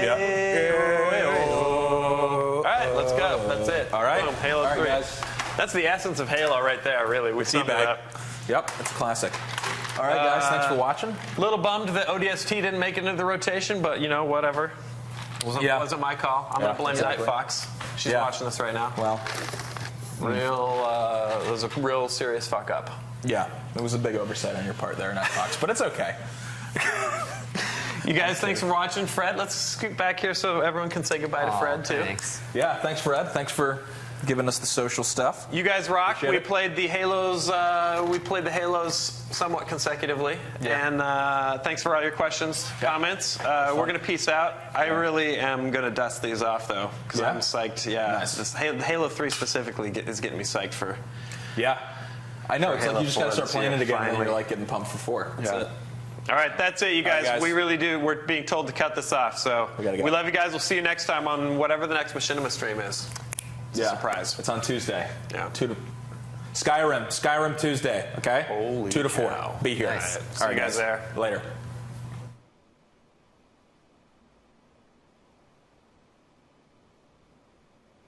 All right, let's go. That's it. All right. Boom, Halo 3. Guys. That's the essence of Halo right there, really. We summed it up. Yep, it's a classic. All right, guys, thanks for watching. Little bummed that ODST didn't make it into the rotation, but, whatever. Wasn't my call. I'm going to blame Night Fox. She's watching this right now. Well. It was a real serious fuck up. Yeah, it was a big oversight on your part there, Night Fox, but it's okay. You guys, thanks for watching. Fred, let's scoot back here so everyone can say goodbye to Fred, too. Thanks. Yeah, thanks, Fred. Thanks for giving us the social stuff. You guys rock. We played the Halos. Somewhat consecutively. Yeah. And thanks for all your questions, comments. We're gonna peace out. I really am gonna dust these off though, because I'm psyched. Yeah. Nice. This Halo 3 specifically is getting me psyched for. Yeah. I know. It's like you just gotta start playing it again, and finally. you're like getting pumped for 4. That's it. All right, that's it, you guys. Right, guys. We really do. We're being told to cut this off, so we gotta go. We love you guys. We'll see you next time on whatever the next Machinima stream is. It's a surprise. It's on Tuesday. Yeah. Skyrim Tuesday. Okay. Holy 2 to 4. cow. Be here. Nice. All right, See you guys there. Later.